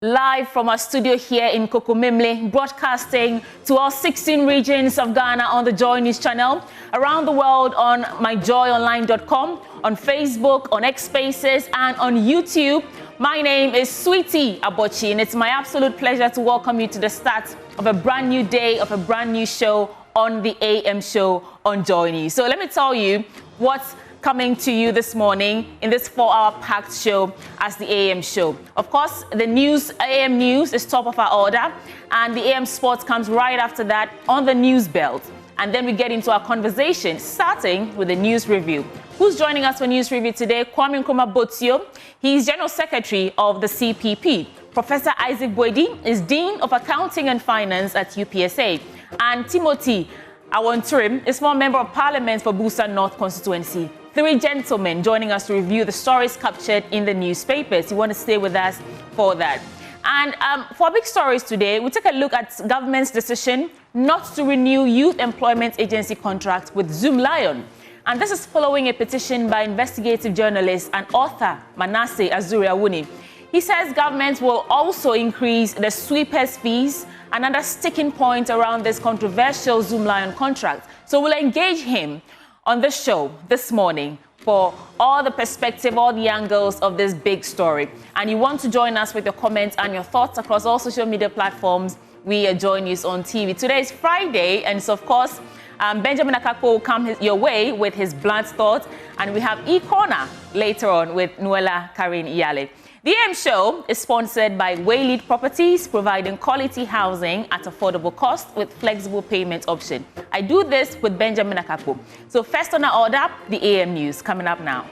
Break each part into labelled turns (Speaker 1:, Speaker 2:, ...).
Speaker 1: Live from our studio here in Kokomimle, broadcasting to all 16 regions of Ghana on the Joy News channel, around the world on myjoyonline.com, on Facebook, on X Spaces, and on YouTube. My name is Sweetie Abochi, and it's my absolute pleasure to welcome you to the start of a brand new day, of a brand new show on the AM show on Joy News. So let me tell you what's coming to you this morning in this 4-hour packed show as the AM show. Of course, the news, AM news is top of our order, and the AM sports comes right after that on the news belt. And then we get into our conversation, starting with the news review. Who's joining us for news review today? Kwame Nkrumah Botsio. He's General Secretary of the CPP. Professor Isaac Boydi is Dean of Accounting and Finance at UPSA. And Timothy Awonturim is former Member of Parliament for Busa North Constituency. 3 gentlemen joining us to review the stories captured in the newspapers. You want to stay with us for that. And for our big stories today, we take a look at government's decision not to renew Youth Employment Agency contract with Zoom Lion. And this is following a petition by investigative journalist and author Manasseh Azuri-Awuni. He says government will also increase the sweepers' fees, another sticking point around this controversial Zoom Lion contract. So we'll engage him on the show this morning for all the perspective, all the angles of this big story. And you want to join us with your comments and your thoughts across all social media platforms. We are Joy News on TV. Today is Friday, and so of course, Benjamin Akakpo will come your way with his blunt thoughts, and we have E-Corner later on with Nuela Karin Iyale. The AM show is sponsored by Waylead Properties, providing quality housing at affordable cost with flexible payment option. I do this with Benjamin Akakpo. So first on our order, the AM news coming up now.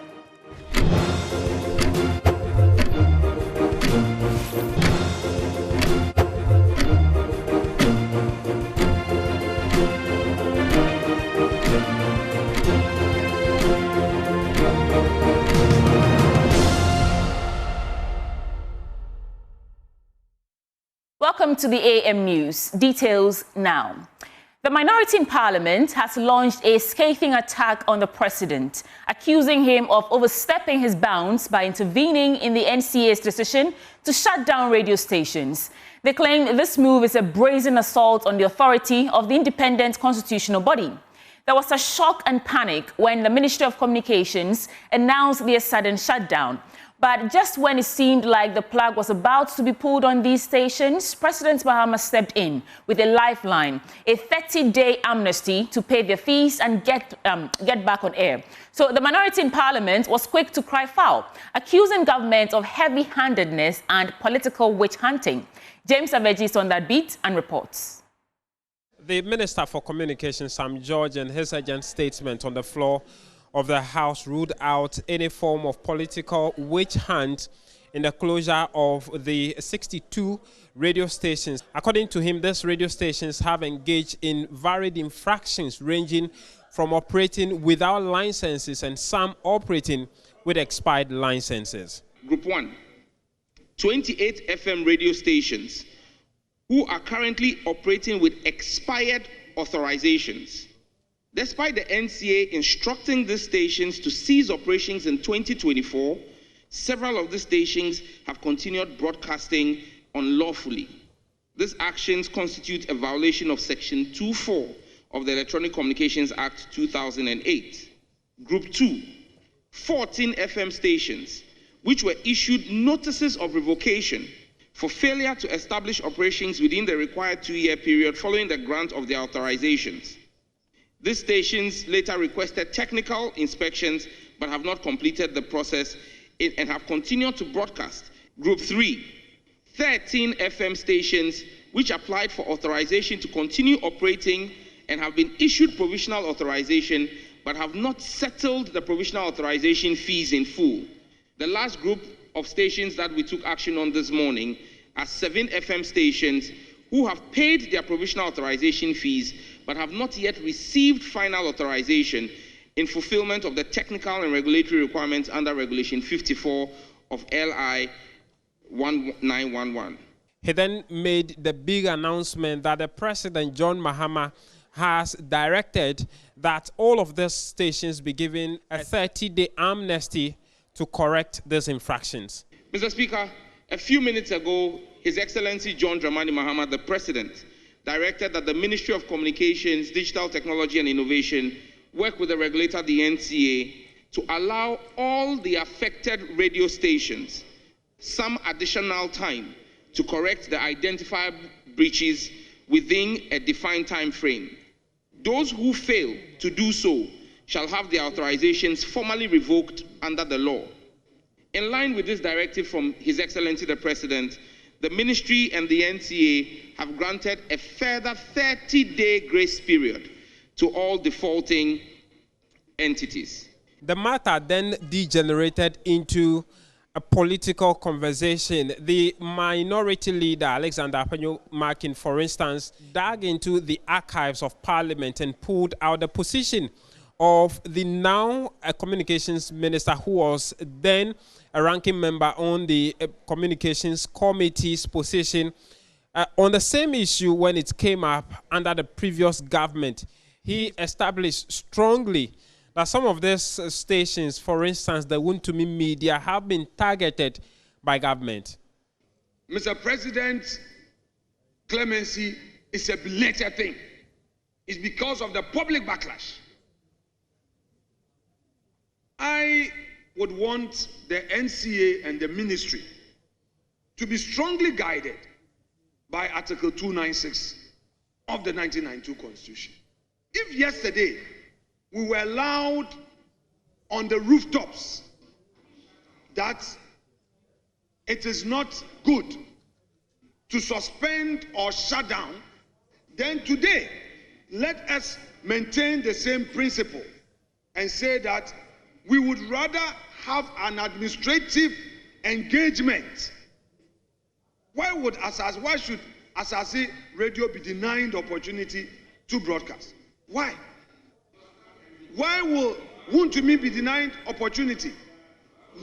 Speaker 1: Welcome to the AM News. Details now. The minority in Parliament has launched a scathing attack on the president, accusing him of overstepping his bounds by intervening in the NCA's decision to shut down radio stations. They claim this move is a brazen assault on the authority of the independent constitutional body. There was a shock and panic when the Ministry of Communications announced their sudden shutdown. But just when it seemed like the plug was about to be pulled on these stations, President Mahama stepped in with a lifeline, a 30-day amnesty to pay their fees and get back on air. So the minority in Parliament was quick to cry foul, accusing government of heavy-handedness and political witch hunting. James Aveji is on that beat and reports.
Speaker 2: The Minister for Communications, Sam George, and his urgent statement on the floor of the House ruled out any form of political witch hunt in the closure of the 62 radio stations. According to him, these radio stations have engaged in varied infractions ranging from operating without licenses and some operating with expired licenses.
Speaker 3: Group 1, 28 FM radio stations who are currently operating with expired authorizations. Despite the NCA instructing these stations to cease operations in 2024, several of these stations have continued broadcasting unlawfully. These actions constitute a violation of Section 2.4 of the Electronic Communications Act 2008. Group 2, 14 FM stations, which were issued notices of revocation for failure to establish operations within the required 2-year period following the grant of their authorizations. These stations later requested technical inspections but have not completed the process and have continued to broadcast. Group 3, 13 FM stations which applied for authorization to continue operating and have been issued provisional authorization but have not settled the provisional authorization fees in full. The last group of stations that we took action on this morning are 7 FM stations who have paid their provisional authorization fees but have not yet received final authorization in fulfillment of the technical and regulatory requirements under Regulation 54 of LI 1911.
Speaker 2: He then made the big announcement that the President, John Mahama, has directed that all of these stations be given a 30-day amnesty to correct these infractions.
Speaker 3: Mr. Speaker, a few minutes ago, His Excellency John Dramani Mahama, the President, directed that the Ministry of Communications, Digital Technology and Innovation work with the regulator, the NCA, to allow all the affected radio stations some additional time to correct the identified breaches within a defined time frame. Those who fail to do so shall have their authorizations formally revoked under the law. In line with this directive from His Excellency the President, the Ministry and the NCA have granted a further 30-day grace period to all defaulting entities.
Speaker 2: The matter then degenerated into a political conversation. The minority leader, Alexander Apanyo-Markin, for instance, dug into the archives of Parliament and pulled out the position of the now communications minister, who was then a ranking member on the communications committee's position on the same issue when it came up under the previous government. He established strongly that some of these stations, for instance, the Wontumi media, have been targeted by government.
Speaker 4: Mr. President, clemency is a belated thing. It's because of the public backlash. I would want the NCA and the ministry to be strongly guided by Article 296 of the 1992 Constitution. If yesterday we were allowed on the rooftops that it is not good to suspend or shut down, then today let us maintain the same principle and say that we would rather have an administrative engagement. Why should Asase Radio be denied the opportunity to broadcast? Why? Why will Wontumi be denied opportunity?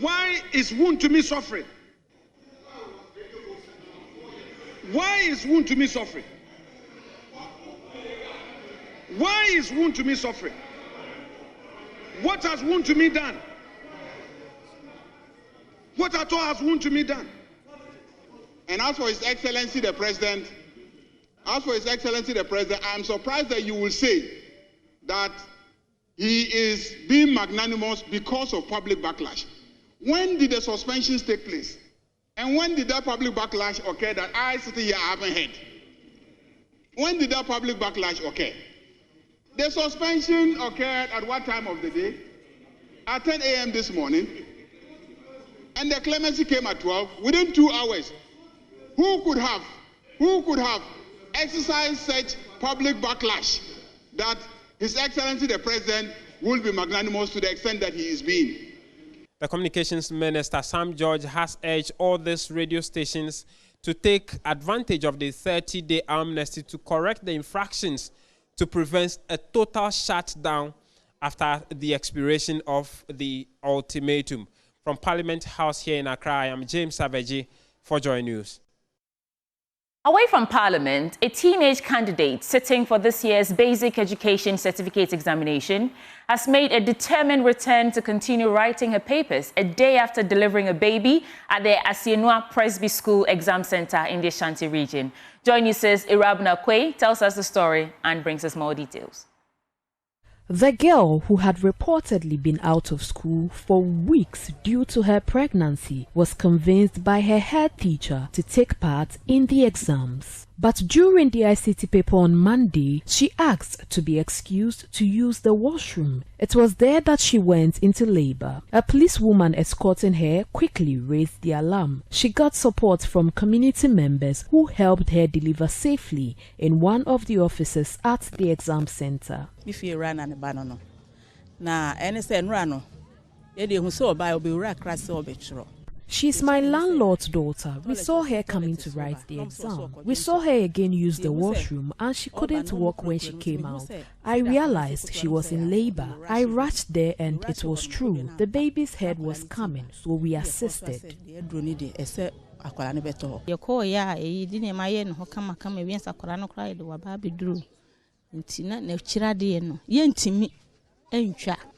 Speaker 4: Why is Wontumi suffering? Why is Wontumi suffering? Why is Wontumi suffering? What has Wontumi done? What at all has Wontumi done?
Speaker 3: And as for His Excellency the President, I'm surprised that you will say that he is being magnanimous because of public backlash. When did the suspensions take place? And when did that public backlash occur that I sitting here haven't heard? When did that public backlash occur? The suspension occurred at what time of the day? At 10 a.m. this morning. And the clemency came at 12, within 2 hours. Who could have exercised such public backlash that His Excellency the President will be magnanimous to the extent that he is being?
Speaker 2: The Communications Minister, Sam George, has urged all these radio stations to take advantage of the 30-day amnesty to correct the infractions to prevent a total shutdown after the expiration of the ultimatum. From Parliament House here in Accra, I am James Savage for Joy News.
Speaker 1: Away from Parliament, a teenage candidate sitting for this year's Basic Education Certificate examination has made a determined return to continue writing her papers a day after delivering a baby at the Asienua Presby School Exam Center in the Ashanti region. Joy News' Irabna Kwe tells us the story and brings us more details.
Speaker 5: The girl, who had reportedly been out of school for weeks due to her pregnancy, was convinced by her head teacher to take part in the exams. But during the ICT paper on Monday, she asked to be excused to use the washroom. It was there that she went into labor. A policewoman escorting her quickly raised the alarm. She got support from community members who helped her deliver safely in one of the offices at the exam center.
Speaker 6: If you run on the banana, na anything run, you so by be crass or betro.
Speaker 5: She's my landlord's daughter. We saw her coming to write the exam. We saw her again use the washroom and she couldn't walk when she came out. I realized she was in labor. I rushed there and it was true. The baby's head was coming, so we assisted.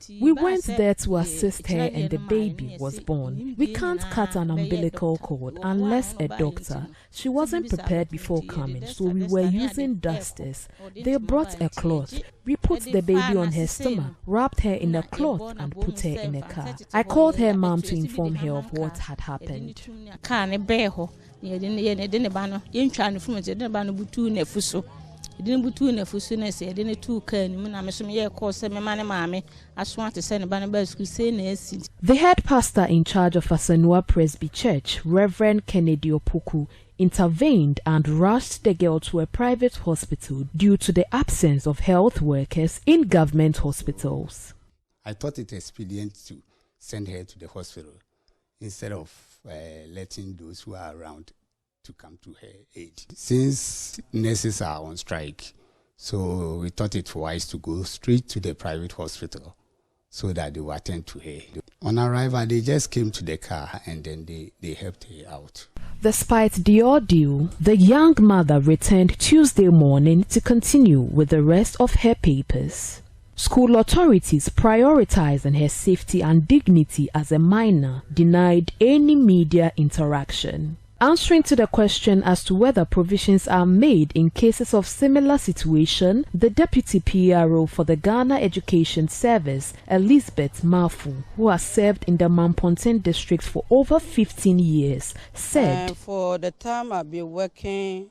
Speaker 5: We went there to assist her and the baby was born. We can't cut an umbilical cord unless a doctor. She wasn't prepared before coming, so we were using dusters. They brought a cloth. We put the baby on her stomach, wrapped her in a cloth and put her in a car. I called her mom to inform her of what had happened.
Speaker 7: The
Speaker 5: head pastor in charge of Asanua Presby Church, Reverend Kennedy Opoku, intervened and rushed the girl to a private hospital due to the absence of health workers in government hospitals.
Speaker 8: I thought it expedient to send her to the hospital instead of letting those who are around to come to her aid. Since nurses are on strike, so we thought it wise to go straight to the private hospital so that they will attend to her. On arrival, they just came to the car and then they helped her out.
Speaker 5: Despite the ordeal, the young mother returned Tuesday morning to continue with the rest of her papers. School authorities, prioritizing her safety and dignity as a minor, denied any media interaction. Answering to the question as to whether provisions are made in cases of similar situation, the Deputy PRO for the Ghana Education Service, Elizabeth Mafu, who has served in the Mamponten district for over 15 years, said,
Speaker 9: for the time I've been working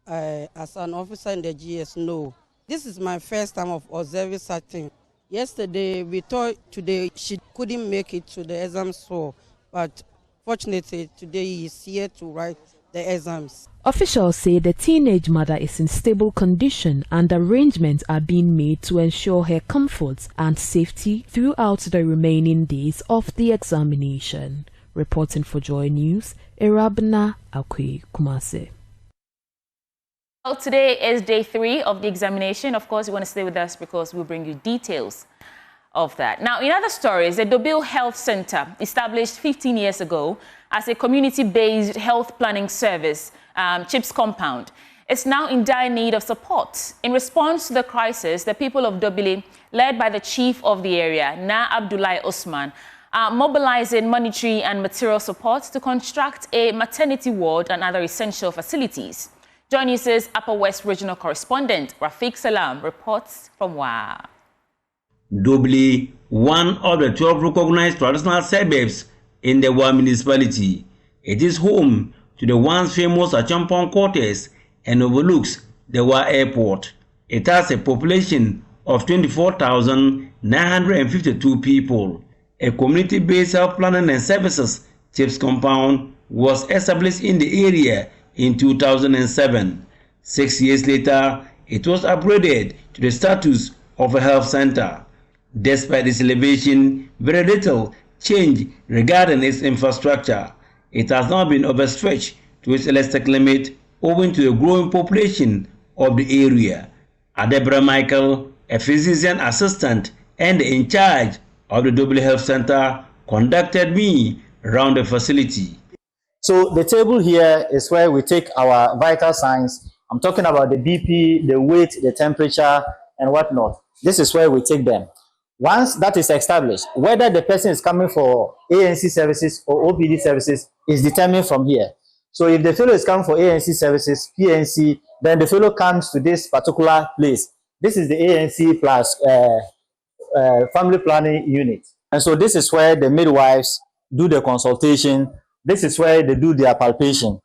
Speaker 9: as an officer in the GS, no. This is my first time of observing such thing. Yesterday, we thought today she couldn't make it to the exam, but fortunately, today he is here to write the exams.
Speaker 5: Officials say the teenage mother is in stable condition and arrangements are being made to ensure her comfort and safety throughout the remaining days of the examination. Reporting for Joy News, Erabna Akwe Kumase.
Speaker 1: Well, today is day 3 of the examination. Of course, you want to stay with us because we'll bring you details of that. Now, in other stories, the Dobil Health Center, established 15 years ago as a community-based health planning service, CHIPS compound, is now in dire need of support. In response to the crisis, the people of Dobili, led by the chief of the area, Na Abdullahi Osman, are mobilizing monetary and material support to construct a maternity ward and other essential facilities. Joy News' Upper West Regional Correspondent, Rafiq Salam, reports from Wa.
Speaker 10: Dobili, one of the 12 recognized traditional suburbs in the Wa municipality. It is home to the once famous Achampong quarters and overlooks the Wa airport. It has a population of 24,952 people. A community-based health planning and services CHIPS compound was established in the area in 2007. 6 years later, it was upgraded to the status of a health center. Despite its elevation, very little change regarding its infrastructure. It has now been overstretched to its elastic limit owing to the growing population of the area. Adebra Michael, a physician assistant and in charge of the Double Health Center, conducted me around the facility.
Speaker 11: So the table here is where we take our vital signs. I'm talking about the BP, the weight, the temperature, and whatnot. This is where we take them. Once that is established, whether the person is coming for ANC services or OPD services is determined from here. So if the fellow is coming for ANC services, PNC, then the fellow comes to this particular place. This is the ANC plus family planning unit. And so this is where the midwives do the consultation. This is where they do their palpation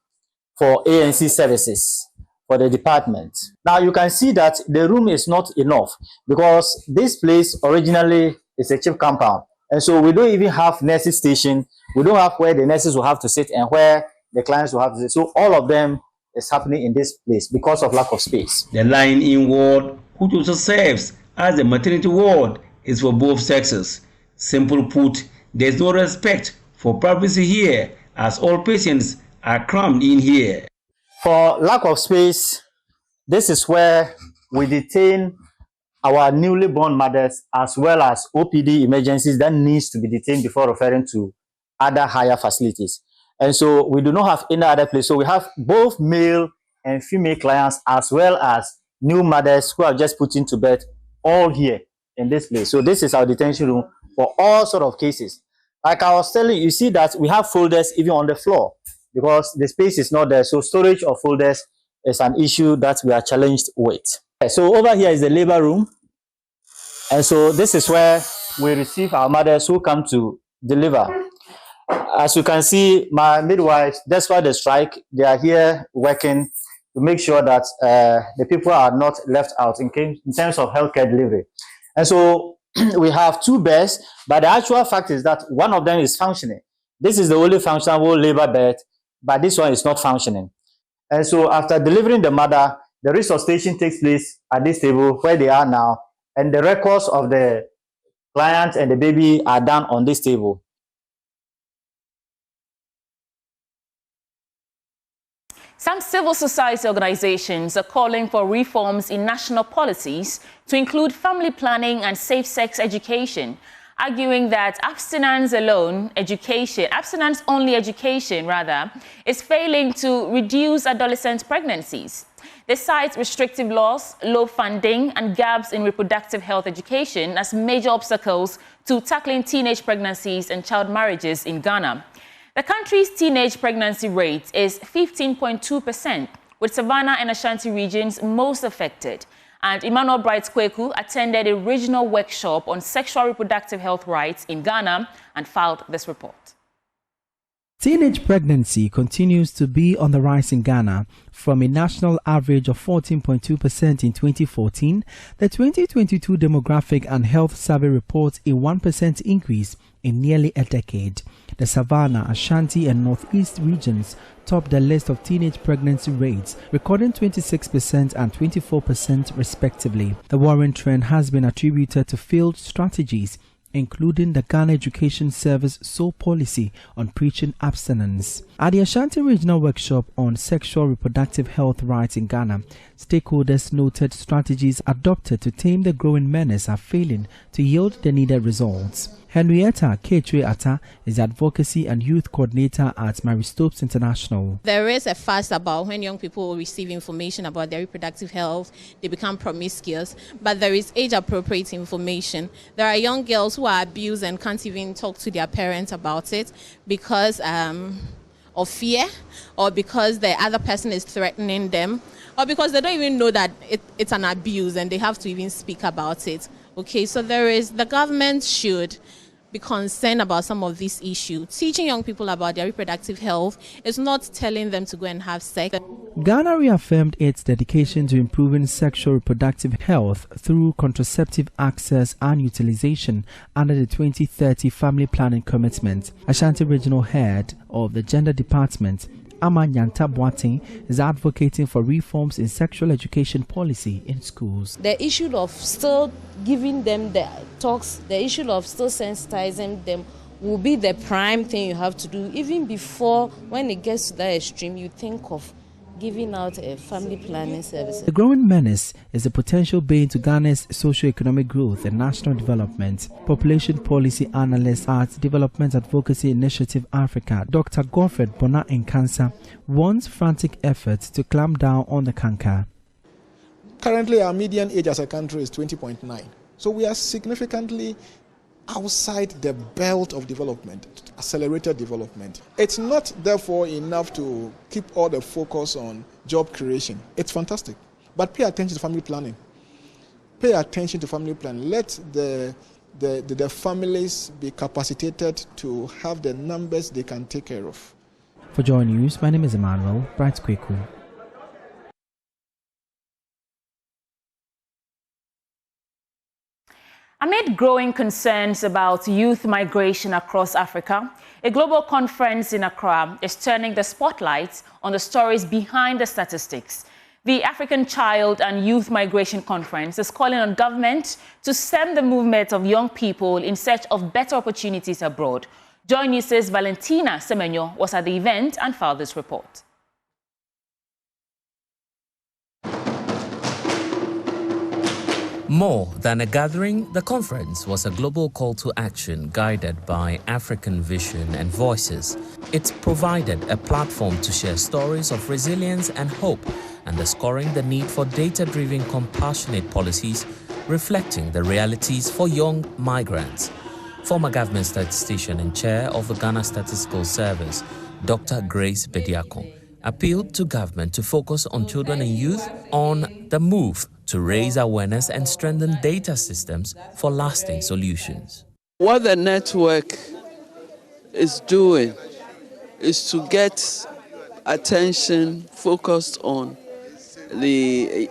Speaker 11: for ANC services for the department. Now you can see that the room is not enough because this place originally is a CHIP compound. And so we don't even have nurses station. We don't have where the nurses will have to sit and where the clients will have to sit. So all of them is happening in this place because of lack of space.
Speaker 10: The lying-in ward, which also serves as the maternity ward, is for both sexes. Simple put, there is no respect for privacy here as all patients are crammed in here.
Speaker 11: For lack of space, this is where we detain our newly born mothers as well as OPD emergencies that needs to be detained before referring to other higher facilities. And so we do not have any other place. So we have both male and female clients as well as new mothers who are just put into bed all here. in this place. So this is our detention room for all sort of cases. Like I was telling you, you see that we have folders even on the floor because the space is not there. So storage of folders is an issue that we are challenged with. So over here is the labor room. And so this is where we receive our mothers who come to deliver. As you can see, my midwives, despite the strike, they are here working to make sure that the people are not left out in terms of healthcare delivery. And so we have 2 beds, but the actual fact is that one of them is functioning. This is the only functional labor bed, but this one is not functioning. And so after delivering the mother, the resuscitation takes place at this table where they are now, and the records of the client and the baby are done on this table.
Speaker 1: Some civil society organizations are calling for reforms in national policies to include family planning and safe-sex education, arguing that abstinence-only education is failing to reduce adolescent pregnancies. They cite restrictive laws, low funding, and gaps in reproductive health education as major obstacles to tackling teenage pregnancies and child marriages in Ghana. The country's teenage pregnancy rate is 15.2%, with Savannah and Ashanti regions most affected. And Emmanuel Bright-Kweku attended a regional workshop on sexual reproductive health rights in Ghana and filed this report.
Speaker 12: Teenage pregnancy continues to be on the rise in Ghana. From a national average of 14.2% in 2014, the 2022 Demographic and Health Survey reports a 1% increase in nearly a decade. The Savannah, Ashanti and Northeast regions top the list of teenage pregnancy rates, recording 26% and 24% respectively. The worrying trend has been attributed to failed strategies, including the Ghana Education Service sole policy on preaching abstinence. At the Ashanti Regional Workshop on Sexual Reproductive Health Rights in Ghana, stakeholders noted strategies adopted to tame the growing menace are failing to yield the needed results. Henrietta Ketwe-Atta is the Advocacy and Youth Coordinator at Mary Stopes International.
Speaker 7: There is a fuss about when young people receive information about their reproductive health, they become promiscuous, but there is age-appropriate information. There are young girls who are abused and can't even talk to their parents about it because of fear, or because the other person is threatening them, or because they don't even know that it's an abuse and they have to even speak about it. Okay, so the government should be concerned about some of these issues. Teaching young people about their reproductive health is not telling them to go and have sex.
Speaker 12: Ghana reaffirmed its dedication to improving sexual reproductive health through contraceptive access and utilization under the 2030 Family Planning Commitment. Ashanti Regional Head of the Gender Department, Amanyanta Boateng, is advocating for reforms in sexual education policy in schools.
Speaker 13: The issue of still giving them the talks, the issue of still sensitizing them will be the prime thing you have to do. Even before, when it gets to that extreme, you think of giving out a family planning service.
Speaker 12: The growing menace is a potential bane to Ghana's socio-economic growth and national development. Population policy analyst at Development Advocacy Initiative Africa, Dr. Govt Bona Nkansa, wants frantic efforts to clamp down on the canker.
Speaker 14: Currently, our median age as a country is 20.9. So we are significantly outside the belt of development, accelerated development. It's not therefore enough to keep all the focus on job creation. It's fantastic, but pay attention to family planning. Pay attention to family planning. Let the families be capacitated to have the numbers they can take care of.
Speaker 12: For Joy News, my name is Emmanuel Bright-Kweku.
Speaker 1: Amid growing concerns about youth migration across Africa, a global conference in Accra is turning the spotlight on the stories behind the statistics. The African Child and Youth Migration Conference is calling on government to stem the movement of young people in search of better opportunities abroad. Joy News' Valentina Semenyo was at the event and filed this report.
Speaker 15: More than a gathering, the conference was a global call to action guided by African vision and voices. It provided a platform to share stories of resilience and hope, underscoring the need for data-driven, compassionate policies reflecting the realities for young migrants. Former government statistician and chair of the Ghana Statistical Service, Dr. Grace Bediako, appealed to government to focus on children and youth on the move to raise awareness and strengthen data systems for lasting solutions.
Speaker 16: What the network is doing is to get attention focused on the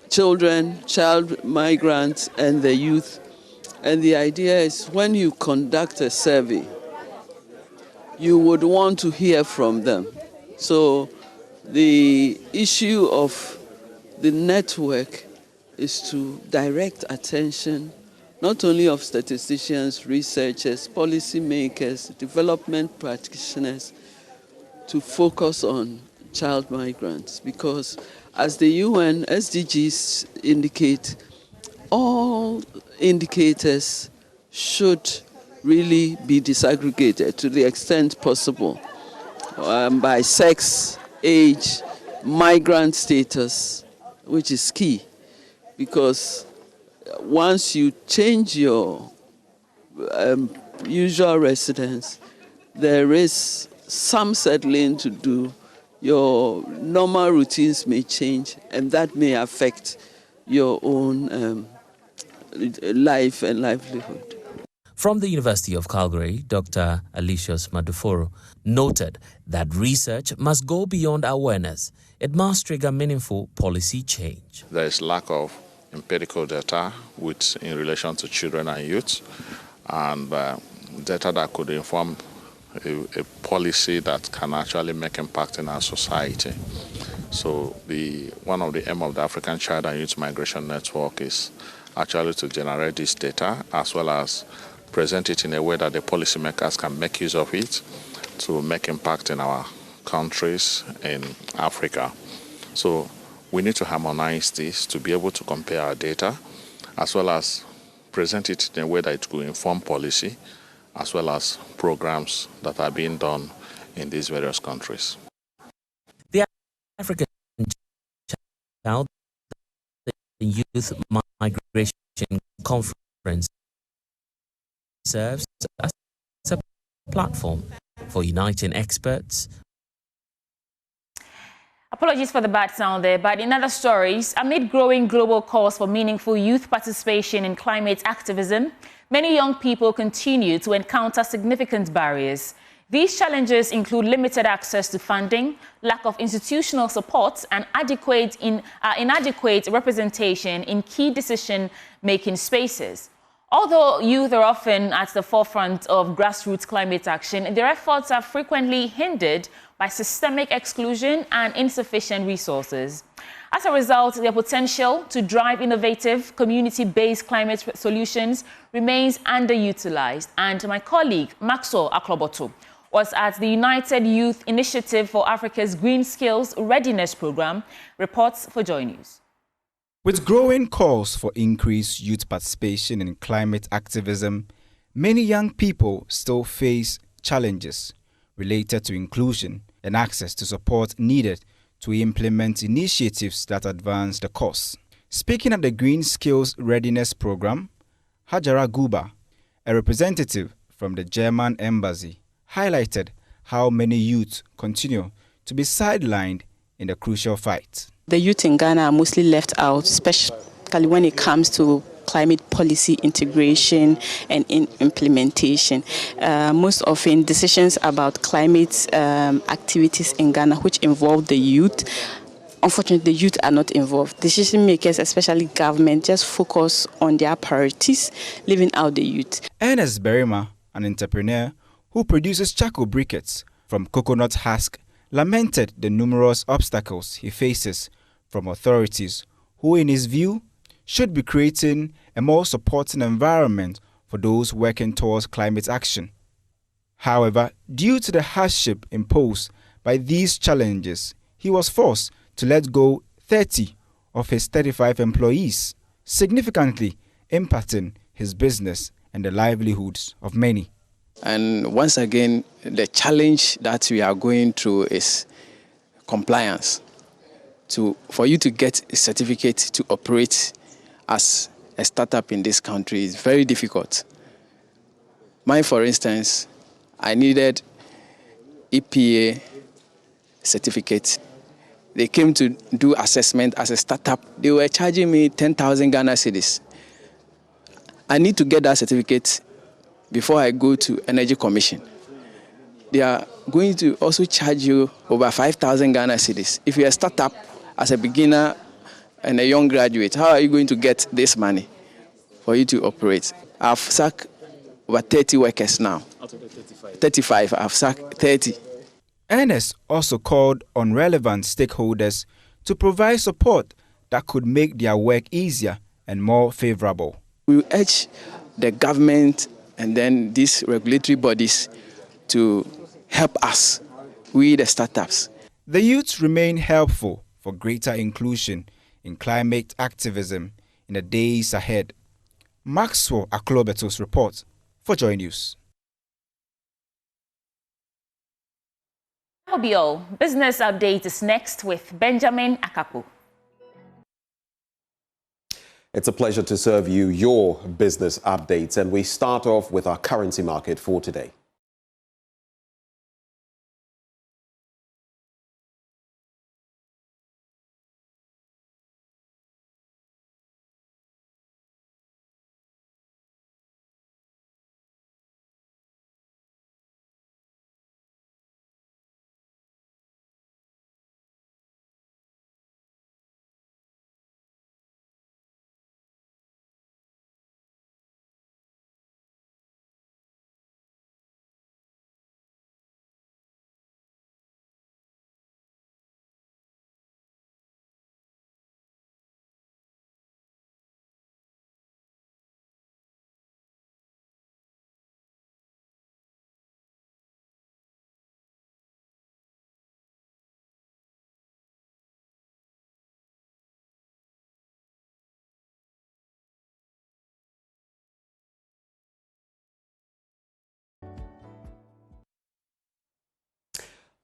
Speaker 16: children, child migrants, and the youth. And the idea is when you conduct a survey, you would want to hear from them. So the issue of the network is to direct attention not only of statisticians, researchers, policymakers, development practitioners, to focus on child migrants, because as the UN SDGs indicate, all indicators should really be disaggregated to the extent possible by sex, age, migrant status, which is key, because once you change your usual residence, there is some settling to do. Your normal routines may change, and that may affect your own life and livelihood.
Speaker 15: From the University of Calgary, Dr. Alicius Maduforo noted that research must go beyond awareness. It must trigger meaningful policy change.
Speaker 17: There is lack of empirical data in relation to children and youth, and data that could inform a policy that can actually make impact in our society. So one of the aim of the African Child and Youth Migration Network is actually to generate this data as well as present it in a way that the policymakers can make use of it to make impact in our countries in Africa. So we need to harmonize this to be able to compare our data as well as present it in a way that it will inform policy as well as programs that are being done in these various countries.
Speaker 15: The African Child and Youth Migration Conference serves as a platform for uniting experts.
Speaker 1: Apologies for the bad sound there, but in other stories, amid growing global calls for meaningful youth participation in climate activism, many young people continue to encounter significant barriers. These challenges include limited access to funding, lack of institutional support, and inadequate representation in key decision-making spaces. Although youth are often at the forefront of grassroots climate action, their efforts are frequently hindered by systemic exclusion and insufficient resources. As a result, their potential to drive innovative, community-based climate solutions remains underutilized. And my colleague, Maxwell Akloboto, was at the United Youth Initiative for Africa's Green Skills Readiness Program, reports for Joy News.
Speaker 18: With growing calls for increased youth participation in climate activism, many young people still face challenges related to inclusion and access to support needed to implement initiatives that advance the cause. Speaking at the Green Skills Readiness Program, Hajara Guba, a representative from the German embassy, highlighted how many youth continue to be sidelined in the crucial fight.
Speaker 19: The youth in Ghana are mostly left out, especially when it comes to climate policy integration and implementation. Most often, decisions about climate activities in Ghana, which involve the youth, unfortunately, the youth are not involved. Decision makers, especially government, just focus on their priorities, leaving out the youth.
Speaker 18: Ernest Berima, an entrepreneur who produces charcoal briquettes from coconut husk, lamented the numerous obstacles he faces from authorities who, in his view, should be creating a more supporting environment for those working towards climate action. However, due to the hardship imposed by these challenges, he was forced to let go 30 of his 35 employees, significantly impacting his business and the livelihoods of many.
Speaker 20: And once again, the challenge that we are going through is compliance. For you to get a certificate to operate as a startup in this country is very difficult. Mine, for instance, I needed EPA certificate. They came to do assessment as a startup. They were charging me 10,000 Ghana cedis. I need to get that certificate before I go to Energy Commission. They are going to also charge you over 5,000 Ghana cedis. If you're a startup as a beginner and a young graduate, how are you going to get this money for you to operate? I've sacked over 30 workers now. Out of the 35? 35. I've sacked 30.
Speaker 18: Ernest also called on relevant stakeholders to provide support that could make their work easier and more favorable.
Speaker 20: We urge the government and then these regulatory bodies to help us, we the startups.
Speaker 18: The youths remain helpful for greater inclusion in climate activism in the days ahead. Maxwell Aklobeto's report for Joy News.
Speaker 1: Obio Business Update is next with Benjamin Akapu.
Speaker 21: It's a pleasure to serve you your business updates, and we start off with our currency market for today.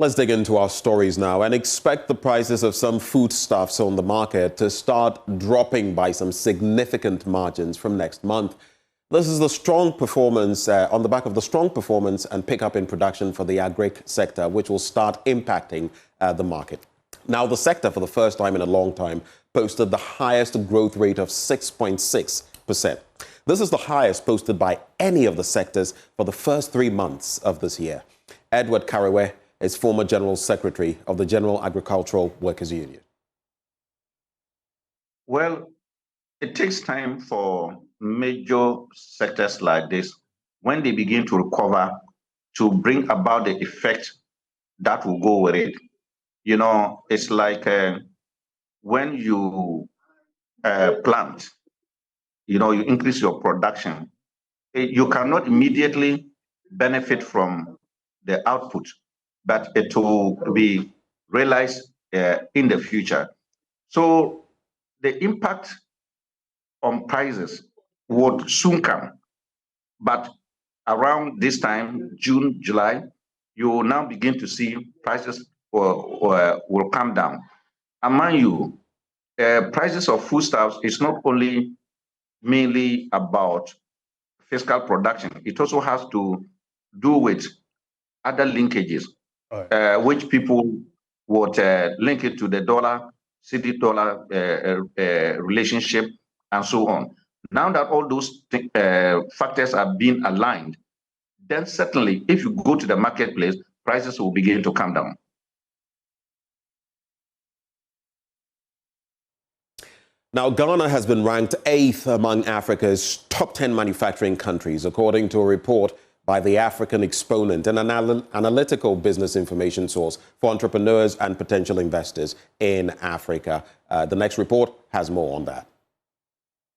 Speaker 21: Let's dig into our stories now and expect the prices of some foodstuffs on the market to start dropping by some significant margins from next month. This is the strong performance on the back of the strong performance and pickup in production for the agric sector, which will start impacting the market. Now, the sector, for the first time in a long time, posted the highest growth rate of 6.6%. This is the highest posted by any of the sectors for the first 3 months of this year. Edward Kariwe is former General Secretary of the General Agricultural Workers Union.
Speaker 22: Well, it takes time for major sectors like this, when they begin to recover, to bring about the effect that will go with it. You know, it's like when you plant, you know, you increase your production. You cannot immediately benefit from the output, but it will be realized in the future. So the impact on prices would soon come. But around this time, June, July, you will now begin to see prices will come down. Among you, prices of foodstuffs is not only mainly about fiscal production. It also has to do with other linkages, which people would link it to the dollar, city-dollar relationship, and so on. Now that all those factors are being aligned, then certainly, if you go to the marketplace, prices will begin to come down.
Speaker 21: Now, Ghana has been ranked 8th among Africa's top 10 manufacturing countries, according to a report by the African Exponent, an analytical business information source for entrepreneurs and potential investors in Africa. The next report has more on that.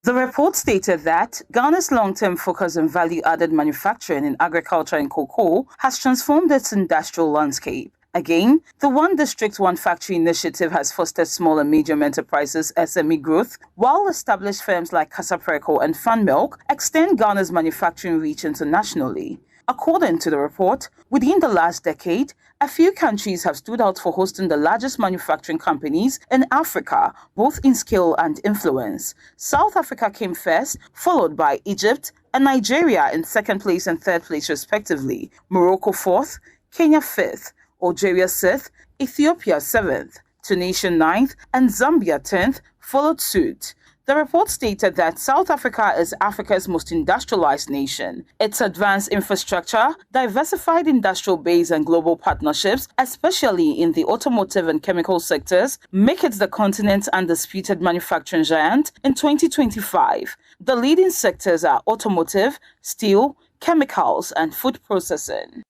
Speaker 23: The report stated that Ghana's long-term focus on value-added manufacturing in agriculture and cocoa has transformed its industrial landscape. Again, the One District, One Factory initiative has fostered small and medium enterprises SME growth, while established firms like Casapreco and Funmilk extend Ghana's manufacturing reach internationally. According to the report, within the last decade, a few countries have stood out for hosting the largest manufacturing companies in Africa, both in scale and influence. South Africa came first, followed by Egypt and Nigeria in second place and third place respectively, Morocco fourth, Kenya fifth, Algeria sixth, Ethiopia seventh, Tunisia ninth, and Zambia 10th followed suit. The report stated that South Africa is Africa's most industrialized nation. Its advanced infrastructure, diversified industrial base, and global partnerships, especially in the automotive and chemical sectors, make it the continent's undisputed manufacturing giant in 2025. The leading sectors are automotive, steel, chemicals, and food processing.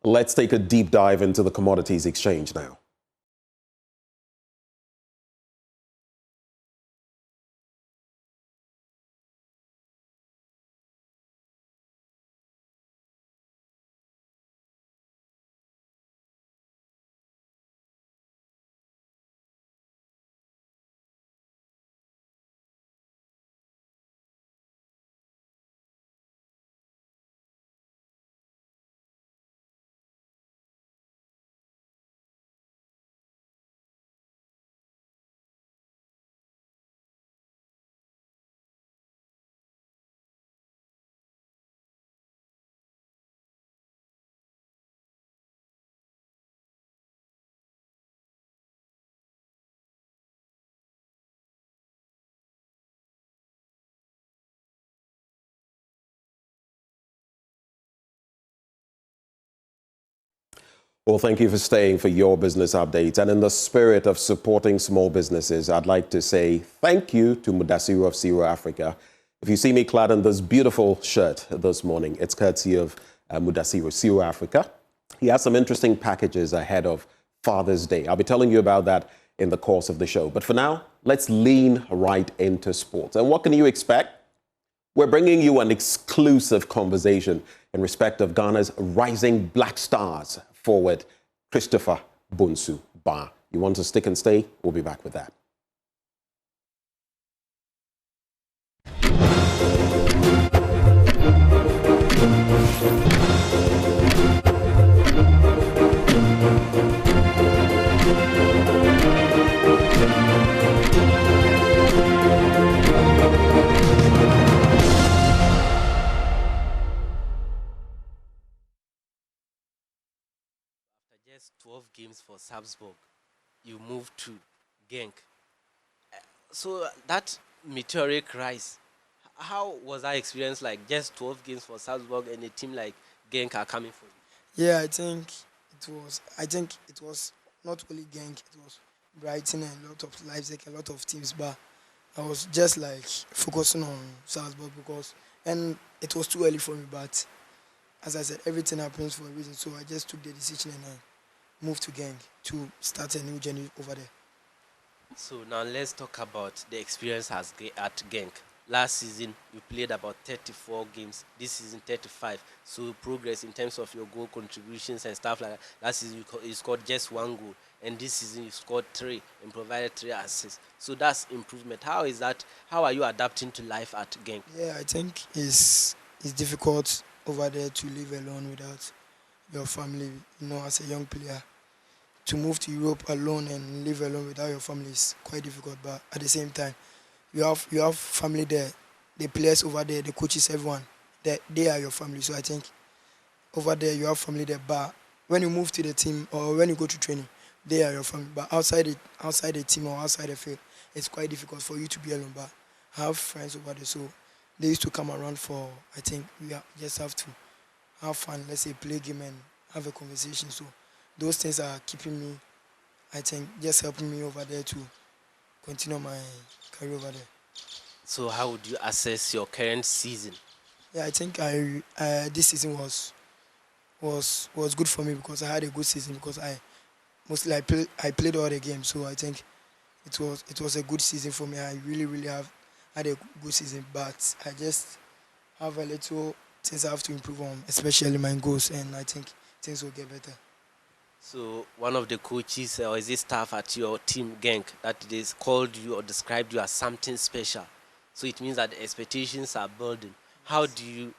Speaker 21: Let's take a deep dive into the commodities exchange now. Well, thank you for staying for your business updates. And in the spirit of supporting small businesses, I'd like to say thank you to Mudasiru of Zero Africa. If you see me clad in this beautiful shirt this morning, it's courtesy of Mudasiru Zero Africa. He has some interesting packages ahead of Father's Day. I'll be telling you about that in the course of the show. But for now, let's lean right into sports. And what can you expect? We're bringing you an exclusive conversation in respect of Ghana's rising black stars forward, Christopher Baah. You want to stick and stay? We'll be back with that.
Speaker 2: Just 12 games for Salzburg, you move to Genk. So that meteoric rise, how was that experience like? Just 12 games for Salzburg and a team like Genk are coming for you?
Speaker 3: Yeah, I think it was not only Genk, it was Brighton and a lot of Leipzig, a lot of teams, but I was just like focusing on Salzburg and it was too early for me, but as I said, everything happens for a reason, so I just took the decision and I moved to Genk to start a new journey over there.
Speaker 2: So now let's talk about the experience at Genk. Last season, you played about 34 games. This season, 35. So progress in terms of your goal contributions and stuff like that. Last season, you scored just 1 goal. And this season, you scored 3 and provided 3 assists. So that's improvement. How is that? How are you adapting to life at Genk?
Speaker 3: Yeah, I think it's difficult over there to live alone without your family, as a young player. To move to Europe alone and live alone without your family is quite difficult, but at the same time, you have family there, the players over there, the coaches, everyone, they are your family. So I think over there you have family there, but when you move to the team or when you go to training, they are your family. But outside the team or outside the field, it's quite difficult for you to be alone, but I have friends over there, so they used to come around for, I think we just have to have fun, let's say play game and have a conversation. So those things are keeping me, I think, just helping me over there to continue my career over there.
Speaker 2: So how would you assess your current season?
Speaker 3: Yeah, I think this season was good for me because I had a good season because I played all the games, so I think it was a good season for me. I really had a good season, but I just have a little things I have to improve on, especially my goals, and I think things will get better.
Speaker 2: So one of the coaches or is it staff at your team Genk that they called you or described you as something special? So it means that the expectations are building. How do you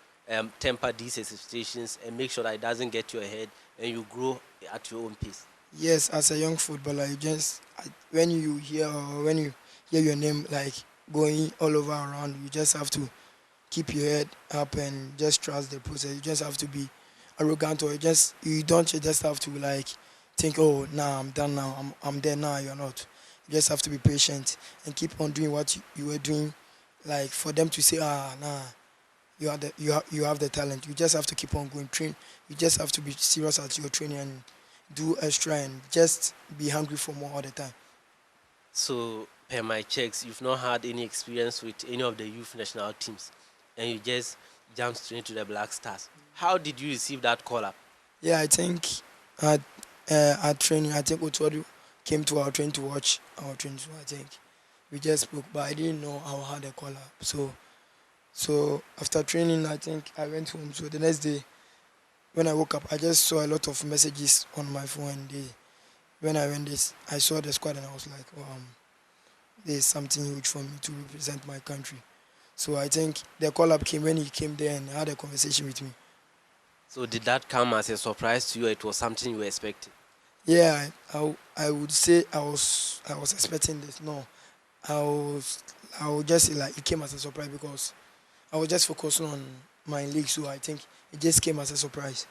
Speaker 2: temper these expectations and make sure that it doesn't get to your head and you grow at your own pace?
Speaker 3: Yes, as a young footballer, when you hear your name like going all over around, you just have to keep your head up and just trust the process. You just have to be arrogant, or you don't just have to like think, oh, nah, I'm done now, I'm there now. You're not. You just have to be patient and keep on doing what you were doing, like for them to say, nah, you have the talent. You just have to keep on going, train. You just have to be serious at your training and do extra and just be hungry for more all the time.
Speaker 2: So, per my checks, you've not had any experience with any of the youth national teams, and you just jumped straight to the Black Stars. How did you receive that call up?
Speaker 3: Yeah, I think at training, I think Automotive came to our training to watch our training. So I think we just spoke, but I didn't know how I had a call up. So after training, I think I went home. So the next day, when I woke up, I just saw a lot of messages on my phone. When I went this, I saw the squad and I was like, there's something huge for me to represent my country. So I think the call-up came when he came there and had a conversation with me.
Speaker 2: So did that come as a surprise to you, or it was something you were expecting?
Speaker 3: Yeah, I would say I was expecting this. No, I would just say like it came as a surprise because I was just focusing on my league. So I think it just came as a surprise.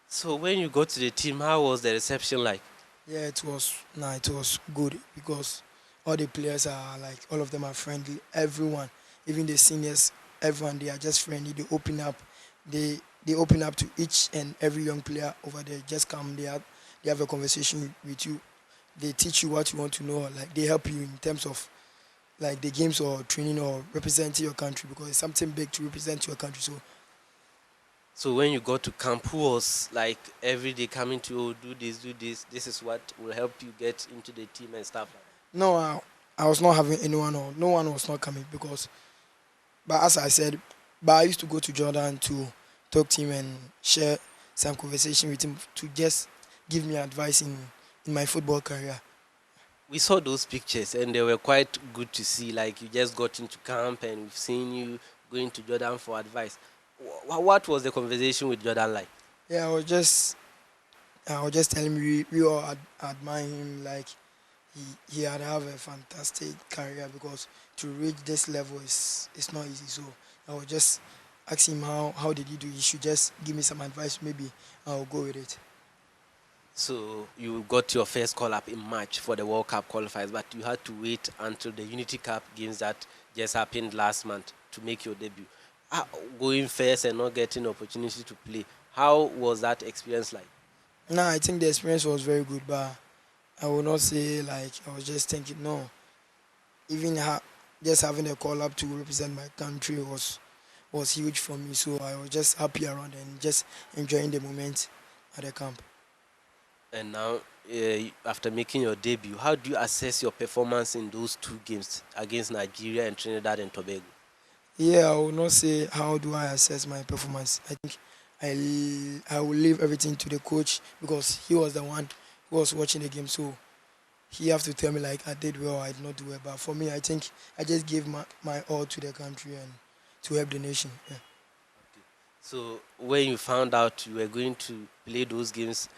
Speaker 2: So when you got to the team, how was the reception like?
Speaker 3: Yeah, it was good because all the players are like, all of them are friendly. Everyone, even the seniors, everyone, they are just friendly. They open up. They open up to each and every young player over there. Just come, they have a conversation with you. They teach you what you want to know. Like they help you in terms of like the games or training or representing your country, because it's something big to represent your country.
Speaker 2: So when you got to camp, who was like every day coming to you, do this, this is what will help you get into the team and stuff like that?
Speaker 3: No, I was not having anyone, or no one was not coming but as I said, I used to go to Jordan to talk to him and share some conversation with him to just give me advice in my football career.
Speaker 2: We saw those pictures and they were quite good to see. Like you just got into camp and we've seen you going to Jordan for advice. What was the conversation with Jordan like?
Speaker 3: Yeah, I was just telling him we all admire him. Like he had have a fantastic career, because to reach this level is not easy. So I was just asking him how did he do. He should just give me some advice. Maybe I'll go with it.
Speaker 2: So you got your first call up in March for the World Cup qualifiers, but you had to wait until the Unity Cup games that just happened last month to make your debut. Going first and not getting the opportunity to play, how was that experience like?
Speaker 3: No, I think the experience was very good, but I will not say like I was just thinking. No, even just having a call up to represent my country was huge for me. So I was just happy around and just enjoying the moment at the camp.
Speaker 2: And now, after making your debut, how do you assess your performance in those two games against Nigeria and Trinidad and Tobago?
Speaker 3: Yeah, I will not say how do I assess my performance. I think I will leave everything to the coach, because he was the one who was watching the game. So he have to tell me like I did well, I did not do well. But for me, I think I just gave my all to the country and to help the nation. Yeah.
Speaker 2: Okay. So when you found out you were going to play those games,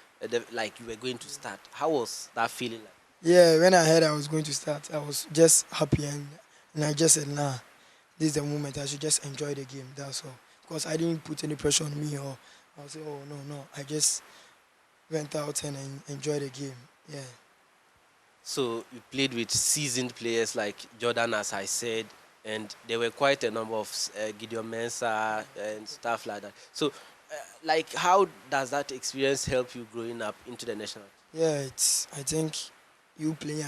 Speaker 2: like you were going to start, how was that feeling like?
Speaker 3: Yeah, when I heard I was going to start, I was just happy, and I just said, nah, this is the moment. I should just enjoy the game. That's all. Because I didn't put any pressure on me, or I'll say, oh, no. I just went out and enjoyed the game. Yeah.
Speaker 2: So you played with seasoned players like Jordan, as I said, and there were quite a number of Gideon Mensah and stuff like that. So, like, how does that experience help you growing up into the national team?
Speaker 3: Yeah, I think you playing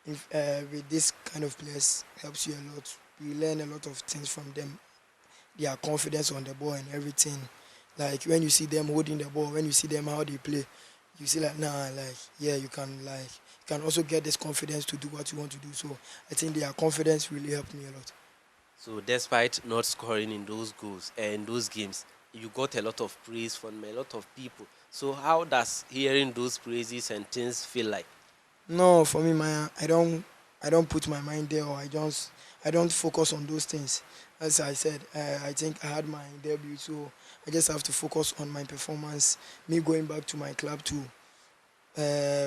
Speaker 3: with this kind of players helps you a lot. You learn a lot of things from them. Their confidence on the ball and everything. Like when you see them holding the ball, when you see them how they play, you see like, nah, like, yeah, you can also get this confidence to do what you want to do. So I think their confidence really helped me a lot.
Speaker 2: So despite not scoring in those goals and those games, you got a lot of praise from a lot of people. So how does hearing those praises and things feel like?
Speaker 3: No, for me, I don't put my mind there, or I I don't focus on those things. As I said, I think I had my debut, so I just have to focus on my performance. Me going back to my club to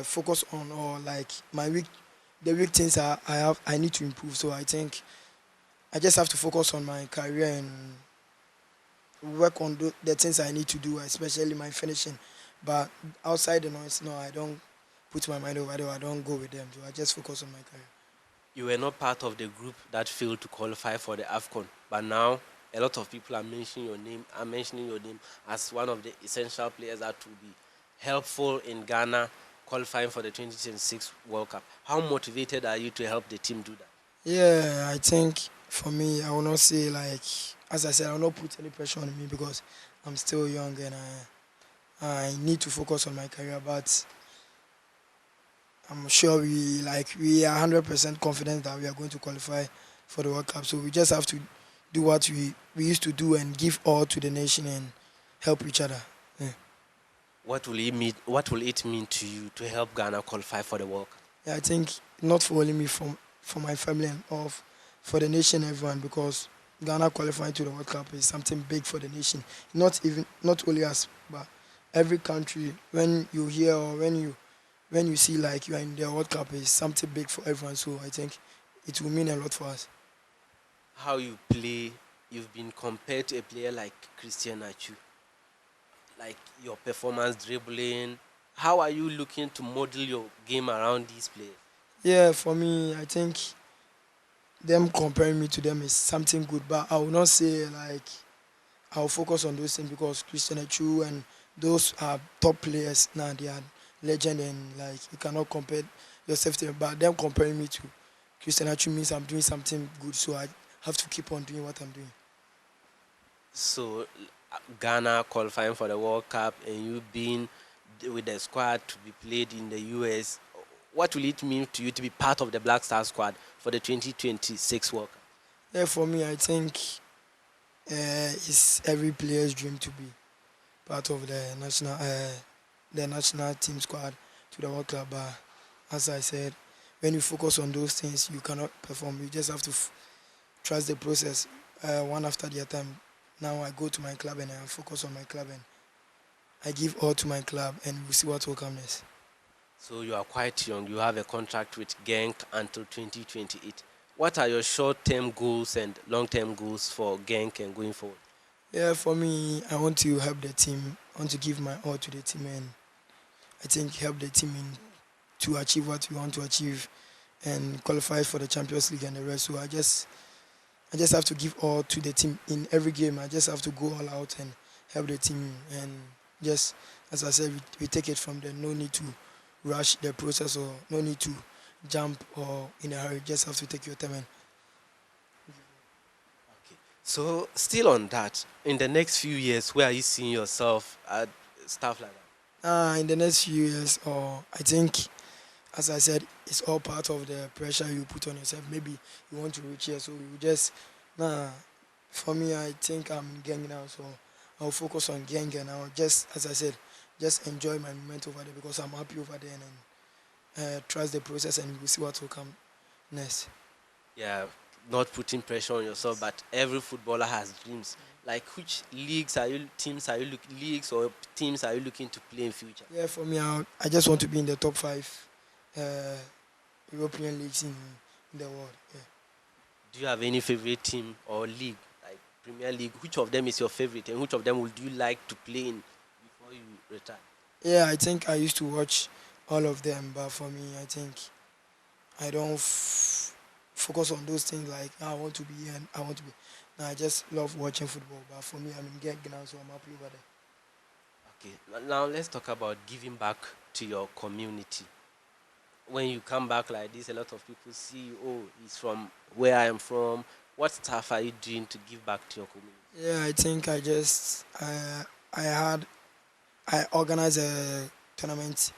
Speaker 3: focus on or like the weak things I need to improve. So I think I just have to focus on my career and work on the things I need to do, especially my finishing. But outside the noise, no, I don't put my mind over there. I don't go with them. So I just focus on my career.
Speaker 2: You were not part of the group that failed to qualify for the AFCON, but now a lot of people are mentioning your name as one of the essential players that will be helpful in Ghana qualifying for the 2026 World Cup. How motivated are you to help the team do that?
Speaker 3: Yeah, I think for me, I will not say like, as I said, I will not put any pressure on me because I'm still young and I need to focus on my career. But I'm sure we are 100% confident that we are going to qualify for the World Cup. So we just have to do what we used to do and give all to the nation and help each other. Yeah.
Speaker 2: What will it mean to you to help Ghana qualify for the World Cup?
Speaker 3: Yeah, I think not for only me, for my family and all, for the nation, everyone, because Ghana qualifying to the World Cup is something big for the nation. Not only us, but every country. When you hear or when you see like you are in the World Cup, is something big for everyone. So I think it will mean a lot for us.
Speaker 2: How you play, you've been compared to a player like Christian Achu, like your performance dribbling. How are you looking to model your game around these players?
Speaker 3: Yeah, for me, I think them comparing me to them is something good, but I will not say like I'll focus on those things because Christian Achu and those are top players now. They are legend and like you cannot compare yourself to them. But them comparing me to Christian Achu means I'm doing something good, so I have to keep on doing what I'm doing.
Speaker 2: So Ghana qualifying for the World Cup and you being with the squad to be played in the US, what will it mean to you to be part of the Black Star squad for the 2026 World Cup?
Speaker 3: Yeah, for me, I think it's every player's dream to be part of the national team squad to the World Cup. But as I said, when you focus on those things, you cannot perform. You just have to trust the process one after the other. Now I go to my club and I focus on my club and I give all to my club and we'll see what will come next.
Speaker 2: So you are quite young. You have a contract with Genk until 2028. What are your short-term goals and long-term goals for Genk and going forward?
Speaker 3: Yeah, for me, I want to help the team. I want to give my all to the team and I think help the team to achieve what we want to achieve and qualify for the Champions League and the rest. So I just have to give all to the team in every game. I just have to go all out and help the team. And just, as I said, we take it from there. No need to rush the process or no need to jump or in a hurry. Just have to take your time.
Speaker 2: Okay. So still on that, in the next few years, where are you seeing yourself at stuff like that?
Speaker 3: In the next few years, or I think, as I said, it's all part of the pressure you put on yourself. Maybe you want to reach here, so you just, for me, I think I'm in Genk now, so I'll focus on Genk and I'll just, as I said, just enjoy my moment over there because I'm happy over there and trust the process and we'll see what will come next.
Speaker 2: Yeah, not putting pressure on yourself, but every footballer has dreams. Like which teams are you looking to play in future?
Speaker 3: Yeah, for me, I just want to be in the top 5 European leagues in the world. Yeah.
Speaker 2: Do you have any favorite team or league, like Premier League? Which of them is your favorite and which of them would you like to play in before you retire?
Speaker 3: Yeah, I think I used to watch all of them, but for me, I think I don't focus on those things like I want to be here and I want to be. No, I just love watching football, but for me, I'm in Genk now, so I'm happy over there.
Speaker 2: Okay, now let's talk about giving back to your community. When you come back like this, a lot of people see, oh, he's from where I am from. What stuff are you doing to give back to your community?
Speaker 3: Yeah, I think I organized a tournament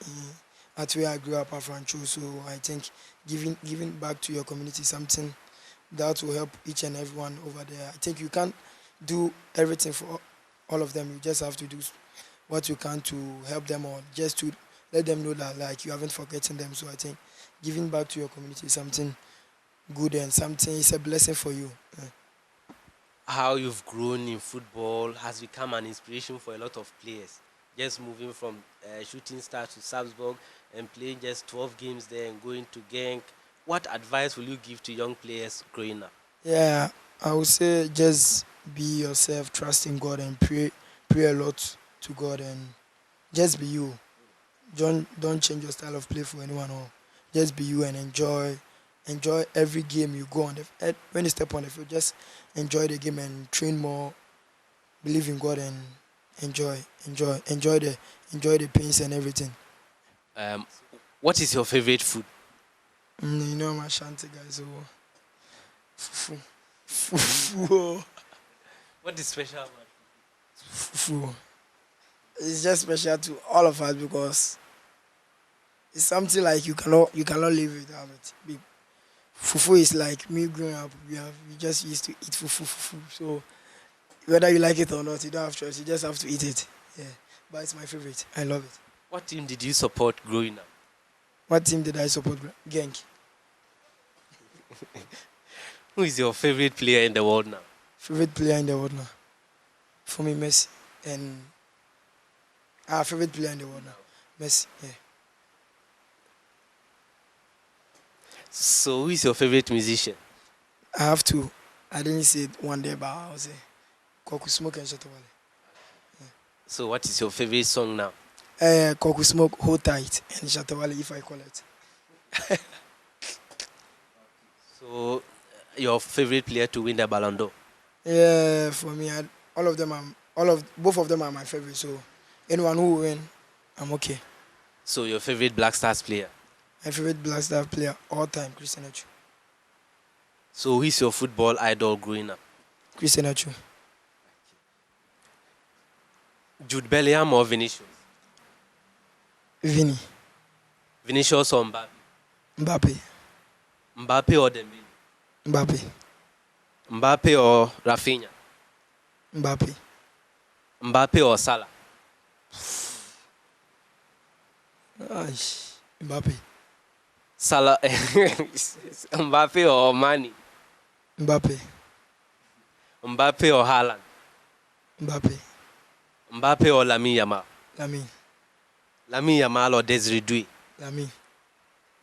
Speaker 3: at where I grew up at Francho. So I think giving back to your community is something that will help each and everyone over there. I think you can't do everything for all of them. You just have to do what you can to help them or just to let them know that like you haven't forgotten them. So I think giving back to your community is something good and something is a blessing for you.
Speaker 2: How you've grown in football has become an inspiration for a lot of players. Just moving from Shooting Stars to Salzburg and playing just 12 games there and going to Genk. What advice will you give to young players growing up?
Speaker 3: Yeah, I would say just be yourself, trust in God and pray a lot to God and just be you. Don't change your style of play for anyone or just be you and enjoy every game you go on. When you step on the field, just enjoy the game and train more. Believe in God and enjoy the pains and everything.
Speaker 2: What is your favorite food?
Speaker 3: You know I'm a Shanti guy, so fufu.
Speaker 2: What is special about
Speaker 3: fufu? It's just special to all of us because it's something like you cannot live without it. Fufu is like me growing up. We just used to eat fufu. So whether you like it or not, you don't have choice. You just have to eat it. Yeah, but it's my favorite. I love it.
Speaker 2: What team did you support growing up?
Speaker 3: What team did I support? Genk.
Speaker 2: Who is your favorite player in the world now?
Speaker 3: Favorite player in the world now? For me, Messi. And our favorite player in the world now? Messi, yeah.
Speaker 2: So who is your favorite musician?
Speaker 3: I have two. I didn't say it one day, but I'll say Koku Smoke and Shatawale. Yeah.
Speaker 2: So what is your favorite song now?
Speaker 3: Koku Smoke, Hold Tight, and Shatawale, If I Call It.
Speaker 2: So your favorite player to win the Ballon d'Or?
Speaker 3: Yeah, for me, both of them are my favorite. So anyone who win, I'm okay.
Speaker 2: So your favorite Black Stars player?
Speaker 3: My favorite Black Star player all time, Christian Achu.
Speaker 2: So who is your football idol growing up?
Speaker 3: Christian Achu.
Speaker 2: Jude Bellingham or Vinicius?
Speaker 3: Vini.
Speaker 2: Vinicius or Mbappe?
Speaker 3: Mbappe.
Speaker 2: Mbappe or Dembele?
Speaker 3: Mbappe.
Speaker 2: Mbappe or Rafinha?
Speaker 3: Mbappe.
Speaker 2: Mbappe or Salah?
Speaker 3: Mbappe.
Speaker 2: Salah. Mbappe or Mane?
Speaker 3: Mbappe.
Speaker 2: Mbappe or Haaland?
Speaker 3: Mbappe.
Speaker 2: Mbappe or Lamine Yamal?
Speaker 3: Lamine.
Speaker 2: Lamine Yamal or Desiree Doué?
Speaker 3: Lamine.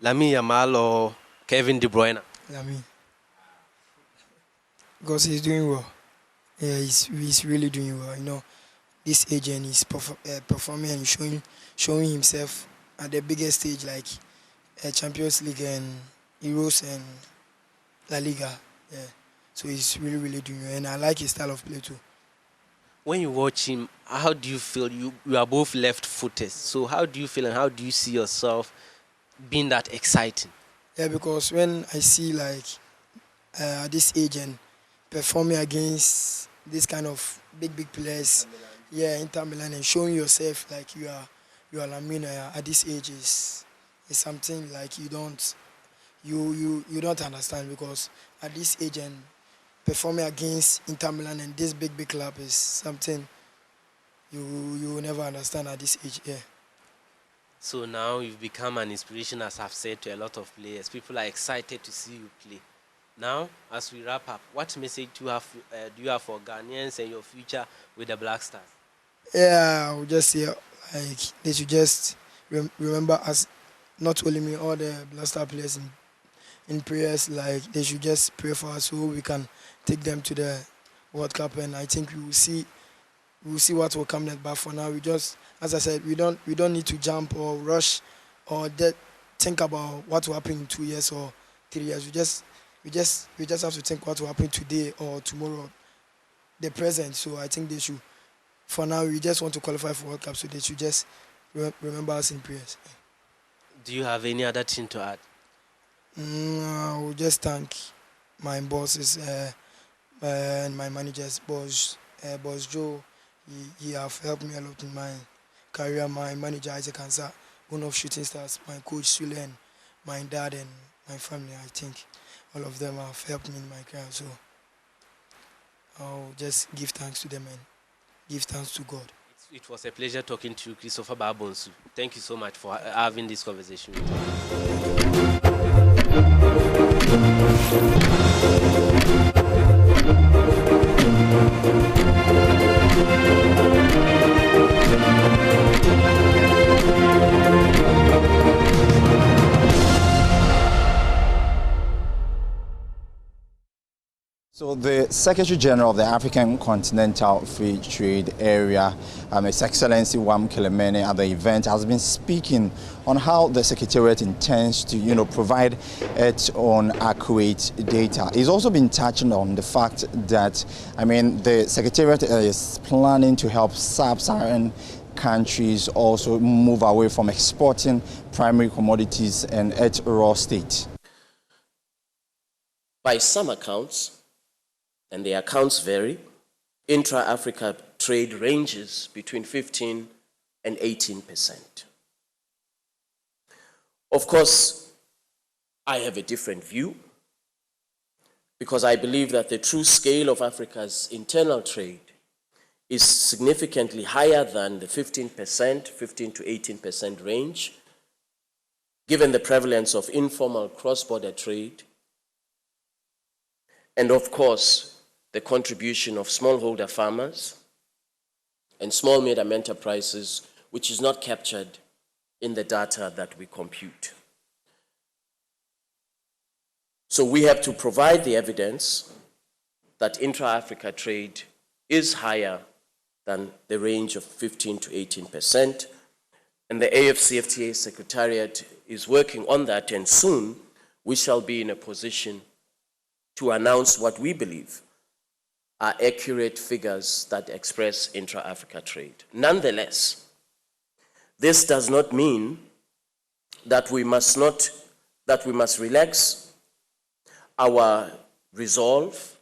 Speaker 2: Lamine Yamal or Kevin De Bruyne?
Speaker 3: Lamine. Because he's doing well. Yeah, he's really doing well. You know, this age and he's performing and showing himself at the biggest stage like Champions League and Euros and La Liga. Yeah. So he's really doing well. And I like his style of play too.
Speaker 2: When you watch him, how do you feel? You are both left-footed. So how do you feel and how do you see yourself being that exciting?
Speaker 3: Yeah, because when I see like at this age and performing against this kind of big players, Inter Milan, and showing yourself like you are Lamine at this age is something like you don't understand, because at this age and performing against Inter Milan and this big club is something you will never understand at this age. Yeah.
Speaker 2: So now you've become an inspiration, as I've said, to a lot of players. People are excited to see you play. Now, as we wrap up, what message do you have for Ghanaians and your future with the Black Stars?
Speaker 3: Yeah, I would just say like they should just remember us, not only me, all the Black Star players in prayers. Like they should just pray for us so we can take them to the World Cup, and I think we will see what will come next. But for now, we just, as I said, we don't need to jump or rush or think about what will happen in 2 years or 3 years. We just have to think what will happen today or tomorrow, the present. So I think they should, for now, we just want to qualify for World Cup, so they should just remember us in prayers.
Speaker 2: Do you have any other thing to add?
Speaker 3: I will just thank my bosses and my managers, Boss Joe. He have helped me a lot in my career. My manager, Isaac Ansa, one of Shooting Stars, my coach, Sulen, my dad, and my family. I think all of them have helped me in my career. So I'll just give thanks to them and give thanks to God.
Speaker 2: It was a pleasure talking to you, Christopher Baah. Thank you so much for having this conversation with me.
Speaker 4: So the Secretary General of the African Continental Free Trade Area, His Excellency Wam Kilemene, at the event has been speaking on how the Secretariat intends to, provide its own accurate data. He's also been touching on the fact that, the Secretariat is planning to help sub-Saharan countries also move away from exporting primary commodities in its raw state.
Speaker 2: By some accounts, and the accounts vary, intra-Africa trade ranges between 15 and 18%. Of course, I have a different view because I believe that the true scale of Africa's internal trade is significantly higher than the 15% to 18% range, given the prevalence of informal cross-border trade, and of course, the contribution of smallholder farmers and small medium enterprises, which is not captured in the data that we compute. So we have to provide the evidence that intra-Africa trade is higher than the range of 15 to 18%, and the AfCFTA Secretariat is working on that, and soon we shall be in a position to announce what we believe are accurate figures that express intra-Africa trade. Nonetheless, this does not mean that we must relax our resolve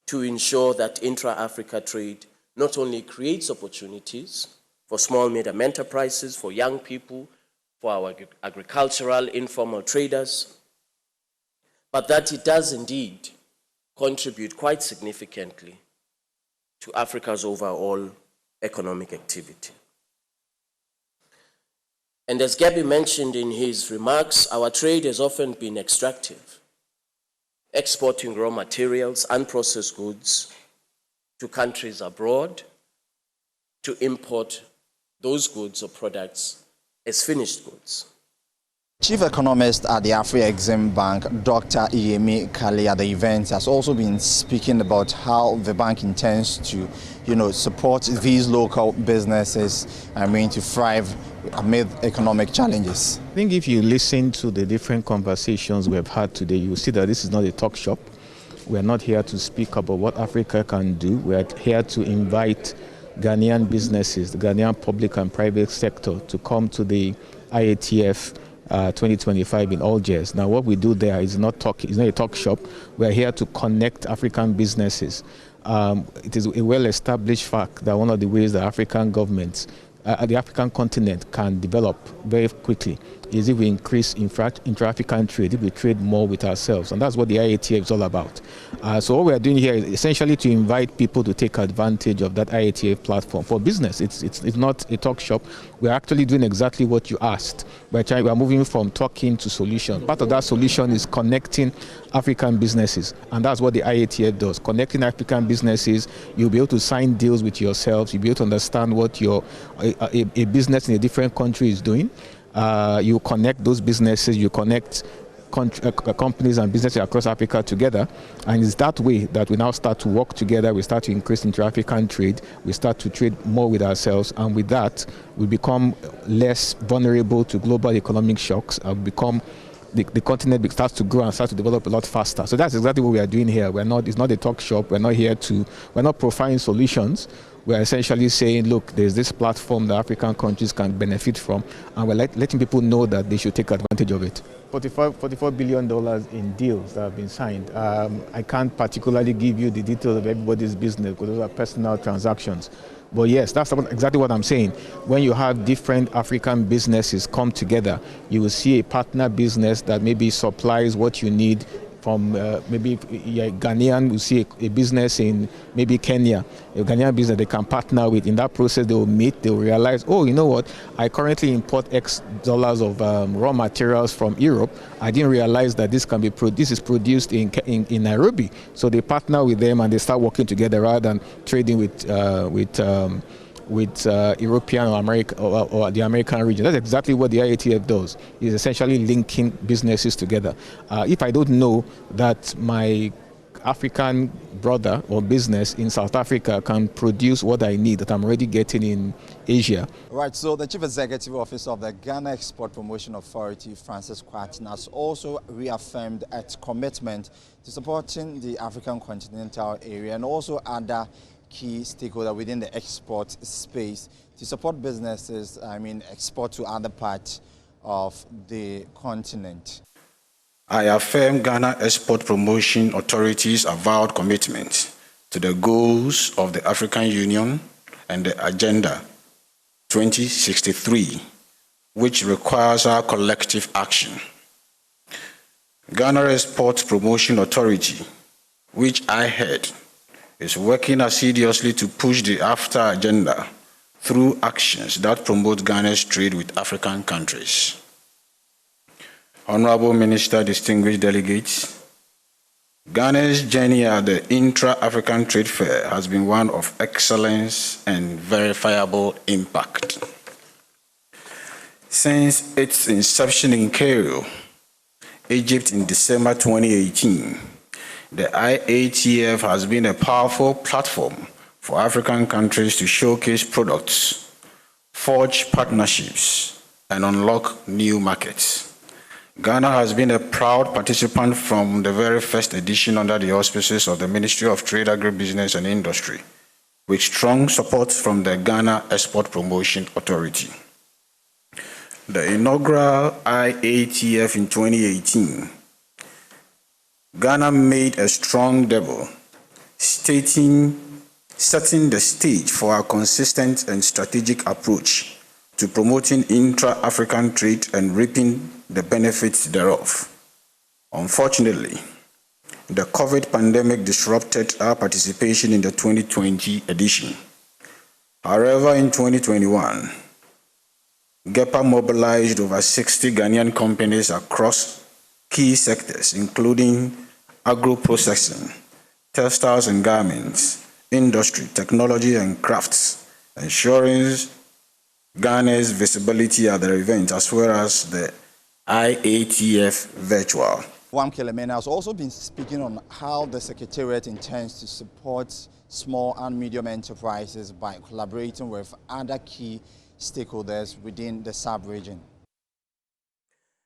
Speaker 2: to ensure that intra-Africa trade not only creates opportunities for small medium enterprises, for young people, for our agricultural informal traders, but that it does indeed contribute quite significantly to Africa's overall economic activity. And as Gabby mentioned in his remarks, our trade has often been extractive, exporting raw materials, unprocessed goods to countries abroad to import those goods or products as finished goods.
Speaker 4: Chief economist at the AfCFTA Bank, Dr. Iyemi Kale, at the event has also been speaking about how the bank intends to, support these local businesses, to thrive amid economic challenges.
Speaker 6: I think if you listen to the different conversations we have had today, you will see that this is not a talk shop. We are not here to speak about what Africa can do. We are here to invite Ghanaian businesses, the Ghanaian public and private sector, to come to the IATF 2025 in Algiers. Now, what we do there is not a talk shop. We are here to connect African businesses. It is a well-established fact that one of the ways the African governments, the African continent can develop very quickly is if we increase intra-African trade, if we trade more with ourselves. And that's what the IATF is all about. So what we are doing here is essentially to invite people to take advantage of that IATF platform for business. It's not a talk shop. We're actually doing exactly what you asked. We're moving from talking to solution. Part of that solution is connecting African businesses. And that's what the IATF does. Connecting African businesses, you'll be able to sign deals with yourselves. You'll be able to understand what a business in a different country is doing. You connect those businesses, you connect companies and businesses across Africa together, and it's that way that we now start to work together. We start to increase intra-African trade, we start to trade more with ourselves, and with that we become less vulnerable to global economic shocks, and the continent starts to grow and starts to develop a lot faster. So that's exactly what we are doing here. It's not a talk shop. We're not profiling solutions. We're essentially saying, look, there's this platform that African countries can benefit from, and we're letting people know that they should take advantage of it. $44 billion in deals that have been signed. I can't particularly give you the details of everybody's business because those are personal transactions. But yes, that's exactly what I'm saying. When you have different African businesses come together, you will see a partner business that maybe supplies what you need from maybe a Ghanaian will see a business in maybe Kenya, a Ghanaian business they can partner with. In that process, they will meet, they will realize, oh, you know what, I currently import X dollars of raw materials from Europe. I didn't realize that this can be this is produced in Nairobi. So they partner with them and they start working together rather than trading with European or America or the American region. That's exactly what the IATF does. It's essentially linking businesses together. If I don't know that my African brother or business in South Africa can produce what I need that I'm already getting in Asia.
Speaker 4: Right, so the Chief Executive Officer of the Ghana Export Promotion Authority, Francis Kwarteng, has also reaffirmed its commitment to supporting the African continental area and also other key stakeholder within the export space to support businesses, export to other parts of the continent.
Speaker 5: I affirm Ghana Export Promotion Authority's avowed commitment to the goals of the African Union and the Agenda 2063, which requires our collective action. Ghana Export Promotion Authority, which I head, is working assiduously to push the AfCFTA agenda through actions that promote Ghana's trade with African countries. Honorable Minister, distinguished delegates, Ghana's journey at the Intra-African Trade Fair has been one of excellence and verifiable impact. Since its inception in Cairo, Egypt in December 2018, the IATF has been a powerful platform for African countries to showcase products, forge partnerships, and unlock new markets. Ghana has been a proud participant from the very first edition under the auspices of the Ministry of Trade, Agribusiness and Industry, with strong support from the Ghana Export Promotion Authority. The inaugural IATF in 2018, Ghana made a strong debut, setting the stage for a consistent and strategic approach to promoting intra-African trade and reaping the benefits thereof. Unfortunately, the COVID pandemic disrupted our participation in the 2020 edition. However, in 2021, GEPA mobilized over 60 Ghanaian companies across key sectors, including agro-processing, textiles and garments, industry, technology and crafts, ensuring Ghana's visibility at the event as well as the IATF virtual.
Speaker 4: Wamkelemene has also been speaking on how the Secretariat intends to support small and medium enterprises by collaborating with other key stakeholders within the sub-region.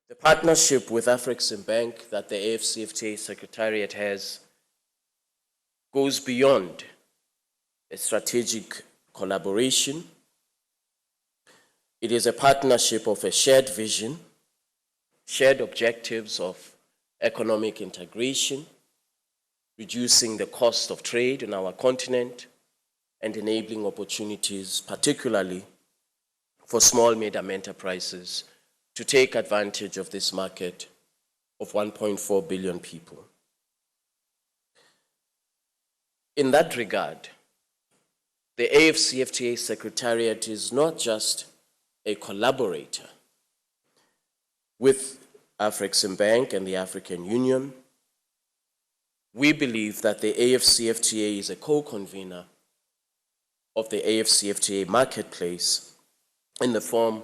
Speaker 2: The partnership with AfCFTA Bank that the AfCFTA Secretariat has goes beyond a strategic collaboration. It is a partnership of a shared vision, shared objectives of economic integration, reducing the cost of trade on our continent, and enabling opportunities, particularly for small medium enterprises, to take advantage of this market of 1.4 billion people. In that regard, the AfCFTA Secretariat is not just a collaborator with AfCFTA Bank and the African Union. We believe that the AfCFTA is a co-convener of the AfCFTA marketplace in the form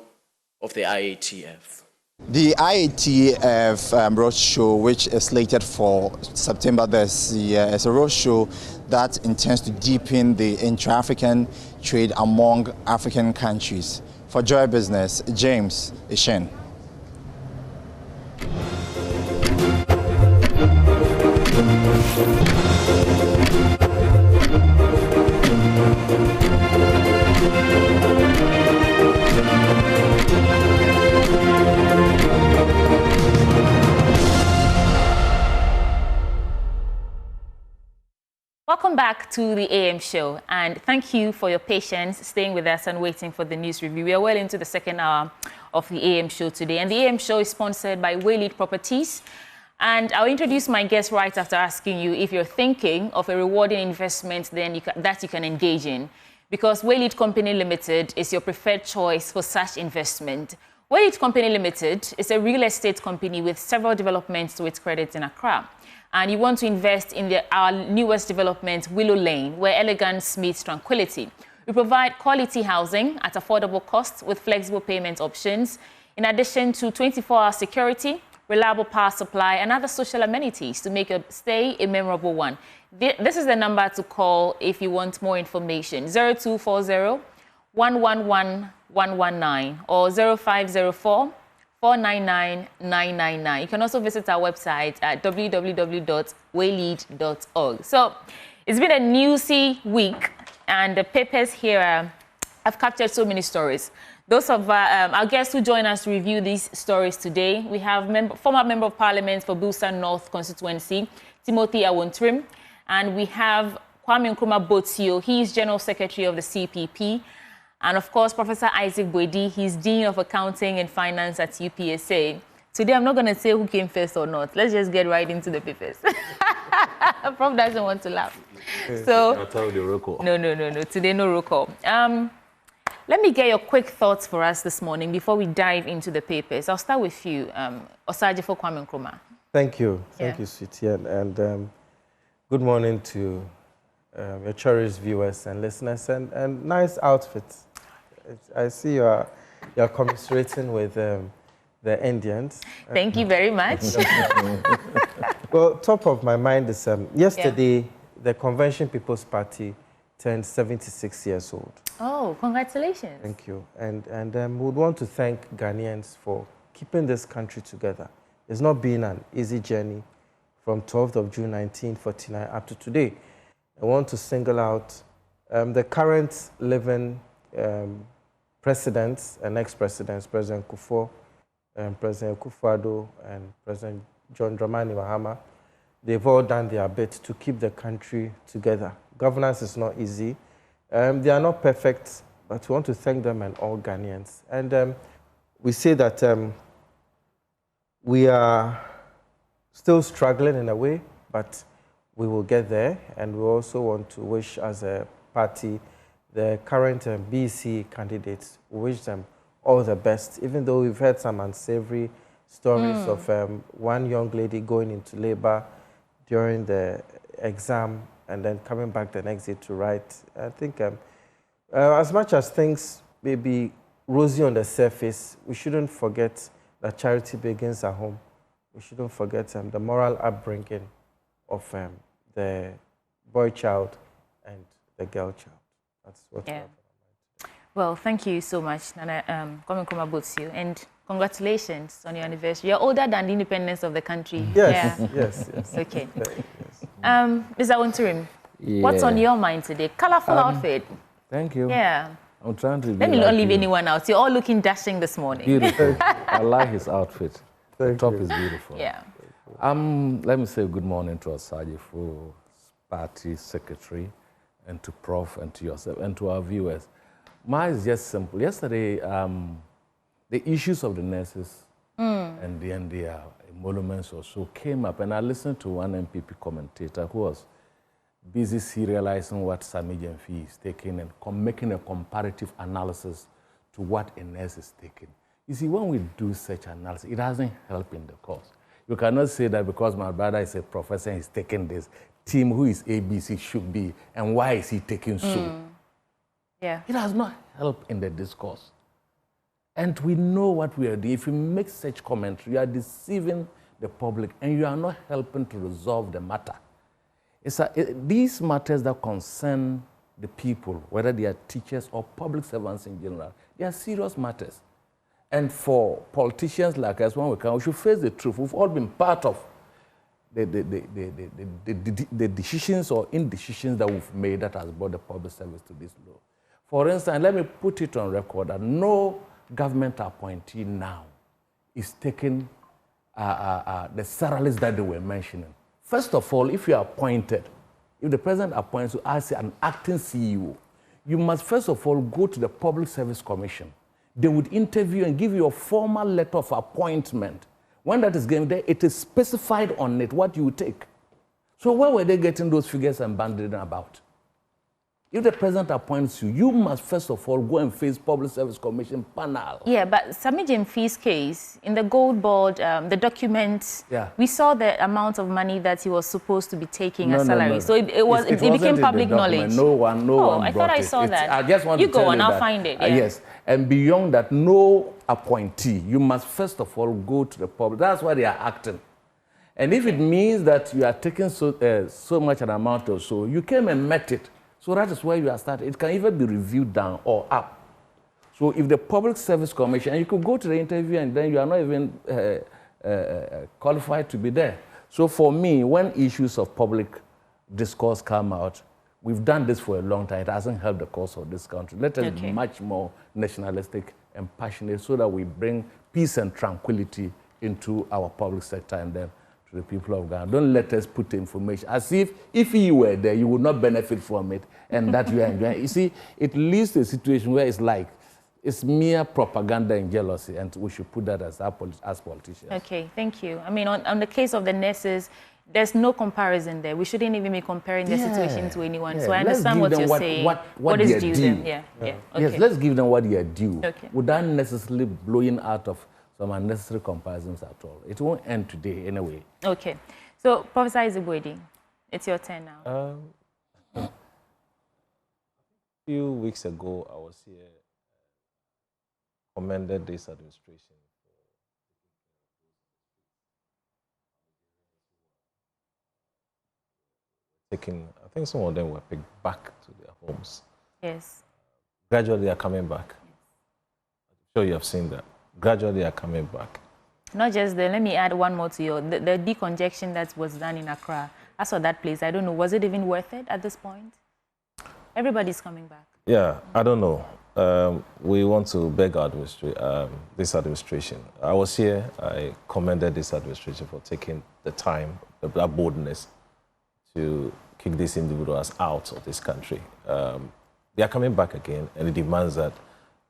Speaker 2: of the IATF.
Speaker 4: The IATF roadshow, which is slated for September this year, is a roadshow that intends to deepen the intra-African trade among African countries. For Joy Business, James Ishen.
Speaker 1: Welcome back to the AM show, and thank you for your patience staying with us and waiting for the news review. We are well into the second hour of the AM show today, and the AM show is sponsored by Waylead Properties. And I'll introduce my guest right after asking you if you're thinking of a rewarding investment that you can engage in. Because Waylead Company Limited is your preferred choice for such investment. Waylead Company Limited is a real estate company with several developments to its credit in Accra. And you want to invest in our newest development, Willow Lane, where elegance meets tranquility. We provide quality housing at affordable costs with flexible payment options, in addition to 24-hour security, reliable power supply, and other social amenities to make your stay a memorable one. This is the number to call if you want more information, 0240-111-119 or 0504-499-999. You can also visit our website at www.waylead.org. So it's been a newsy week, and the papers here have captured so many stories. Those of our guests who join us to review these stories today, we have former Member of Parliament for Busa North constituency, Timothy Awontrim, and we have Kwame Nkrumah Botsio. He is General Secretary of the CPP, and of course, Professor Isaac Boedi. He's Dean of Accounting and Finance at UPSA. Today, I'm not going to say who came first or not. Let's just get right into the papers. Prof doesn't want to laugh. So, no. Today, no roll call. Let me get your quick thoughts for us this morning before we dive into the papers. I'll start with you, Osajifo Kwame Nkrumah.
Speaker 8: Thank you. Thank you, Sweetie. And good morning to your cherished viewers and listeners. And nice outfits. I see you're commiserating with the Indians.
Speaker 1: Thank you very much.
Speaker 8: Well, top of my mind is yesterday, the Convention People's Party turned 76 years old.
Speaker 1: Oh, congratulations.
Speaker 8: Thank you. And we would want to thank Ghanaians for keeping this country together. It's not been an easy journey from 12th of June 1949 up to today. I want to single out the current living presidents and ex-presidents, President Kufuor, President Akufo-Addo, and President John Dramani Mahama. They've all done their bit to keep the country together. Governance is not easy. They are not perfect, but we want to thank them and all Ghanaians. And we say that we are still struggling in a way, but we will get there. And we also want to wish, as a party, the current BC candidates, we wish them all the best, even though we've heard some unsavory stories of one young lady going into labor during the exam and then coming back the next day to write. I think as much as things may be rosy on the surface, we shouldn't forget that charity begins at home. We shouldn't forget the moral upbringing of the boy child and the girl child. That's what we have.
Speaker 1: Well, thank you so much, Nana Kwame Nkrumah Botsio, and congratulations on your anniversary. You're older than the independence of the country.
Speaker 8: Yes, yes.
Speaker 1: Okay. Mr. Awontrim, what's on your mind today? Colorful outfit.
Speaker 9: Thank you.
Speaker 1: Yeah.
Speaker 9: I'm trying to.
Speaker 1: Let me not leave anyone out. You're all looking dashing this morning.
Speaker 9: Beautiful. I like his outfit. The top is beautiful.
Speaker 1: Yeah.
Speaker 9: Let me say good morning to Osajifo, party secretary, and to Prof, and to yourself, and to our viewers. Mine is just simple. Yesterday, the issues of the nurses and then their emoluments or so came up, and I listened to one MPP commentator who was busy serializing what Sami Jenfi is taking and making a comparative analysis to what a nurse is taking. You see, when we do such analysis, it doesn't help in the cause. You cannot say that because my brother is a professor and he's taking this, Tim, who is ABC, should be, and why is he taking so?
Speaker 1: Yeah.
Speaker 9: It does not help in the discourse. And we know what we are doing. If you make such commentary, you are deceiving the public and you are not helping to resolve the matter. These matters that concern the people, whether they are teachers or public servants in general, they are serious matters. And for politicians like us, when we come, we should face the truth. We've all been part of the decisions or indecisions that we've made that has brought the public service to this low. For instance, let me put it on record that no government appointee now is taking the salaries that they were mentioning. First of all, if you are appointed, if the president appoints you as an acting CEO, you must first of all go to the Public Service Commission. They would interview and give you a formal letter of appointment. When that is given there, it is specified on it what you take. So where were they getting those figures and banding about? If the president appoints you, you must first of all go and face Public Service Commission panel.
Speaker 1: Yeah, but Sami Jemfi's case, in the gold board, the documents, we saw the amount of money that he was supposed to be taking as salary. No. So it became public knowledge.
Speaker 9: No one
Speaker 1: I thought I saw that.
Speaker 9: I just want
Speaker 1: you
Speaker 9: to
Speaker 1: go
Speaker 9: tell
Speaker 1: on,
Speaker 9: you
Speaker 1: I'll
Speaker 9: that,
Speaker 1: find it. Yeah.
Speaker 9: Yes, and beyond that, no appointee. You must first of all go to the public. That's why they are acting. And if it means that you are taking so much an amount or so, you came and met it. So that is where you are starting. It can even be reviewed down or up. So if the Public Service Commission, and you could go to the interview and then you are not even qualified to be there. So for me, when issues of public discourse come out, we've done this for a long time. It hasn't helped the cause of this country. Let us be much more nationalistic and passionate so that we bring peace and tranquility into our public sector and then to the people of Ghana. Don't let us put information as if you were there, you would not benefit from it and that you are enjoying. You see, it leads to a situation where it's like, it's mere propaganda and jealousy, and we should put that as politicians.
Speaker 1: Okay, thank you. I mean, on the case of the nurses, there's no comparison there. We shouldn't even be comparing the situation to anyone. So I understand what you're saying. What is due them? Yeah. Okay.
Speaker 9: Yes, let's give them what they are due without necessarily blowing out of some unnecessary comparisons at all. It won't end today anyway. Okay. So, Professor Izibwedi, it's your turn now.
Speaker 7: A few weeks ago, I was here, commended this administration for taking, I think some of them were picked back to their homes.
Speaker 1: Yes.
Speaker 7: Gradually, they are coming back. I'm sure you have seen that. Gradually, they are coming back.
Speaker 1: Not just the, let me add one more to you. The decongestion that was done in Accra, I saw that place. I don't know, was it even worth it at this point? Everybody's coming back.
Speaker 7: Yeah, I don't know. We want to beg this administration. I was here, I commended this administration for taking the time, that boldness to kick these individuals out of this country. They are coming back again, and it demands that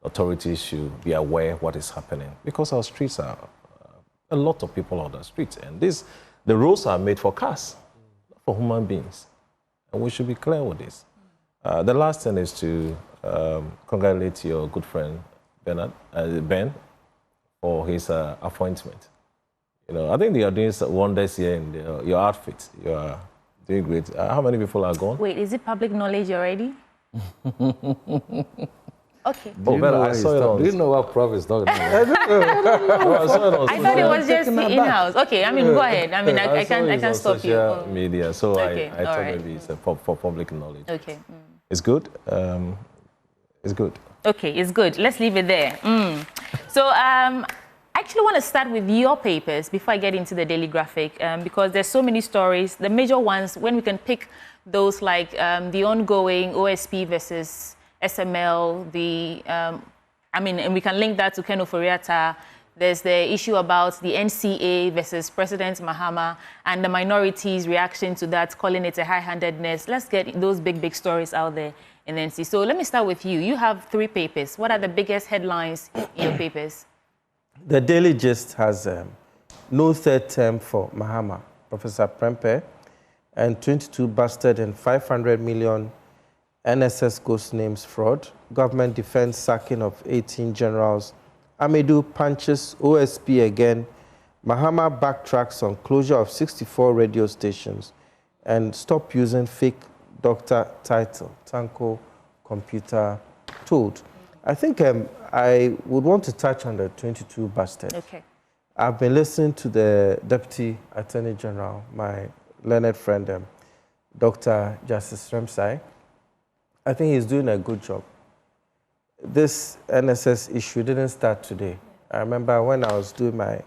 Speaker 7: authorities should be aware of what is happening, because our streets are a lot of people on the streets, and the roads are made for cars, not for human beings, and we should be clear with this. The last thing is to congratulate your good friend Ben for his appointment. You know, I think they are doing wonders here in your outfit. You are doing great. How many people are gone?
Speaker 1: Wait, is it public knowledge already? Okay.
Speaker 9: Do you know what Prof is talking about?
Speaker 1: I don't know. I thought it was just in-house. Okay, I mean, go ahead. I mean, I can't stop you.
Speaker 7: Social media, so I thought maybe it's for public knowledge.
Speaker 1: Okay.
Speaker 7: It's good. It's good.
Speaker 1: Okay, it's good. Let's leave it there. So, I actually want to start with your papers before I get into the Daily Graphic, because there's so many stories. The major ones, when we can pick those like the ongoing OSP versus SML, and we can link that to Ken Ofori-Atta. There's the issue about the NCA versus President Mahama and the minorities' reaction to that, calling it a high-handedness. Let's get those big stories out there in NC. So let me start with you. You have 3 papers. What are the biggest headlines in your papers?
Speaker 8: The Daily Gist has no third term for Mahama, Professor Prempeh, and 22 busted and 500 million NSS ghost names fraud. Government defense sacking of 18 generals. Amedu punches OSP again. Mahama backtracks on closure of 64 radio stations and stop using fake doctor title. Tanko computer told. I think I would want to touch on the 22 busted.
Speaker 1: Okay.
Speaker 8: I've been listening to the Deputy Attorney General, my learned friend, Dr. Justice Remsai. I think he's doing a good job. This NSS issue didn't start today. I remember when I was doing my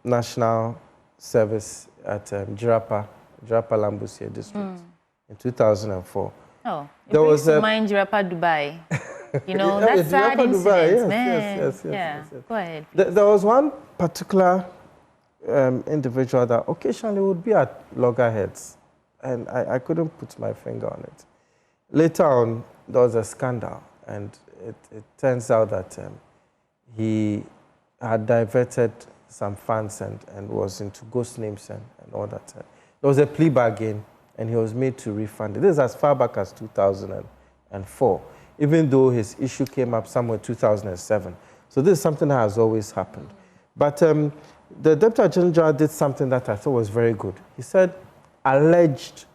Speaker 8: national service at Jirapa Lambusia district in 2004.
Speaker 1: Oh, there was a mind Jirapa Dubai. You know, that's sad incident, man. Yes. Go ahead.
Speaker 8: There was one particular individual that occasionally would be at loggerheads, and I couldn't put my finger on it. Later on, there was a scandal, and it turns out that he had diverted some funds and was into ghost names and all that. There was a plea bargain, and he was made to refund it. This is as far back as 2004, even though his issue came up somewhere in 2007. So this is something that has always happened. But the Deputy Attorney General did something that I thought was very good. He said alleged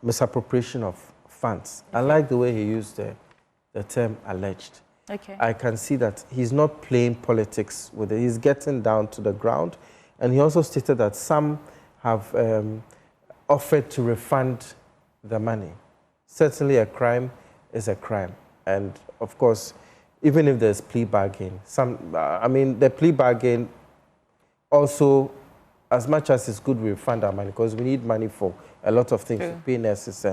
Speaker 8: misappropriation of funds. I like the way he used the term alleged.
Speaker 1: Okay.
Speaker 8: I can see that he's not playing politics with it. He's getting down to the ground. And he also stated that some have offered to refund the money. Certainly a crime is a crime. And of course, even if there's plea bargain, the plea bargain also, as much as it's good, we refund our money because we need money for a lot of things, to pay nurses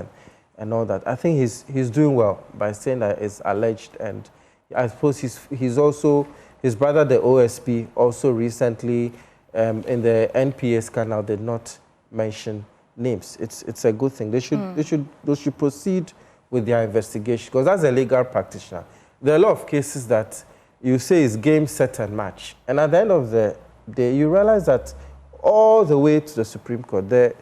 Speaker 8: and all that. I think he's doing well by saying that it's alleged, and I suppose he's also, his brother, the OSP, also recently in the NPA scandal did not mention names. It's a good thing. They should proceed with their investigation because as a legal practitioner, there are a lot of cases that you say is game, set, and match, and at the end of the day, you realize that all the way to the Supreme Court, the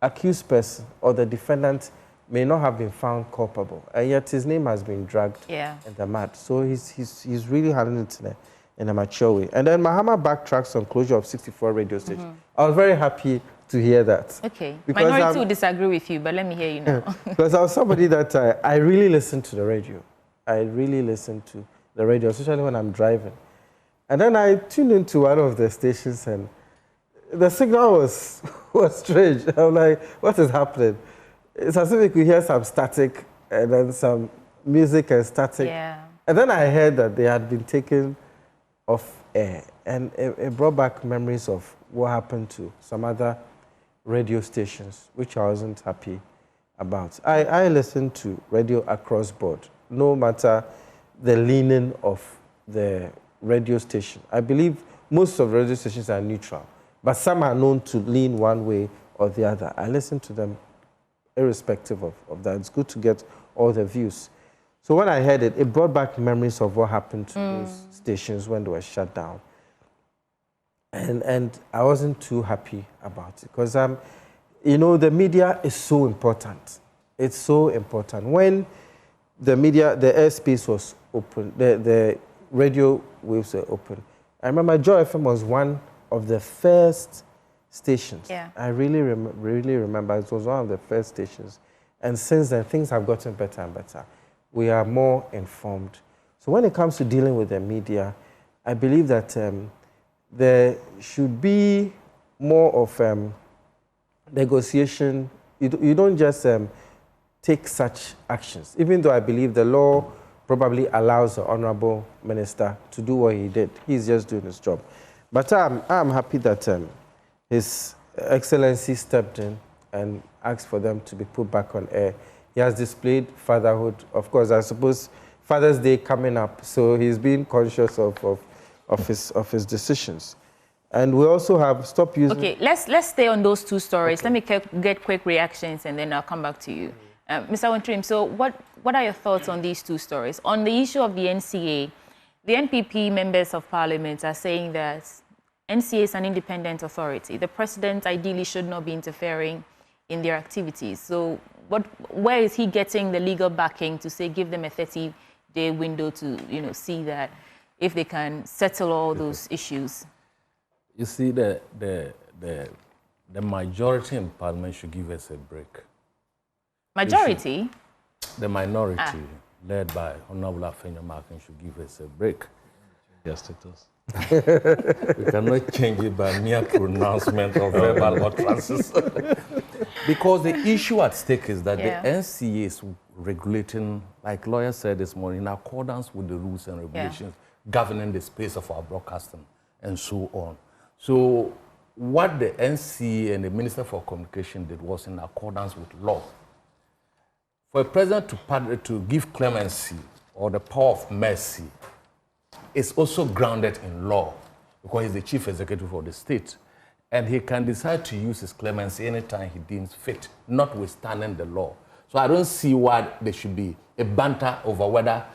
Speaker 8: accused person or the defendant may not have been found culpable, and yet his name has been dragged in the mud. So he's really handling it in a mature way. And then Mahama backtracks on closure of 64 radio stations. I was very happy to hear that.
Speaker 1: Okay.
Speaker 8: Because
Speaker 1: Minority will disagree with you, but let me hear you now.
Speaker 8: Because I was somebody that I really listened to the radio. I really listened to the radio, especially when I'm driving. And then I tuned into one of the stations, and the signal was strange. I'm like, what is happening? It's as if you could hear some static and then some music and static.
Speaker 1: Yeah.
Speaker 8: And then I heard that they had been taken off air. And it brought back memories of what happened to some other radio stations, which I wasn't happy about. I listened to radio across board, no matter the leaning of the radio station. I believe most of the radio stations are neutral, but some are known to lean one way or the other. I listen to them irrespective of that. It's good to get all the views. So when I heard it, it brought back memories of what happened to those stations when they were shut down. And I wasn't too happy about it because, the media is so important. It's so important. When the airspace was open, the radio waves were open. I remember Joy FM was one of the first stations.
Speaker 1: Yeah.
Speaker 8: I really remember it was one of the first stations. And since then, things have gotten better and better. We are more informed. So when it comes to dealing with the media, I believe that there should be more of negotiation. You don't just take such actions, even though I believe the law probably allows the Honorable Minister to do what he did. He's just doing his job. But I'm happy that His Excellency stepped in and asked for them to be put back on air. He has displayed fatherhood. Of course, I suppose Father's Day coming up, so he's being conscious of his decisions. And we also have stopped using...
Speaker 1: Okay, let's stay on those two stories. Okay. Let me get quick reactions, and then I'll come back to you. Mr. Wentrim, so what are your thoughts on these two stories? On the issue of the NCA, the NPP members of parliament are saying that NCA is an independent authority. The president ideally should not be interfering in their activities. So where is he getting the legal backing to say give them a 30-day window to see that if they can settle all those issues?
Speaker 9: You see, the majority in parliament should give us a break.
Speaker 1: Majority?
Speaker 9: The minority, led by Honorable Afenya Markin, should give us a break. Yes, status. We cannot change it by mere pronouncement of verbal utterances. Because the issue at stake is that the NCA is regulating, like lawyer said this morning, in accordance with the rules and regulations governing the space of our broadcasting and so on. So what the NCA and the Minister for Communication did was in accordance with law. For a president to give clemency or the power of mercy is also grounded in law because he's the chief executive of the state. And he can decide to use his clemency anytime he deems fit, notwithstanding the law. So I don't see why there should be a banter over whether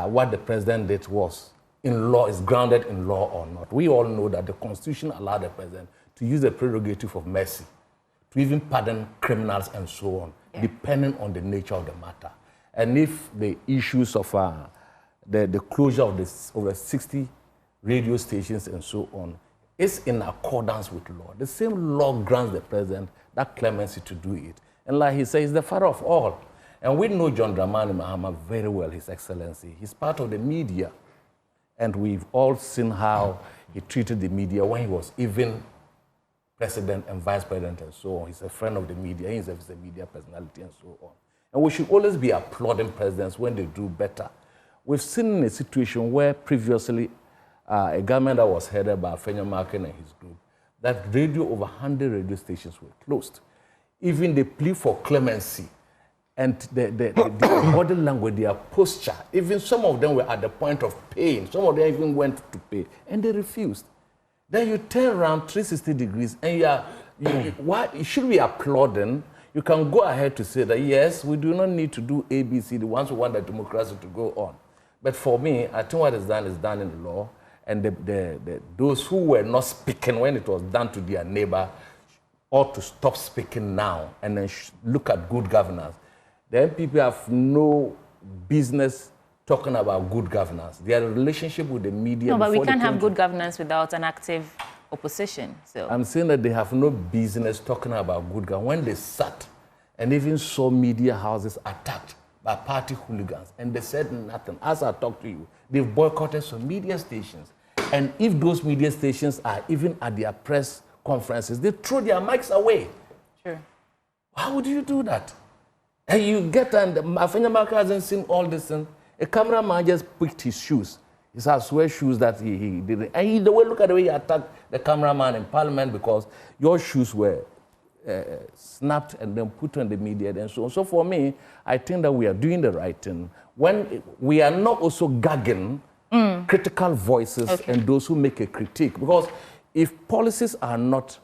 Speaker 9: what the president did was in law, is grounded in law or not. We all know that the Constitution allowed the president to use the prerogative of mercy to even pardon criminals and so on, depending on the nature of the matter. And if the issues of the closure of the over 60 radio stations and so on is in accordance with law, the same law grants the president that clemency to do it. And like he says, he's the father of all. And we know John Dramani Mahama very well, His Excellency. He's part of the media. And we've all seen how he treated the media when he was even president and vice president and so on. He's a friend of the media. He's a media personality and so on. And we should always be applauding presidents when they do better. We've seen in a situation where previously a government that was headed by Fenya Markin and his group, that over 100 radio stations were closed. Even the plea for clemency and the body language, their posture, even some of them were at the point of pain. Some of them even went to pay, and they refused. Then you turn around 360 degrees, and you should be applauding. You can go ahead to say that, yes, we do not need to do ABC, the ones who want the democracy to go on. But for me, I think what is done in the law, and those who were not speaking when it was done to their neighbor ought to stop speaking now and then look at good governance. The MPP have no business talking about good governance. Their relationship with the media...
Speaker 1: No, but we can't have good governance without an active opposition. So
Speaker 9: I'm saying that they have no business talking about good governance. When they sat and even saw media houses attacked by party hooligans, and they said nothing. As I talk to you, they've boycotted some media stations. And if those media stations are even at their press conferences, they throw their mics away.
Speaker 1: Sure.
Speaker 9: How would you do that? And you get, and Afenya Marker hasn't seen all this, and a cameraman just picked his shoes. He said, I swear shoes that he did. And look at the way he attacked the cameraman in Parliament because your shoes were snapped and then put on the media and so on. So for me, I think that we are doing the right thing. When we are not also gagging critical voices and those who make a critique. Because if policies are not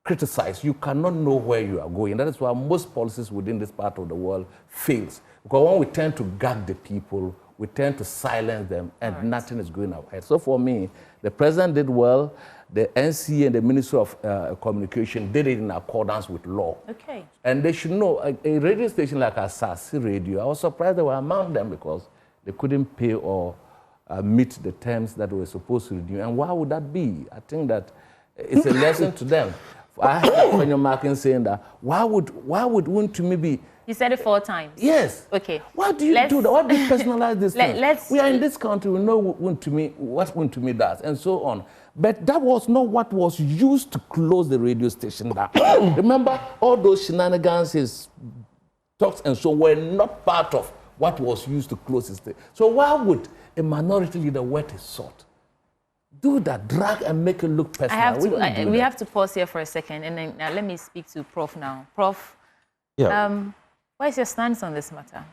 Speaker 9: criticized, you cannot know where you are going. That is why most policies within this part of the world fails. Because when we tend to gag the people, we tend to silence them, and nothing is going ahead. So for me, the president did well. The NC and the Ministry of Communication did it in accordance with law.
Speaker 1: Okay.
Speaker 9: And they should know, a radio station like Asasi Radio, I was surprised they were among them because they couldn't pay or meet the terms that were supposed to renew. And why would that be? I think that it's a lesson to them. I heard Fenya Markin saying that, why would Wontumi be...
Speaker 1: You said it 4 times.
Speaker 9: Yes.
Speaker 1: Okay.
Speaker 9: Why do you do that? Why do you personalize this thing? We are in this country, we know what Wontumi does, and so on. But that was not what was used to close the radio station down. Remember, all those shenanigans, his talks and so were not part of what was used to close his station. So why would a minority leader wet his salt? Do that, drag and make it look personal.
Speaker 1: We have to pause here for a second, and then let me speak to Prof now. Prof, what is your stance on this matter?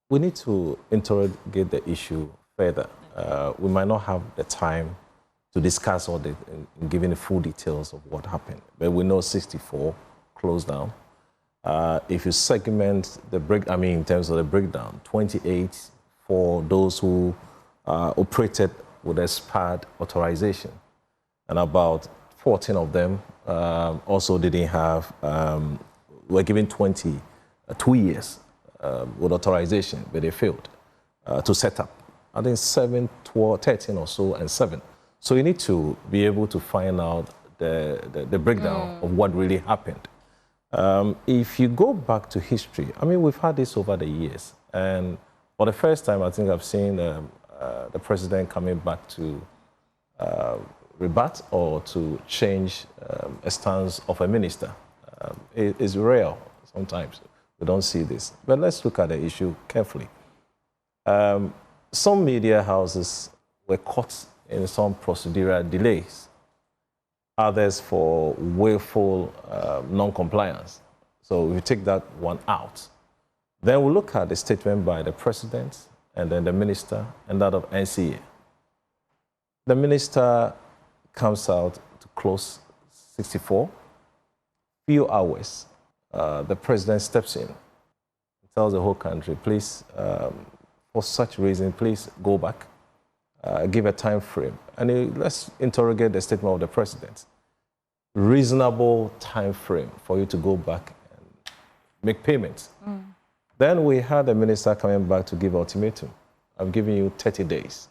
Speaker 7: We need to interrogate the issue further. We might not have the time to discuss all the, giving the full details of what happened, but we know 64 closed down. If you segment the in terms of the breakdown, 28 for those who operated with expired authorization, and about 14 of them also didn't have, were given 2 years with authorization, but they failed to set up. I think 7, 12, 13 or so, and 7. So you need to be able to find out the breakdown of what really happened. If you go back to history, I mean, we've had this over the years. And for the first time, I think I've seen the president coming back to rebut or to change a stance of a minister. It is rare sometimes. We don't see this. But let's look at the issue carefully. Some media houses were caught in some procedural delays, others for willful non-compliance. So we take that one out. Then we look at the statement by the president and then the minister and that of NCA. The minister comes out to close 64. Few hours, the president steps in, tells the whole country, please, for such reason, please go back. give a time frame. And let's interrogate the statement of the president. Reasonable time frame for you to go back and make payments. Then we had the minister coming back to give ultimatum. I'm giving you 30 days.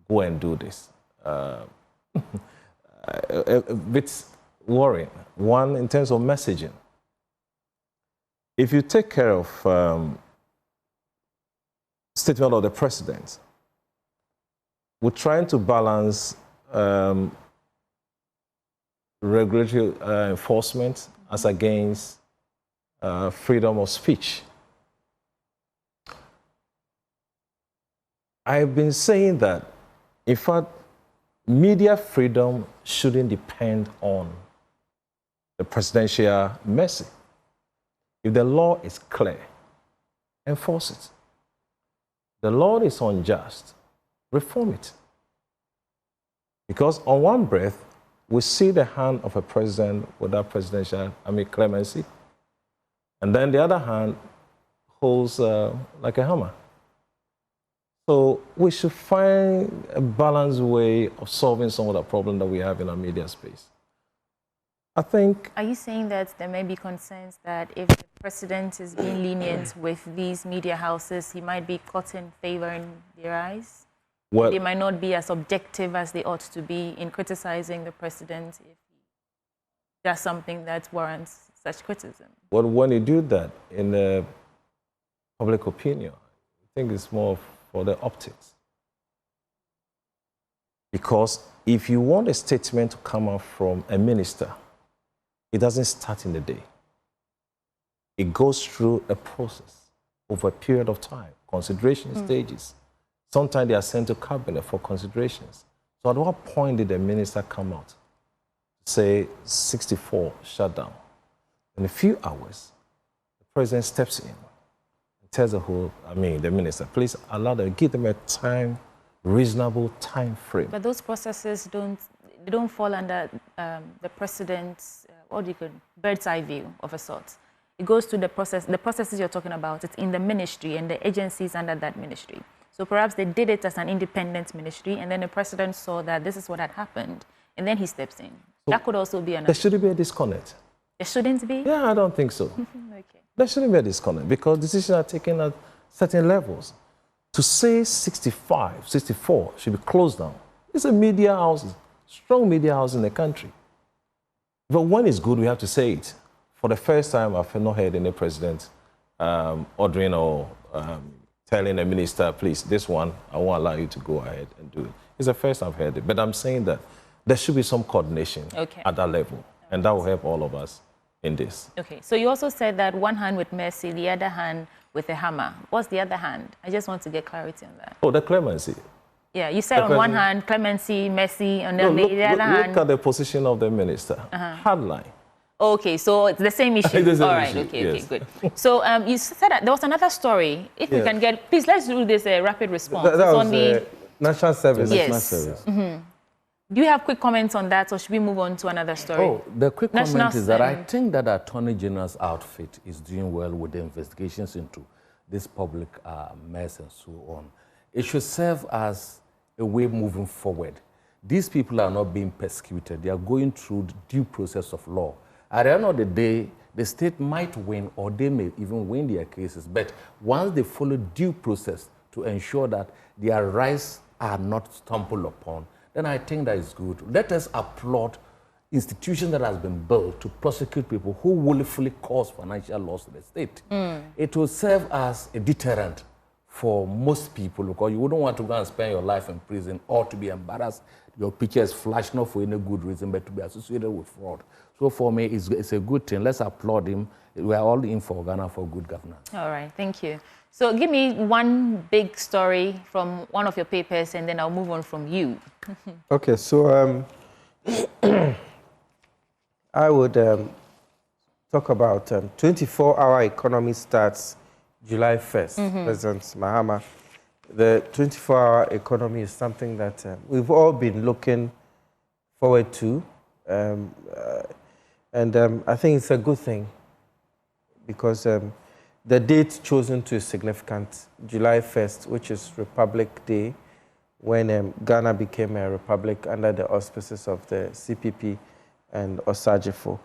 Speaker 7: Go and do this. A bit worrying. One, in terms of messaging. If you take care of statement of the president, we're trying to balance regulatory enforcement as against freedom of speech. I've been saying that, in fact, media freedom shouldn't depend on the presidential mercy. If the law is clear, enforce it. The law is unjust, reform it. Because on one breath, we see the hand of a president without presidential, clemency. And then the other hand holds like a hammer. So we should find a balanced way of solving some of the problems that we have in our media space. I think...
Speaker 1: Are you saying that there may be concerns that if the president is being lenient with these media houses, he might be caught in favor in their eyes?
Speaker 7: Well,
Speaker 1: they might not be as objective as they ought to be in criticizing the president if he does something that warrants such criticism?
Speaker 7: Well, when you do that in the public opinion, I think it's more for the optics. Because if you want a statement to come out from a minister, it doesn't start in the day. It goes through a process over a period of time, consideration stages. Sometimes they are sent to cabinet for considerations. So at what point did the minister come out? Say 64 shut down. In a few hours, the president steps in and tells the minister, please allow them, give them a reasonable time frame.
Speaker 1: But those processes don't fall under the president's, bird's eye view of a sort. It goes to the processes you're talking about. It's in the ministry and the agencies under that ministry. So perhaps they did it as an independent ministry, and then the president saw that this is what had happened, and then he steps in. So that could also be another.
Speaker 7: There shouldn't be a disconnect.
Speaker 1: There shouldn't be?
Speaker 7: Yeah, I don't think so.
Speaker 1: Okay.
Speaker 7: There shouldn't be a disconnect because decisions are taken at certain levels. To say 65, 64 should be closed down. It's a media house, strong media house in the country. But when it's good, we have to say it. For the first time, I've not heard any president ordering or telling a minister, please, this one, I won't allow you to go ahead and do it. It's the first I've heard it. But I'm saying that there should be some coordination at that level. And that will help all of us in this.
Speaker 1: Okay, so you also said that one hand with mercy, the other hand with a hammer. What's the other hand? I just want to get clarity on that.
Speaker 7: Oh, the clemency.
Speaker 1: Yeah, you said on one hand, clemency, mercy, and then the other hand...
Speaker 7: Look at the position of the minister. Hardline.
Speaker 1: Okay, so it's the same issue.
Speaker 7: It's the same
Speaker 1: all right,
Speaker 7: issue,
Speaker 1: okay,
Speaker 7: yes.
Speaker 1: okay, good. So you said that there was another story. If we can get... Please, let's do this rapid response.
Speaker 8: That was the National Service.
Speaker 1: Yes.
Speaker 8: National Service.
Speaker 1: Do you have quick comments on that, or should we move on to another story?
Speaker 9: Oh, the quick comment is that I think that the Attorney General's outfit is doing well with the investigations into this public mess and so on. It should serve as a way moving forward. These people are not being persecuted. They are going through the due process of law. At the end of the day, the state might win, or they may even win their cases. But once they follow due process to ensure that their rights are not stumbled upon, then I think that is good. Let us applaud institutions that has been built to prosecute people who willfully cause financial loss to the state. It will serve as a deterrent for most people, because you wouldn't want to go and spend your life in prison or to be embarrassed. Your picture is flashed not for any good reason, but to be associated with fraud. So for me, it's a good thing. Let's applaud him. We are all in for Ghana for good governance.
Speaker 1: All right, thank you. So give me one big story from one of your papers, and then I'll move on from you.
Speaker 8: Okay, so I would talk about 24-hour economy starts July 1st, President Mahama. The 24-hour economy is something that we've all been looking forward to. And I think it's a good thing because the date chosen to is significant. July 1st, which is Republic Day, when Ghana became a republic under the auspices of the CPP and Osajifo.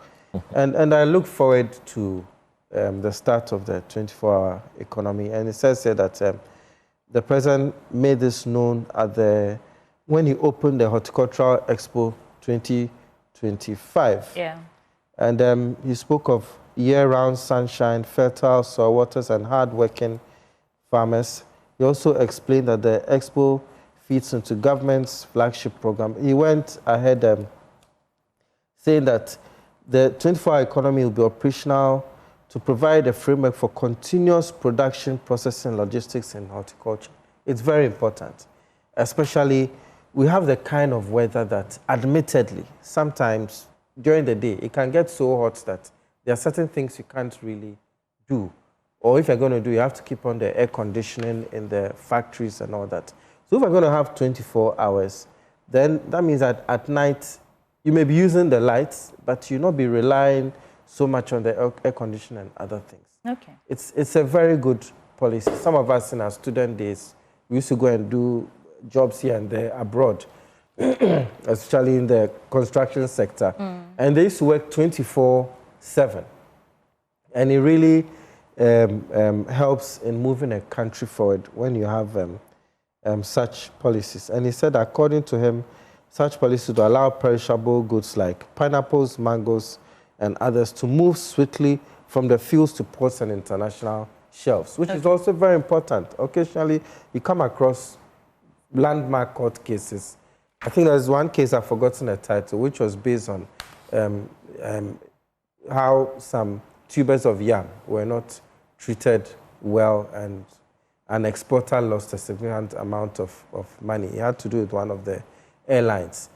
Speaker 8: And I look forward to the start of the 24-hour economy. And it says here that the president made this known at when he opened the Horticultural Expo 2025.
Speaker 1: Yeah.
Speaker 8: And he spoke of year-round sunshine, fertile soil waters, and hard-working farmers. He also explained that the expo feeds into government's flagship program. He went ahead saying that the 24-hour economy will be operational to provide a framework for continuous production, processing, logistics, and horticulture. It's very important, especially we have the kind of weather that, admittedly, sometimes during the day, it can get so hot that there are certain things you can't really do. Or if you're going to do, you have to keep on the air conditioning in the factories and all that. So if we're going to have 24 hours, then that means that at night, you may be using the lights, but you'll not be relying so much on the air conditioning and other things.
Speaker 1: Okay.
Speaker 8: It's a very good policy. Some of us in our student days, we used to go and do jobs here and there abroad, especially in the construction sector. And they used to work 24/7. And it really helps in moving a country forward when you have such policies. And he said, according to him, such policies would allow perishable goods like pineapples, mangoes, and others to move swiftly from the fields to ports and international shelves, which is also very important. Occasionally, you come across landmark court cases. I think there's one case, I've forgotten the title, which was based on how some tubers of yam were not treated well, and an exporter lost a significant amount of money. He had to do with one of the airlines.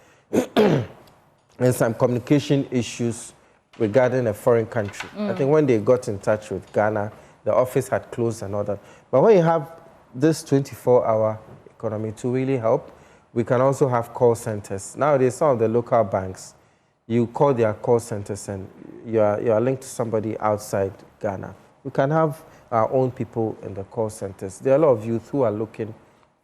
Speaker 8: And some communication issues regarding a foreign country. I think when they got in touch with Ghana, the office had closed and all that. But when you have this 24-hour economy to really help, we can also have call centers. Nowadays, some of the local banks, you call their call centers and you are linked to somebody outside Ghana. We can have our own people in the call centers. There are a lot of youth who are looking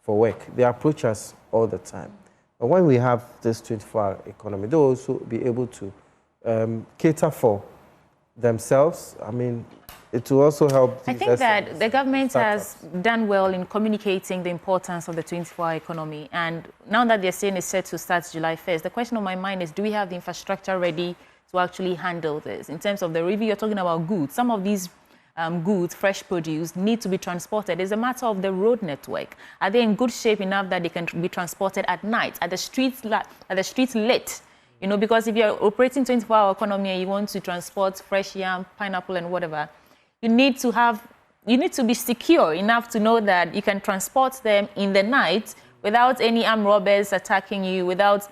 Speaker 8: for work. They approach us all the time. But when we have this 24-hour economy, they'll also be able to cater for themselves. I mean, it will also help.
Speaker 1: I think that the government has done well in communicating the importance of the 24-hour economy. And now that they're saying it's set to start July 1st, the question on my mind is, do we have the infrastructure ready to actually handle this? In terms of the review, you're talking about goods. Some of these goods, fresh produce, need to be transported. It's a matter of the road network. Are they in good shape enough that they can be transported at night? Are the streets lit? You know, because if you're operating 24-hour economy and you want to transport fresh yam, pineapple, and whatever, you need to be secure enough to know that you can transport them in the night without any armed robbers attacking you, without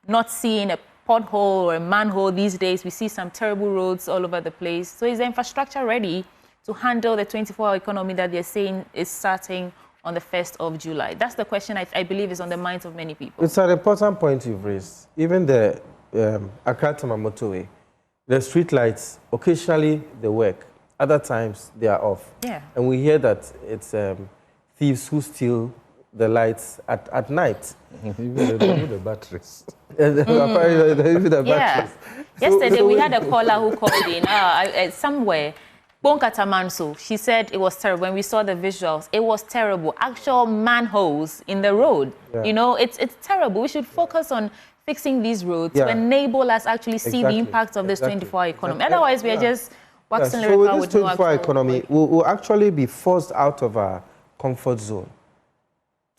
Speaker 1: not seeing a pothole or a manhole. These days, we see some terrible roads all over the place. So is the infrastructure ready to handle the 24-hour economy that they're saying is starting on the 1st of July? That's the question I believe is on the minds of many people.
Speaker 8: It's an important point you've raised. Even the Accra-Tema motorway, the street lights, occasionally they work. Other times they are off. Yeah. And we hear that it's thieves who steal the lights at night.
Speaker 9: Even the batteries.
Speaker 8: Even the batteries.
Speaker 1: Yeah. Yesterday we had a caller who called in somewhere. Bonkata Manso, she said it was terrible. When we saw the visuals, it was terrible. Actual manholes in the road. Yeah. You know, it's terrible. We should focus on fixing these roads to enable us actually see the impact of this 24-hour economy. Otherwise, we are just waxing lyrical with no actual. So with this 24-hour
Speaker 8: economy, we'll actually be forced out of our comfort zone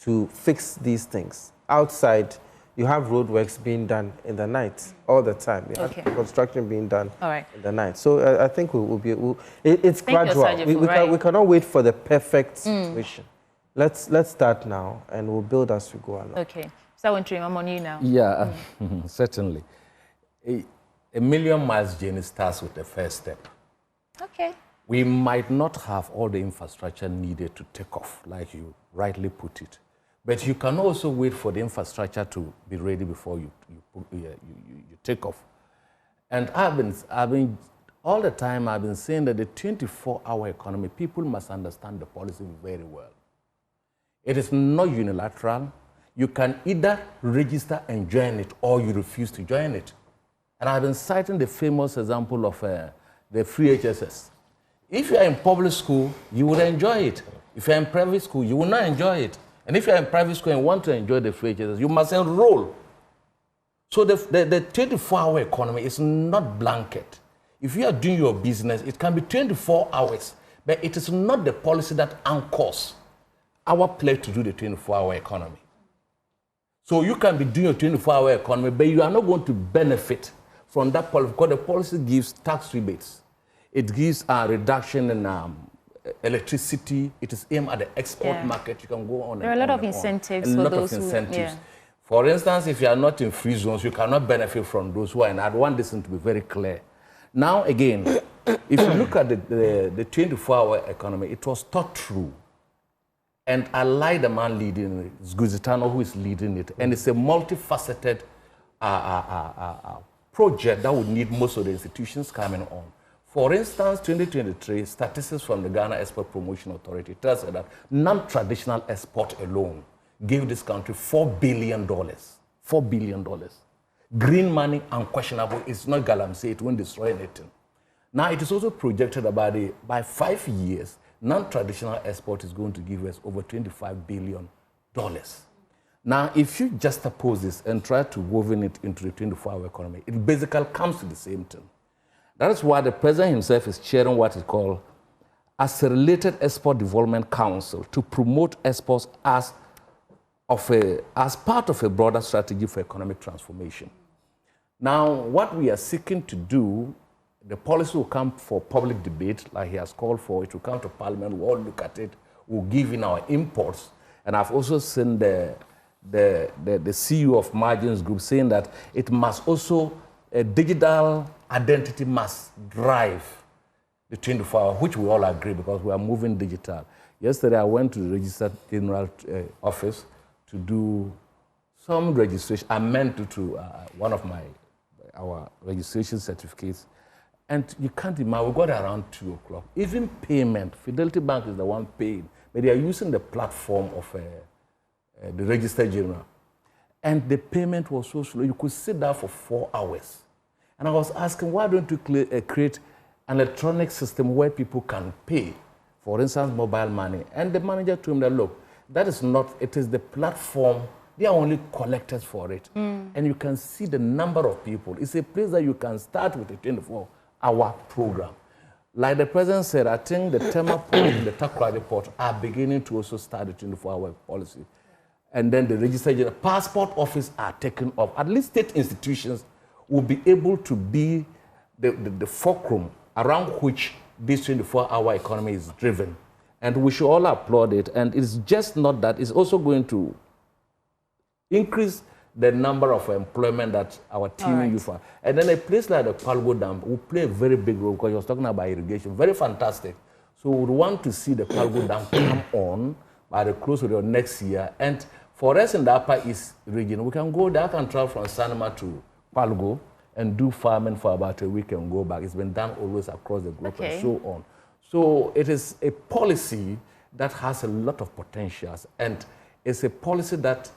Speaker 8: to fix these things. Outside, you have roadworks being done in the night all the time. You have construction being done in the night. So I think it's gradual. We cannot wait for the perfect situation. Let's start now, and we'll build as we go along.
Speaker 1: Okay. So I'm on you now.
Speaker 9: Yeah, certainly. A million miles journey starts with the first step.
Speaker 1: Okay.
Speaker 9: We might not have all the infrastructure needed to take off, like you rightly put it. But you can also wait for the infrastructure to be ready before you take off. And I've been all the time I've been saying that the 24-hour economy, people must understand the policy very well. It is not unilateral. You can either register and join it, or you refuse to join it. And I've been citing the famous example of the free HSS. If you're in public school, you would enjoy it. If you're in private school, you will not enjoy it. And if you're in private school and want to enjoy the free HSS, you must enroll. So the 24-hour economy is not blanket. If you are doing your business, it can be 24 hours, but it is not the policy that anchors our pledge to do the 24-hour economy. So you can be doing a 24-hour economy, but you are not going to benefit from that policy because the policy gives tax rebates. It gives a reduction in electricity. It is aimed at the export market. You can go on.
Speaker 1: There are a lot of incentives for those who.
Speaker 9: For instance, if you are not in free zones, you cannot benefit from those who are in. I want this to be very clear. Now, again, if you look at the 24-hour economy, it was thought through. And I like the man leading it. It's Guzitano who is leading it. And it's a multifaceted project that would need most of the institutions coming on. For instance, 2023, statistics from the Ghana Export Promotion Authority tells us that non-traditional export alone gave this country $4 billion. $4 billion. Green money, unquestionable, it's not galamsey, it won't destroy anything. Now, it is also projected about by 5 years, non-traditional export is going to give us over $25 billion. Now, if you juxtapose this and try to woven it into the 24-hour economy, it basically comes to the same thing. That is why the president himself is chairing what is called Accelerated Export Development Council to promote exports as part of a broader strategy for economic transformation. Now, what we are seeking to do, the policy will come for public debate, like he has called for. It will come to Parliament. We'll all look at it. We'll give in our inputs. And I've also seen the CEO of Margins Group saying that it must also, a digital identity must drive the 24-hour, which we all agree because we are moving digital. Yesterday, I went to the Registrar General office to do some registration. I meant to one of our registration certificates. And you can't imagine, we got around 2 o'clock. Even payment, Fidelity Bank is the one paying, but they are using the platform of the Registrar General. And the payment was so slow, you could sit there for 4 hours. And I was asking, why don't you create an electronic system where people can pay, for instance, mobile money? And the manager told him that, look, that is not, it is the platform, they are only collectors for it. And you can see the number of people. It's a place that you can start with a 24-hour program. Like the president said, I think the Tema Port and the Takra Report are beginning to also start the 24-hour policy. And then the Registrar General Passport Office are taken up. At least state institutions will be able to be the fulcrum around which this 24-hour economy is driven. And we should all applaud it. And it's just not that, it's also going to increase the number of employment that our team youth are. And then a place like the Palgo Dam will play a very big role because you was talking about irrigation. Very fantastic. So we would want to see the Palgo Dam come on by the close of the next year. And for us in the Upper East region, we can go there, I can travel from Sanama to Palgo and do farming for about a week and go back. It's been done always across the globe and so on. So it is a policy that has a lot of potentials, and it's a policy that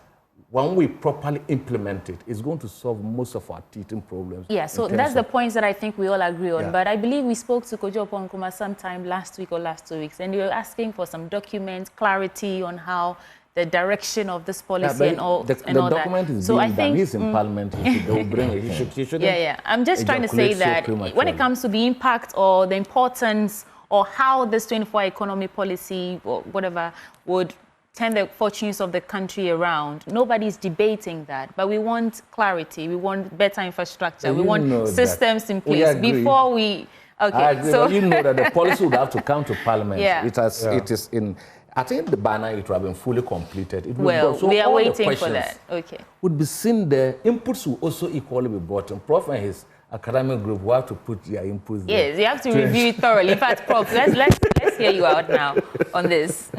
Speaker 9: when we properly implement it, it's going to solve most of our teething problems.
Speaker 1: Yeah, so that's the points that I think we all agree on. But I believe we spoke to Kojo Oponkuma sometime last week or last 2 weeks, and you were asking for some documents, clarity on how the direction of this policy and all that. The document is being done. He's in Parliament. He should bring it. He shouldn't I'm just trying to say that when it comes to the impact or the importance or how this 24-hour economy policy or whatever would turn the fortunes of the country around, nobody's debating that. But we want clarity. We want better infrastructure. We want systems in place before we... Okay,
Speaker 9: I agree, so you know that the policy would have to come to Parliament. It is in... I think the banner it would have been fully completed. It
Speaker 1: so we are waiting for that. Okay.
Speaker 9: Would be seen there. Inputs will also equally be brought in. Prof and his academic group will have to put their inputs there.
Speaker 1: Yes, you have to review it thoroughly. In fact, Prof, let's hear you out now on this.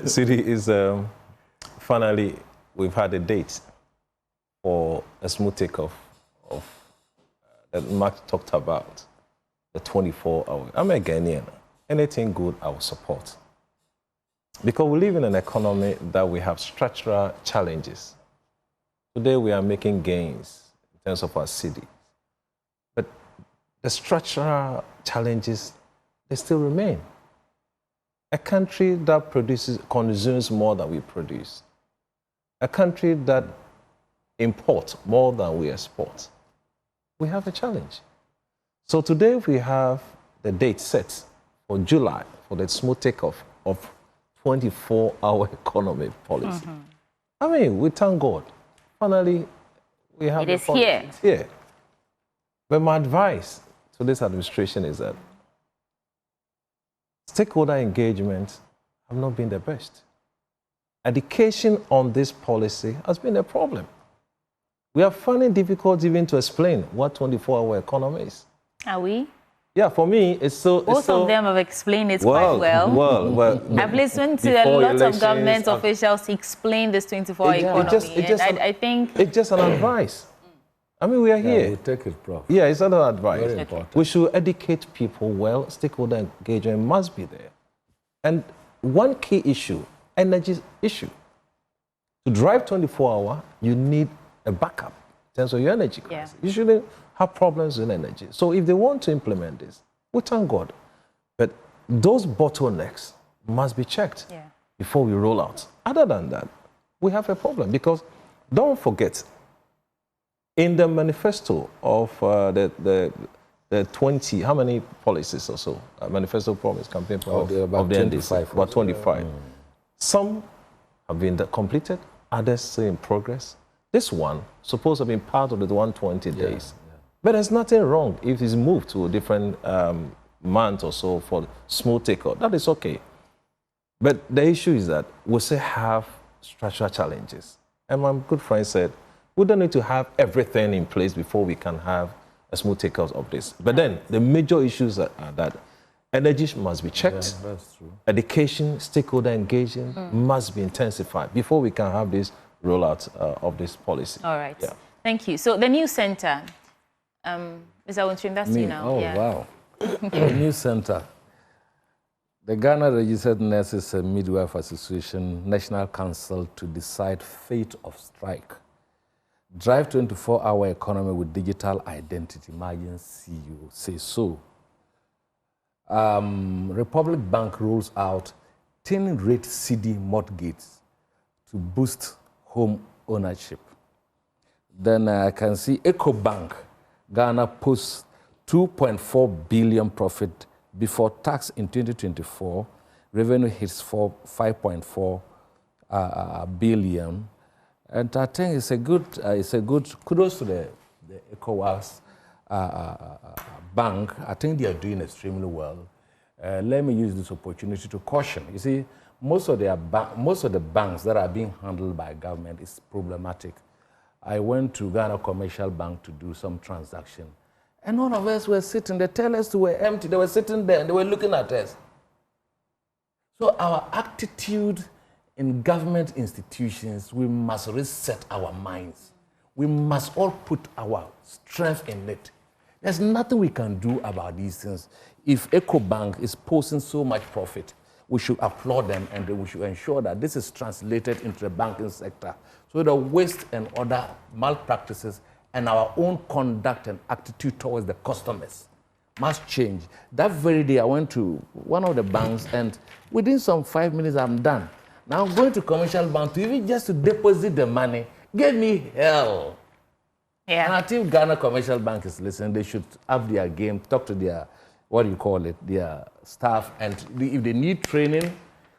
Speaker 7: City is finally we've had a date for a smooth takeoff of that Mark talked about, the 24-hour. I'm a Ghanaian. Anything good, I will support. Because we live in an economy that we have structural challenges. Today we are making gains in terms of our city. But the structural challenges, they still remain. A country that consumes more than we produce. A country that imports more than we export. We have a challenge. So today we have the date set for July for the smooth takeoff of 24-hour economy policy. I mean, we thank God. Finally, we have
Speaker 1: it is here.
Speaker 7: It's here. But my advice to this administration is that stakeholder engagement have not been the best. Education on this policy has been a problem. We are finding it difficult even to explain what 24-hour economy is.
Speaker 1: Are we?
Speaker 7: Yeah, for me, it's so...
Speaker 1: Both of them have explained it quite well.
Speaker 7: Well,
Speaker 1: I've listened to a lot of government officials explain this 24-hour economy. I think...
Speaker 7: It's just an advice. I mean, we are here.
Speaker 9: We take it, Prof.
Speaker 7: Yeah, it's not an advice.
Speaker 9: Very important.
Speaker 7: We should educate people well. Stakeholder engagement must be there. And one key issue, energy issue. To drive 24-hour, you need a backup in terms of your energy crisis. You shouldn't have problems with energy. So if they want to implement this, we thank God. But those bottlenecks must be checked before we roll out. Other than that, we have a problem because don't forget, in the manifesto of the 20, how many policies or so? Manifesto promise, campaign promise of the NDC, about 25. Some have been completed, others still in progress. This one supposed to be part of the 120 days. But there's nothing wrong if it's moved to a different month or so for smooth takeoff. That is okay. But the issue is that we still have structural challenges. And my good friend said, we don't need to have everything in place before we can have a smooth takeoff of this. But then the major issues are that energy must be checked.
Speaker 9: Yeah, that's true.
Speaker 7: Education, stakeholder engagement must be intensified before we can have this rollout of this policy.
Speaker 1: All right. Yeah. Thank you. So the new center, Mr. Wuntrim, that's you now.
Speaker 9: Oh, wow. The new center. The Ghana Registered Nurses and Midwife Association National Council to decide fate of strike. Drive 24-hour economy with digital identity. Margin CEO say so. Republic Bank rolls out 10-rate CD mortgages to boost home ownership. Then I can see EcoBank, Ghana posts 2.4 billion profit before tax in 2024. Revenue hits for 5.4 billion. And I think it's a good kudos to the ECOWAS bank. I think they are doing extremely well. Let me use this opportunity to caution. You see, most of the banks that are being handled by government is problematic. I went to Ghana Commercial Bank to do some transaction, and all of us were sitting. The tellers were empty. They were sitting there and they were looking at us. So our attitude in government institutions, we must reset our minds. We must all put our strength in it. There's nothing we can do about these things. If EcoBank is posting so much profit, we should applaud them and we should ensure that this is translated into the banking sector. So the waste and other malpractices and our own conduct and attitude towards the customers must change. That very day, I went to one of the banks and within some 5 minutes, I'm done. Now I'm going to commercial bank to even just to deposit the money, gave me hell. Yeah. And I think Ghana Commercial Bank is listening. They should up their game, talk to their, their staff, and if they need training,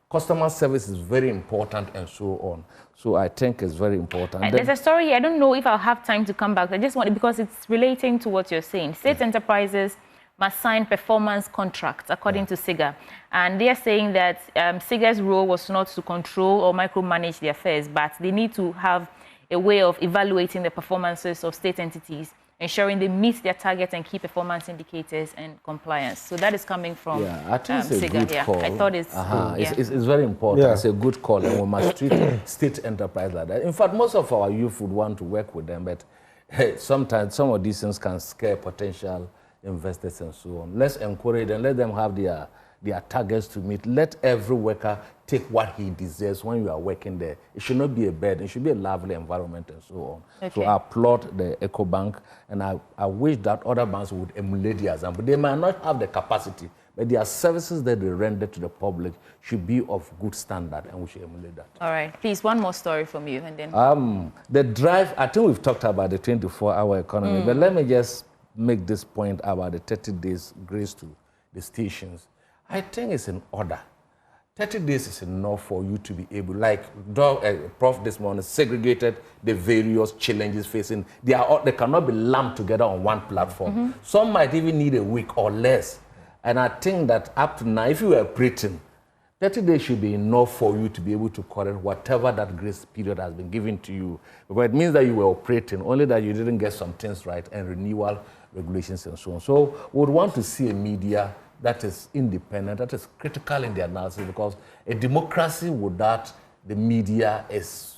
Speaker 9: customer service is very important and so on. So I think it's very important.
Speaker 1: There's a story, I don't know if I'll have time to come back. I just want, because it's relating to what you're saying. State enterprises must sign performance contracts, according to SIGA. And they are saying that SIGA's role was not to control or micromanage their affairs, but they need to have a way of evaluating the performances of state entities, ensuring they meet their targets and key performance indicators and compliance. So that is coming from
Speaker 9: I think it's a
Speaker 1: SIGA.
Speaker 9: good call.
Speaker 1: I thought it's good.
Speaker 9: It's very important. It's a good call, and we must treat state enterprise like that. In fact, most of our youth would want to work with them, but sometimes some of these things can scare potential investors and so on. Let's encourage and let them have their There are targets to meet. Let every worker take what he deserves when you are working there. It should not be a burden. It should be a lovely environment and so on.
Speaker 1: Okay.
Speaker 9: So I applaud the EcoBank, and I wish that other banks would emulate the example. They might not have the capacity, but their services that they render to the public should be of good standard, and we should emulate that.
Speaker 1: All right. Please, one more story from you, and then...
Speaker 9: The drive, I think we've talked about the 24-hour economy, but let me just make this point about the 30 days grace to the stations. I think it's in order. 30 days is enough for you to be able, like Prof this morning segregated the various challenges facing. They cannot be lumped together on one platform. Some might even need a week or less. And I think that up to now, if you are operating, 30 days should be enough for you to be able to correct whatever that grace period has been given to you. Because it means that you were operating, only that you didn't get some things right and renewal regulations and so on. So we would want to see a media that is independent, that is critical in the analysis, because a democracy without the media is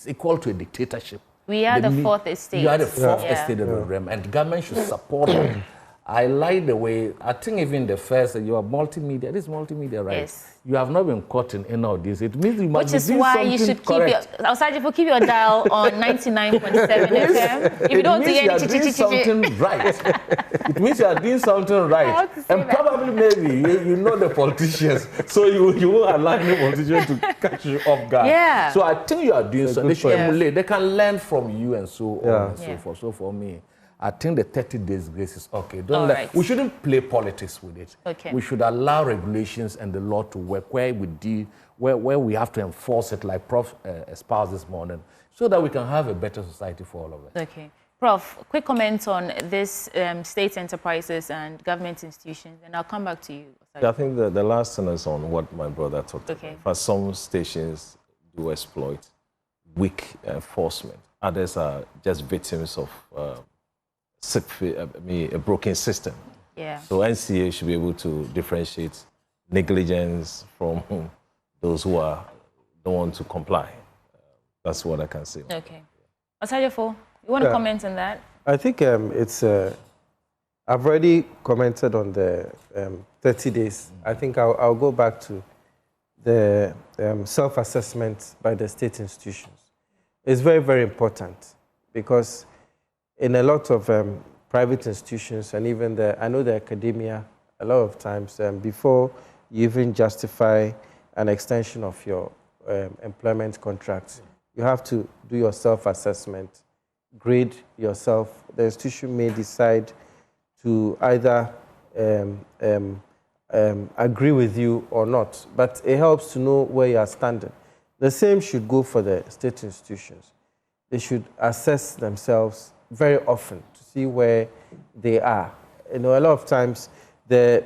Speaker 9: equal to a dictatorship.
Speaker 1: We are the fourth estate.
Speaker 9: You are the fourth estate of the realm, and the government should support it. I like the way, I think even the first, you are multimedia, this is multimedia, right?
Speaker 1: Yes.
Speaker 9: You have not been caught in any of this. It means you must
Speaker 1: Which is
Speaker 9: be doing
Speaker 1: why you
Speaker 9: something
Speaker 1: should keep your dial on 99.7 FM. If you don't do any
Speaker 9: doing something right. It means you are doing something right. And probably maybe you know the politicians, so you won't allow any politician to catch you off guard.
Speaker 1: Yeah.
Speaker 9: So I think you are doing something. They should emulate. They can learn from you and so on and so forth. So for me, I think the 30 days grace is okay. We shouldn't play politics with it.
Speaker 1: Okay.
Speaker 9: We should allow regulations and the law to work where we have to enforce it, like Prof espoused this morning, so that we can have a better society for all of us.
Speaker 1: Okay. Prof, quick comment on this state enterprises and government institutions, and I'll come back to you.
Speaker 7: I think the last thing is on what my brother talked
Speaker 1: about.
Speaker 7: For some stations do exploit weak enforcement. Others are just victims of a broken system.
Speaker 1: Yeah.
Speaker 7: So NCA should be able to differentiate negligence from those who don't want to comply. That's what I can say.
Speaker 1: Okay. Asajafo, you want to comment on that?
Speaker 8: I think it's. I've already commented on the 30 days. I think I'll go back to the self-assessment by the state institutions. It's very, very important, because in a lot of private institutions and even I know the academia, a lot of times before you even justify an extension of your employment contract, you have to do your self-assessment, grade yourself. The institution may decide to either agree with you or not, but it helps to know where you are standing. The same should go for the state institutions. They should assess themselves very often to see where they are. You know, a lot of times the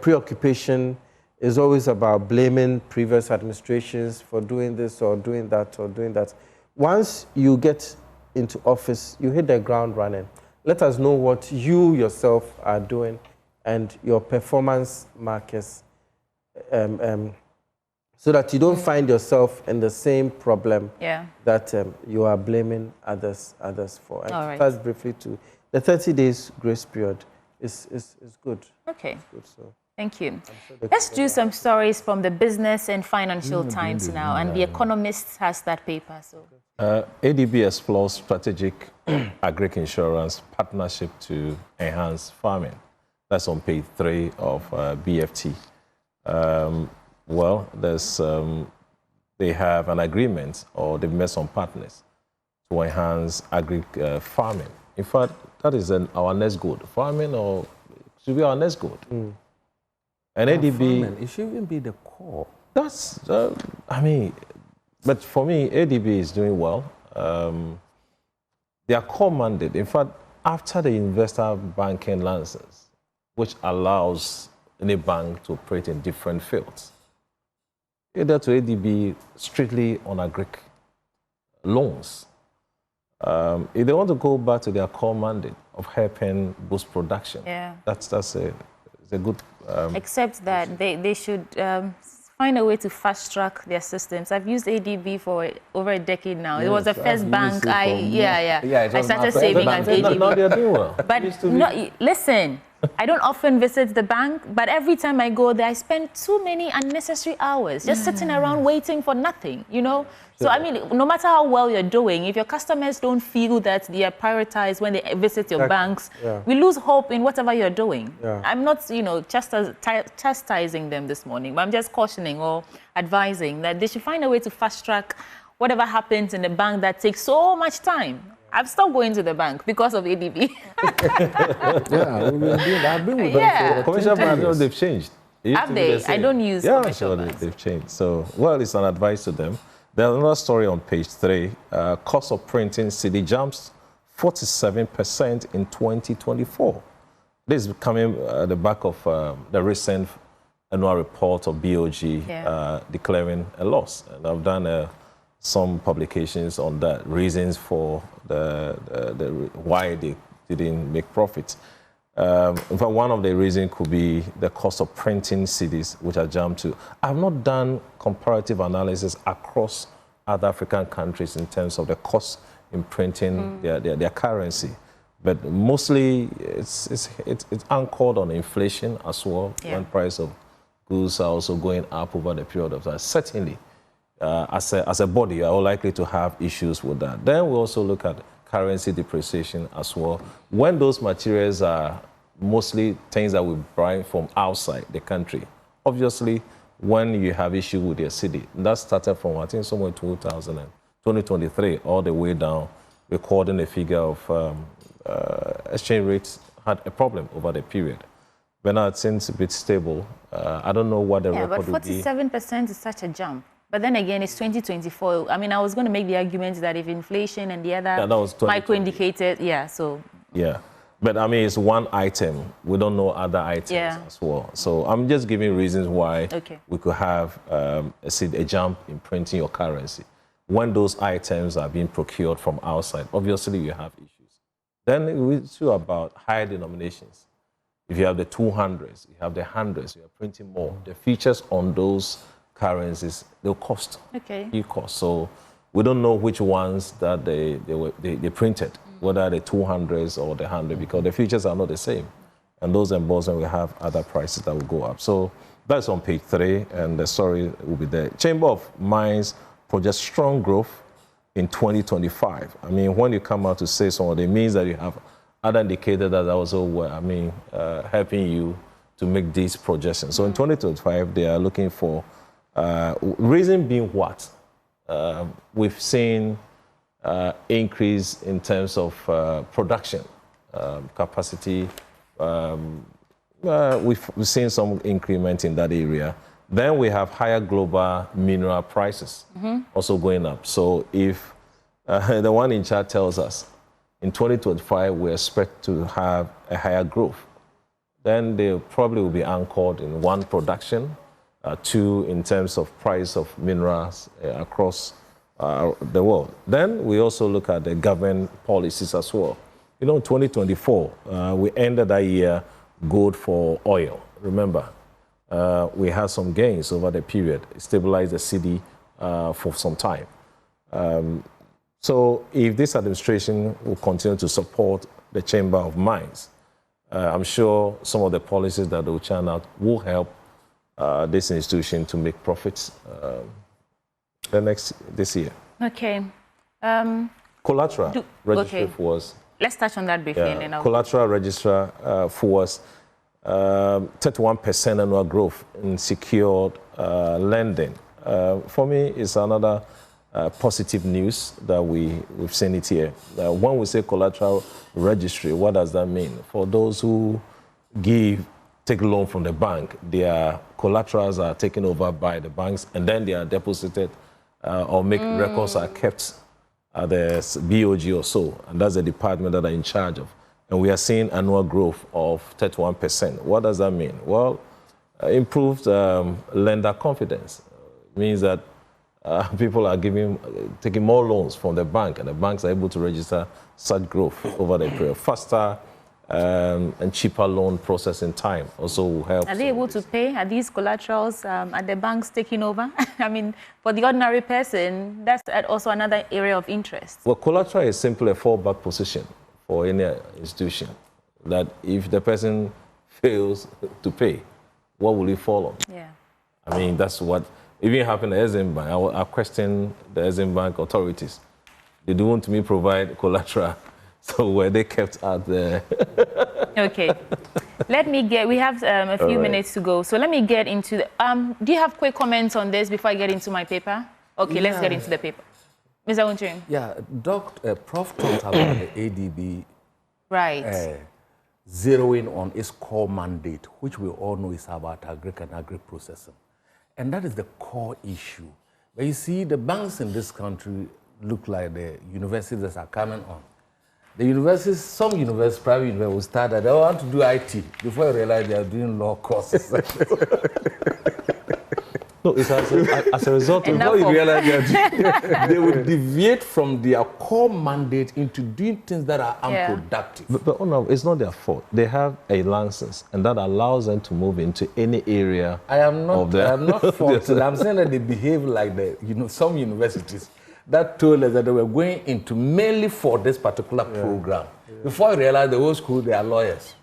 Speaker 8: preoccupation is always about blaming previous administrations for doing this or doing that or doing that. Once you get into office, you hit the ground running. Let us know what you yourself are doing and your performance markers, so that you don't find yourself in the same problem that you are blaming others for. And first, briefly, to the 30 days grace period is good.
Speaker 1: Okay.
Speaker 8: It's good, so.
Speaker 1: Thank you. Let's do some stories from the Business and Financial Times now, and The Economist has that paper. So,
Speaker 7: ADB explores strategic agric insurance partnership to enhance farming. That's on page 3 of BFT. Well, they have an agreement, or they've met some partners to enhance agric farming. In fact, that is our next goal. Farming should be our next goal. And ADB...
Speaker 9: It should even be the core.
Speaker 7: That's, but for me, ADB is doing well. Their core mandate, in fact, after the investor banking license, which allows any bank to operate in different fields, either to ADB strictly on agric loans. If they want to go back to their core mandate of helping boost production, that's a good...
Speaker 1: Except that they should find a way to fast-track their systems. I've used ADB for over a decade now. It was the first bank I started saving at ADB.
Speaker 7: No, they're doing well.
Speaker 1: But listen, I don't often visit the bank, but every time I go there, I spend too many unnecessary hours just sitting around waiting for nothing, you know? So, I mean, no matter how well you're doing, if your customers don't feel that they are prioritized when they visit your banks, we lose hope in whatever you're doing. I'm not, you know, chastising them this morning, but I'm just cautioning or advising that they should find a way to fast-track whatever happens in the bank that takes so much time. I've stopped going to the bank because of ADB.
Speaker 7: Yeah, I've been with them for commercial banks. They've changed.
Speaker 1: Have they? I don't use commercial banks.
Speaker 7: They've changed. So, well, it's an advice to them. There's another story on page 3. Cost of printing CD jumps 47% in 2024. This is coming at the back of the recent annual report of BOG declaring a loss. And I've done some publications on that, reasons for why they didn't make profits. In fact, one of the reasons could be the cost of printing CDs, which are jumped to. I've not done comparative analysis across other African countries in terms of the cost in printing their currency, but mostly it's anchored on inflation as well. When price of goods are also going up over the period of time. Certainly, as a body, are likely to have issues with that. Then we also look at currency depreciation as well. When those materials are mostly things that we buy from outside the country, obviously, when you have issue with your city, that started from, I think, somewhere in 2023, all the way down, recording a figure of exchange rates had a problem over the period. But now it seems a bit stable. I don't know what the record would be.
Speaker 1: 47% is such a jump. But then again, it's 2024. I mean, I was going to make the argument that if inflation and the other micro-indicators,
Speaker 7: Yeah, but I mean, it's one item. We don't know other items as well. So I'm just giving reasons why we could have a jump in printing your currency. When those items are being procured from outside, obviously you have issues. Then we talk about higher denominations. If you have the 200s, you have the 100s, you're printing more. The features on those currencies, they'll cost. So we don't know which ones that they printed, whether the 200s or the 100, because the features are not the same. And those embossing will have other prices that will go up. So that's on page 3, and the story will be there. Chamber of Mines projects strong growth in 2025. I mean, when you come out to say something, it means that you have other indicators that are also, helping you to make these projections. So in 2025, they are looking for, reason being what? We've seen increase in terms of production capacity. We've seen some increment in that area. Then we have higher global mineral prices also going up. So if the one in chart tells us in 2025 we expect to have a higher growth, then they probably will be anchored in 1, production, 2, in terms of price of minerals across the world. Then we also look at the government policies as well. You know, in 2024, we ended that year good for oil. Remember, we had some gains over the period, stabilized the cedi for some time. So if this administration will continue to support the Chamber of Mines, I'm sure some of the policies that will churn out will help this institution to make profits this year. Collateral registry for us.
Speaker 1: Let's touch on that briefly. And then
Speaker 7: collateral registrar for us, 31% annual growth in secured lending. For me, it's another positive news that we've seen it here. When we say collateral registry, what does that mean? For those who take loan from the bank, their collaterals are taken over by the banks, and then they are deposited or records are kept at the BOG or so, and that's the department that are in charge of. And we are seeing annual growth of 31%. What does that mean? Well, improved lender confidence. It means that people are taking more loans from the bank, and the banks are able to register such growth over the period. Faster and cheaper loan processing time also will help.
Speaker 1: Are they able to pay? Are these collaterals at the banks taking over? I mean, for the ordinary person, that's also another area of interest.
Speaker 7: Well, collateral is simply a fallback position for any institution. That if the person fails to pay, what will it fall on?
Speaker 1: Yeah.
Speaker 7: I mean, that's what even happened at Exim Bank. I questioned the Exim Bank authorities. They don't want me to provide collateral, so were they kept at the...
Speaker 1: Okay. We have a few minutes to go, so let me get into the... do you have quick comments on this before I get into my paper? Okay, let's get into the paper. Mr. Wuntrim.
Speaker 9: Yeah, Prof talked about the ADB
Speaker 1: right.
Speaker 9: Zeroing on its core mandate, which we all know is about agric and agri-processing. And that is the core issue. But you see, the banks in this country look like the universities that are coming on. The universities, some universities, private universities, will start that they want to do IT before you realize they are doing law courses.
Speaker 7: No, it's as a result of
Speaker 9: before you realize they will deviate from their core mandate into doing things that are unproductive.
Speaker 7: But no, it's not their fault. They have a license, and that allows them to move into any area.
Speaker 9: I am not faulting. I'm saying that they behave like some universities that told us that they were going into mainly for this particular program. Before you realize the whole school, they are lawyers.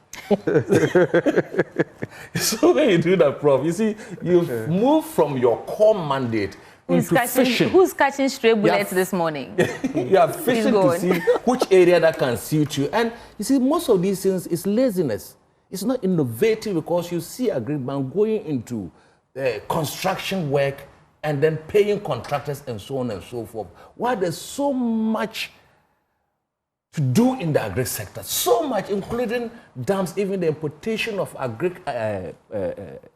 Speaker 9: So when you do that, Prof, you see, you've moved from your core mandate into fishing.
Speaker 1: Who's catching stray bullets this morning?
Speaker 9: You are fishing to see which area that can suit you. And you see, most of these things is laziness. It's not innovative because you see a great bank going into construction work and then paying contractors and so on and so forth. Why there's so much to do in the agri sector, so much, including dams, even the importation of agri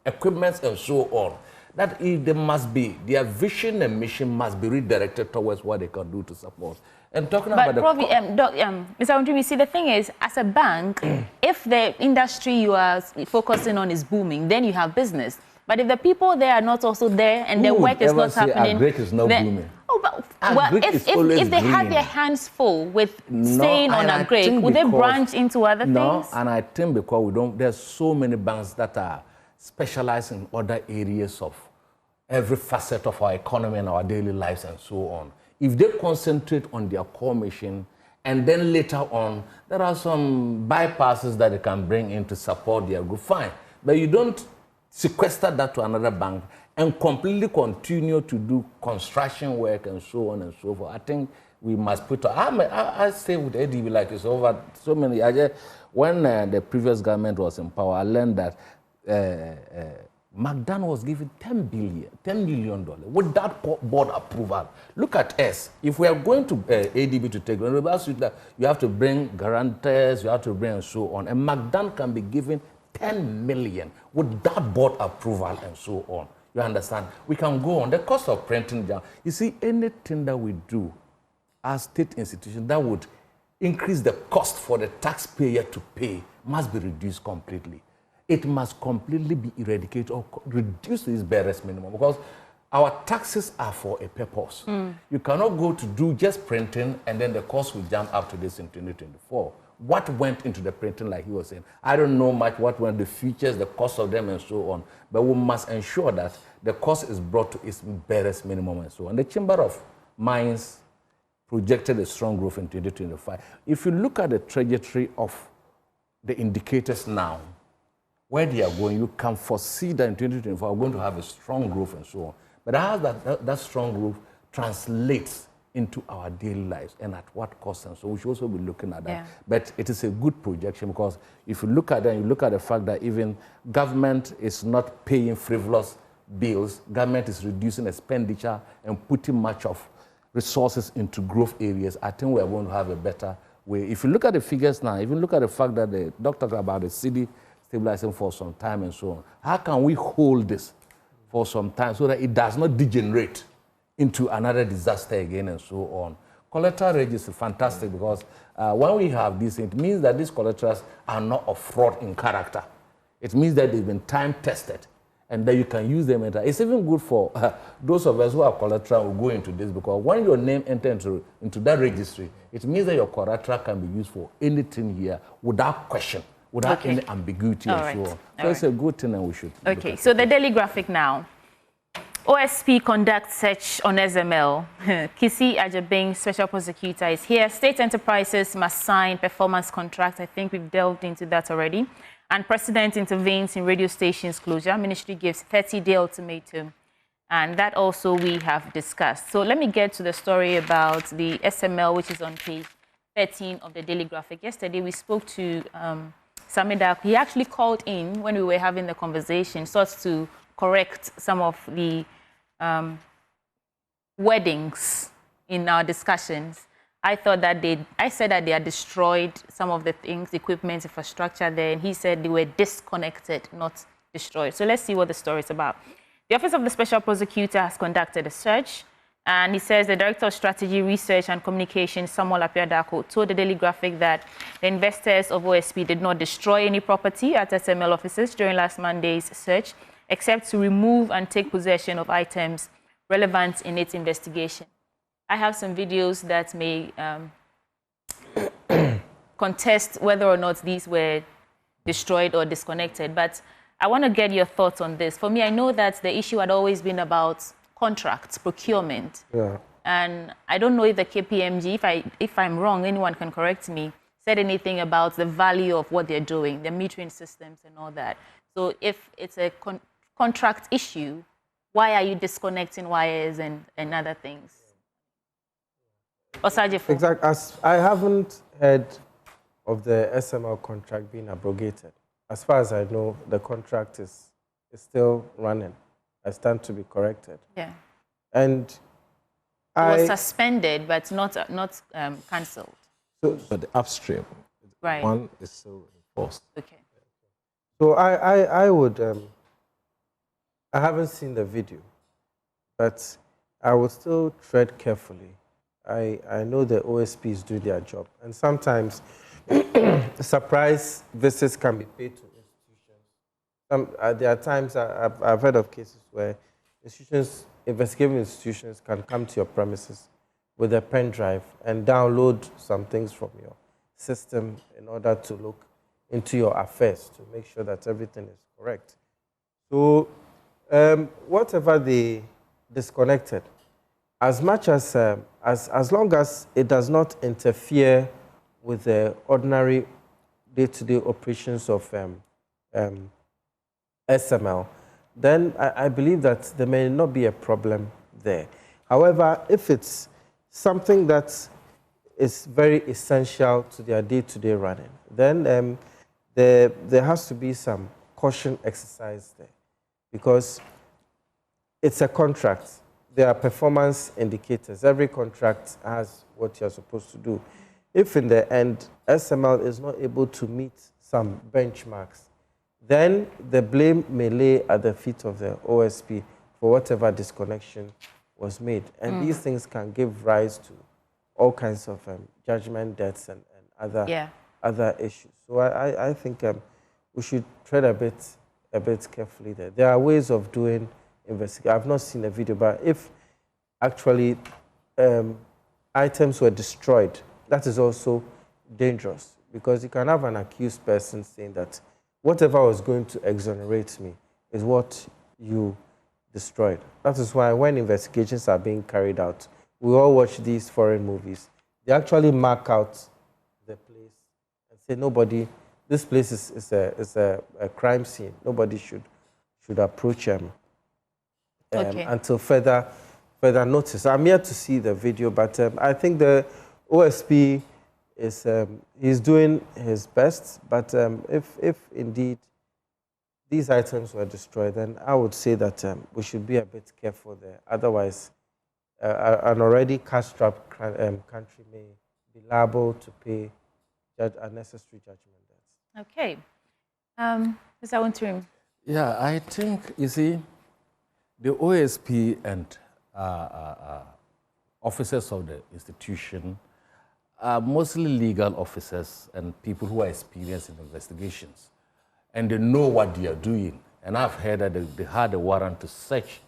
Speaker 9: equipment and so on, that there must be, their vision and mission must be redirected towards what they can do to support. And talking about
Speaker 1: probably, Mr. Wuntrim, you see, the thing is, as a bank, if the industry you are focusing on is booming, then you have business. But if the people there are not also there and their work is not happening,
Speaker 9: agri is not booming.
Speaker 1: Oh, but well, if they had their hands full with staying on agri, would they branch into other things?
Speaker 9: No, and I think because there's so many banks that are specialized in other areas of every facet of our economy and our daily lives and so on. If they concentrate on their core mission, and then later on, there are some bypasses that they can bring in to support their group, fine. But you don't sequester that to another bank and completely continue to do construction work and so on and so forth. I think we must put... I stay with ADB like it's over so many... when the previous government was in power, I learned that McDonald was given $10 million without board approval. Look at us. If we are going to ADB to take loan, you have to bring guarantors, you have to bring and so on. And McDonald can be given $10 million without board approval and so on. You understand? We can go on. The cost of printing, you see, anything that we do as state institutions that would increase the cost for the taxpayer to pay must be reduced completely. It must completely be eradicated or reduced to its barest minimum because our taxes are for a purpose. You cannot go to do just printing and then the cost will jump up to this in 2024. What went into the printing, like he was saying? I don't know much what were the features, the cost of them and so on, but we must ensure that the cost is brought to its barest minimum and so on. The Chamber of Mines projected a strong growth in 2025. If you look at the trajectory of the indicators now, where they are going, you can foresee that in 2024 we're going to have a strong growth and so on. But how that strong growth translates into our daily lives and at what cost, and so we should also be looking at that. Yeah. But it is a good projection because if you look at that, you look at the fact that even government is not paying frivolous bills, government is reducing expenditure and putting much of resources into growth areas, I think we are going to have a better way. If you look at the figures now, even look at the fact that the doctor talked about the city stabilizing for some time and so on, how can we hold this for some time so that it does not degenerate into another disaster again and so on? Collateral registry is fantastic because when we have this, it means that these collaterals are not of fraud in character. It means that they've been time tested and that you can use them. It's even good for those of us who have collateral who go into this because when your name enters into that registry, it means that your collateral can be used for anything here without question, without any ambiguity and so on. So it's a good thing and we should.
Speaker 1: Okay, so the daily graphic now. OSP conducts search on SML. Kisi Ajabing, Special Prosecutor, is here. State enterprises must sign performance contracts. I think we've delved into that already. And President intervenes in radio stations closure. Ministry gives 30-day ultimatum. And that also we have discussed. So let me get to the story about the SML, which is on page 13 of the Daily Graphic. Yesterday, we spoke to Samida. He actually called in when we were having the conversation, so as to correct some of the wordings in our discussions. I said that they had destroyed some of the things, equipment, infrastructure there, and he said they were disconnected, not destroyed. So let's see what the story is about. The Office of the Special Prosecutor has conducted a search, and he says the Director of Strategy, Research and Communications, Samuel Apiadako, told the Daily Graphic that the investors of OSP did not destroy any property at SML offices during last Monday's search, except to remove and take possession of items relevant in its investigation. I have some videos that may contest whether or not these were destroyed or disconnected, but I want to get your thoughts on this. For me, I know that the issue had always been about contracts, procurement.
Speaker 8: Yeah.
Speaker 1: And I don't know if the KPMG, if I'm wrong, anyone can correct me, said anything about the value of what they're doing, the metering systems and all that. So if it's a contract issue, why are you disconnecting wires and other things?
Speaker 8: Exactly. As I haven't heard of the SML contract being abrogated. As far as I know, the contract is still running. I stand to be corrected.
Speaker 1: Yeah.
Speaker 8: And
Speaker 1: it was suspended, but not cancelled.
Speaker 7: But the upstream,
Speaker 1: right,
Speaker 7: one is still enforced.
Speaker 1: Okay.
Speaker 8: So I would, I haven't seen the video, but I would still tread carefully. I know the OSPs do their job, and sometimes surprise visits can be paid to institutions. There are times I've heard of cases where investigative institutions can come to your premises with a pen drive and download some things from your system in order to look into your affairs to make sure that everything is correct. So whatever they disconnected, as much as long as it does not interfere with the ordinary day-to-day operations of SML, then I believe that there may not be a problem there. However, if it's something that is very essential to their day-to-day running, then there has to be some caution exercise there, because it's a contract. There are performance indicators. Every contract has what you're supposed to do. If in the end SML is not able to meet some benchmarks, then the blame may lay at the feet of the OSP for whatever disconnection was made. And these things can give rise to all kinds of judgment debts and other issues. So I think we should tread a bit carefully there. There are ways of doing investigation. I've not seen a video, but if actually items were destroyed, that is also dangerous, because you can have an accused person saying that whatever was going to exonerate me is what you destroyed. That is why when investigations are being carried out, we all watch these foreign movies. They actually mark out the place and say, this place is a crime scene. Nobody should approach them until further notice. I'm yet to see the video, but I think the OSP he's doing his best. But if indeed these items were destroyed, then I would say that we should be a bit careful there. Otherwise, an already cash-strapped country may be liable to pay unnecessary judgment debts.
Speaker 1: Okay. Mr. Wintrim.
Speaker 9: Yeah, I think, you see, the OSP and officers of the institution are mostly legal officers and people who are experienced in investigations. And they know what they are doing. And I've heard that they had a warrant to search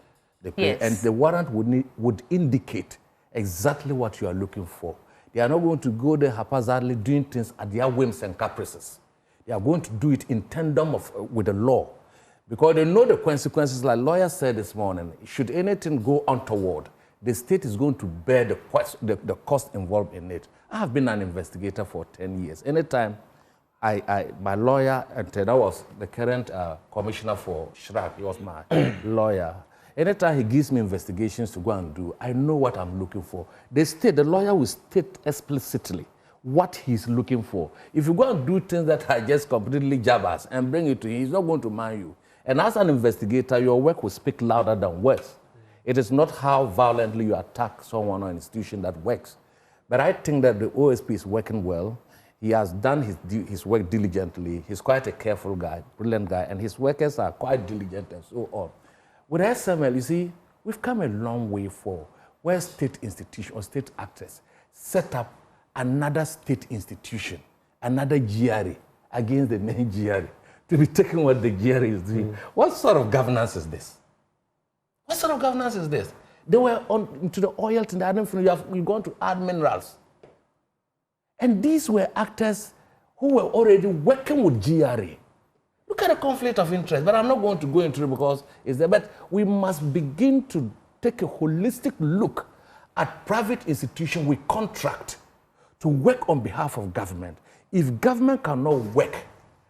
Speaker 9: the place. Yes. And the warrant would indicate exactly what you are looking for. They are not going to go there haphazardly doing things at their whims and caprices. They are going to do it in tandem with the law, because they know the consequences. Like lawyer said this morning, should anything go untoward, the state is going to bear the cost involved in it. I have been an investigator for 10 years. Anytime my lawyer, and that was the current commissioner for SHRAC, he was my lawyer. Anytime he gives me investigations to go and do, I know what I'm looking for. The lawyer will state explicitly what he's looking for. If you go and do things that are just completely jabbers and bring it to him, he's not going to mind you. And as an investigator, your work will speak louder than words. It is not how violently you attack someone or an institution that works. But I think that the OSP is working well. He has done his work diligently. He's quite a careful guy, brilliant guy, and his workers are quite diligent and so on. With SML, you see, we've come a long way for where state institutions or state actors set up another state institution, another GRA against the main GRA, to be taking what the GRA is doing. What sort of governance is this? What sort of governance is this? They were into the oil, to the other thing, you're going to add minerals. And these were actors who were already working with GRA. Look at the conflict of interest, but I'm not going to go into it because it's there. But we must begin to take a holistic look at private institutions we contract to work on behalf of government. If government cannot work,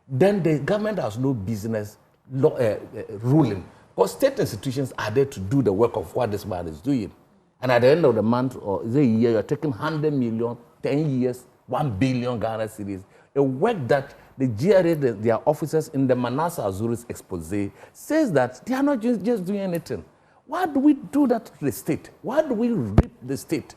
Speaker 9: then the government has no business ruling. Because state institutions are there to do the work of what this man is doing. And at the end of the month or the year, you're taking 100 million, 10 years, 1 billion Ghana cedis. A work that the GRA, their officers in the Manasa Azuris expose, says that they are not just doing anything. Why do we do that to the state? Why do we rip the state?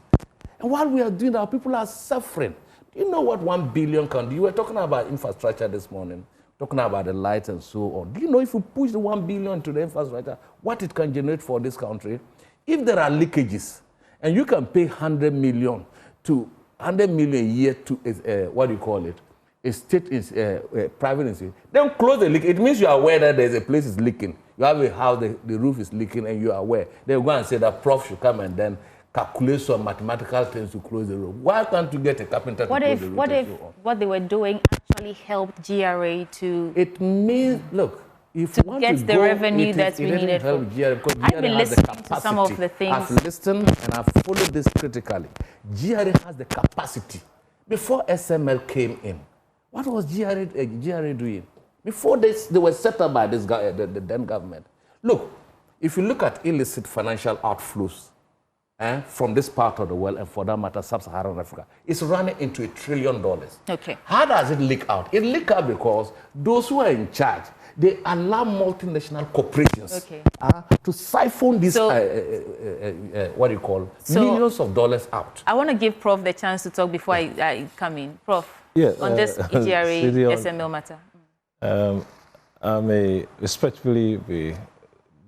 Speaker 9: And while we are doing that, people are suffering. Do you know what 1 billion can do? You were talking about infrastructure this morning, talking about the lights and so on. Do you know if you push the 1 billion to the infrastructure, what it can generate for this country? If there are leakages, and you can pay 100 million a year to, what do you call it? A state is private institution. Then close the leak. It means you are aware that there's a place is leaking. You have a house, the roof is leaking, and you are aware. They go and say that prof should come and then calculate some mathematical things to close the roof. Why can't you get a carpenter to close the roof? What if
Speaker 1: what they were doing actually helped GRA to?
Speaker 9: It means, look, if
Speaker 1: to get the revenue that we needed. I've been listening to some of the things.
Speaker 9: I've listened and I've followed this critically. GRA has the capacity. Before SML came in, what was GRA doing? Before this, they were set up by this guy, the then government. Look, if you look at illicit financial outflows from this part of the world, and for that matter, sub-Saharan Africa, it's running into $1 trillion.
Speaker 1: Okay.
Speaker 9: How does it leak out? It leaks out because those who are in charge, they allow multinational corporations to siphon these, what do you call, millions of dollars out.
Speaker 1: I want to give Prof the chance to talk before I come in. Prof, on this EGRA SML matter.
Speaker 7: I may respectfully be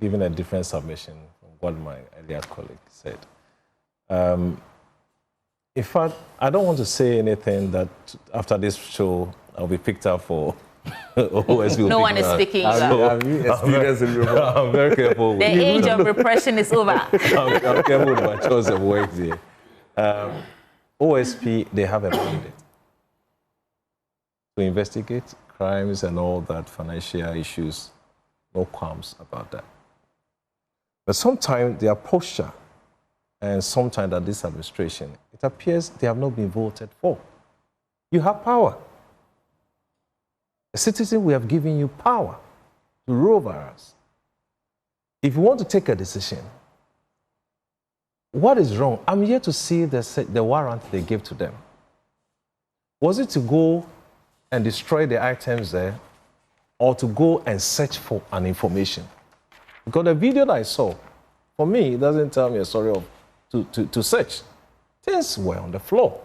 Speaker 7: giving a different submission from what my earlier colleague said. In fact, I don't want to say anything that after this show I'll be picked up for.
Speaker 1: No one is speaking.
Speaker 7: I'm very careful.
Speaker 1: The age of repression is over.
Speaker 7: I'm careful with my choice of words here. OSP, they have a mandate to investigate crimes and all that, financial issues, no qualms about that. But sometimes their posture and sometimes that this administration, it appears they have not been voted for. You have power. A citizen, we have given you power to rule over us. If you want to take a decision, what is wrong? I'm here to see the warrant they gave to them. Was it to go and destroy the items there, or to go and search for an information? Because the video that I saw, for me, it doesn't tell me a story of to search. Things were on the floor.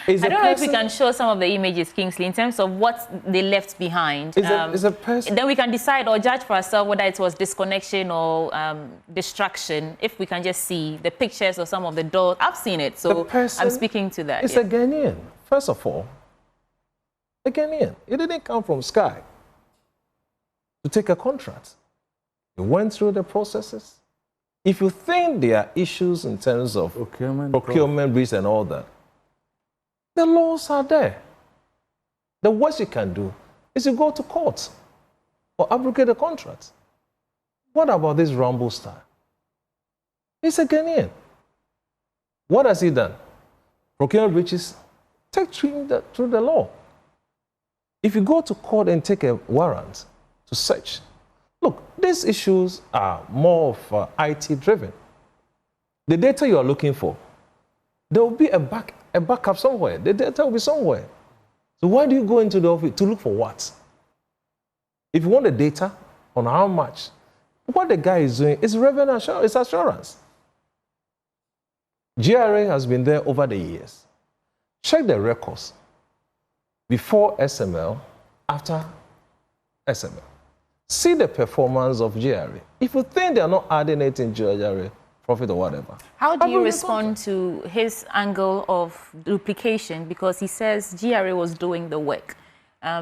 Speaker 1: I don't know if we can show some of the images, Kingsley, in terms of what they left behind.
Speaker 7: Is a person.
Speaker 1: Then we can decide or judge for ourselves whether it was disconnection or distraction, if we can just see the pictures of some of the doors. I've seen it, so I'm speaking to that.
Speaker 7: It's a Ghanaian. First of all, a Ghanaian. It didn't come from Sky to take a contract. It went through the processes. If you think there are issues in terms of procurement breach and all that, the laws are there. The worst you can do is you go to court or abrogate the contract. What about this Rambo star? He's a Ghanaian. What has he done? Procurement breaches, take through the law. If you go to court and take a warrant to search, look, these issues are more of IT driven. The data you are looking for, there will be a backup somewhere. The data will be somewhere. So why do you go into the office to look for what? If you want the data on how much, what the guy is doing is revenue assurance, it's assurance. GRA has been there over the years. Check the records before SML, after SML. See the performance of GRA. If you think they are not adding it in GRA, profit or whatever.
Speaker 1: How do you respond to his angle of duplication? Because he says GRA was doing the work.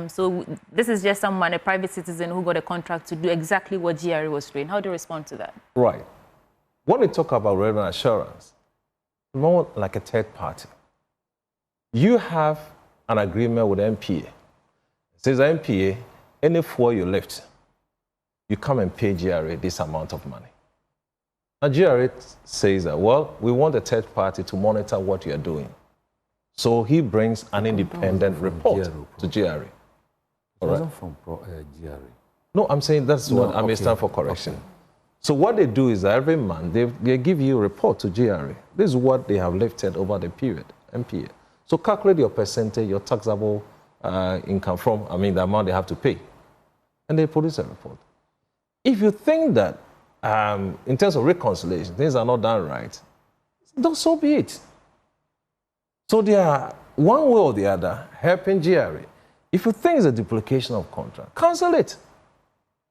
Speaker 1: So this is just someone, a private citizen, who got a contract to do exactly what GRA was doing. How do you respond to that?
Speaker 7: Right. When we talk about revenue assurance, more like a third party. You have an agreement with MPA. It says MPA, any fuel you lift, you come and pay GRA this amount of money. Now GRA says that, well, we want a third party to monitor what you're doing. So he brings an independent report to GRA. All right?
Speaker 9: From GRA.
Speaker 7: No, I'm saying that's what I may stand for correction. Okay. So what they do is that every month they give you a report to GRA. This is what they have lifted over the period, MPA. So calculate your percentage, your taxable income from, the amount they have to pay. And they produce a report. If you think that in terms of reconciliation, things are not done right, so be it. So they are, one way or the other, helping GRA. If you think it's a duplication of contract, cancel it.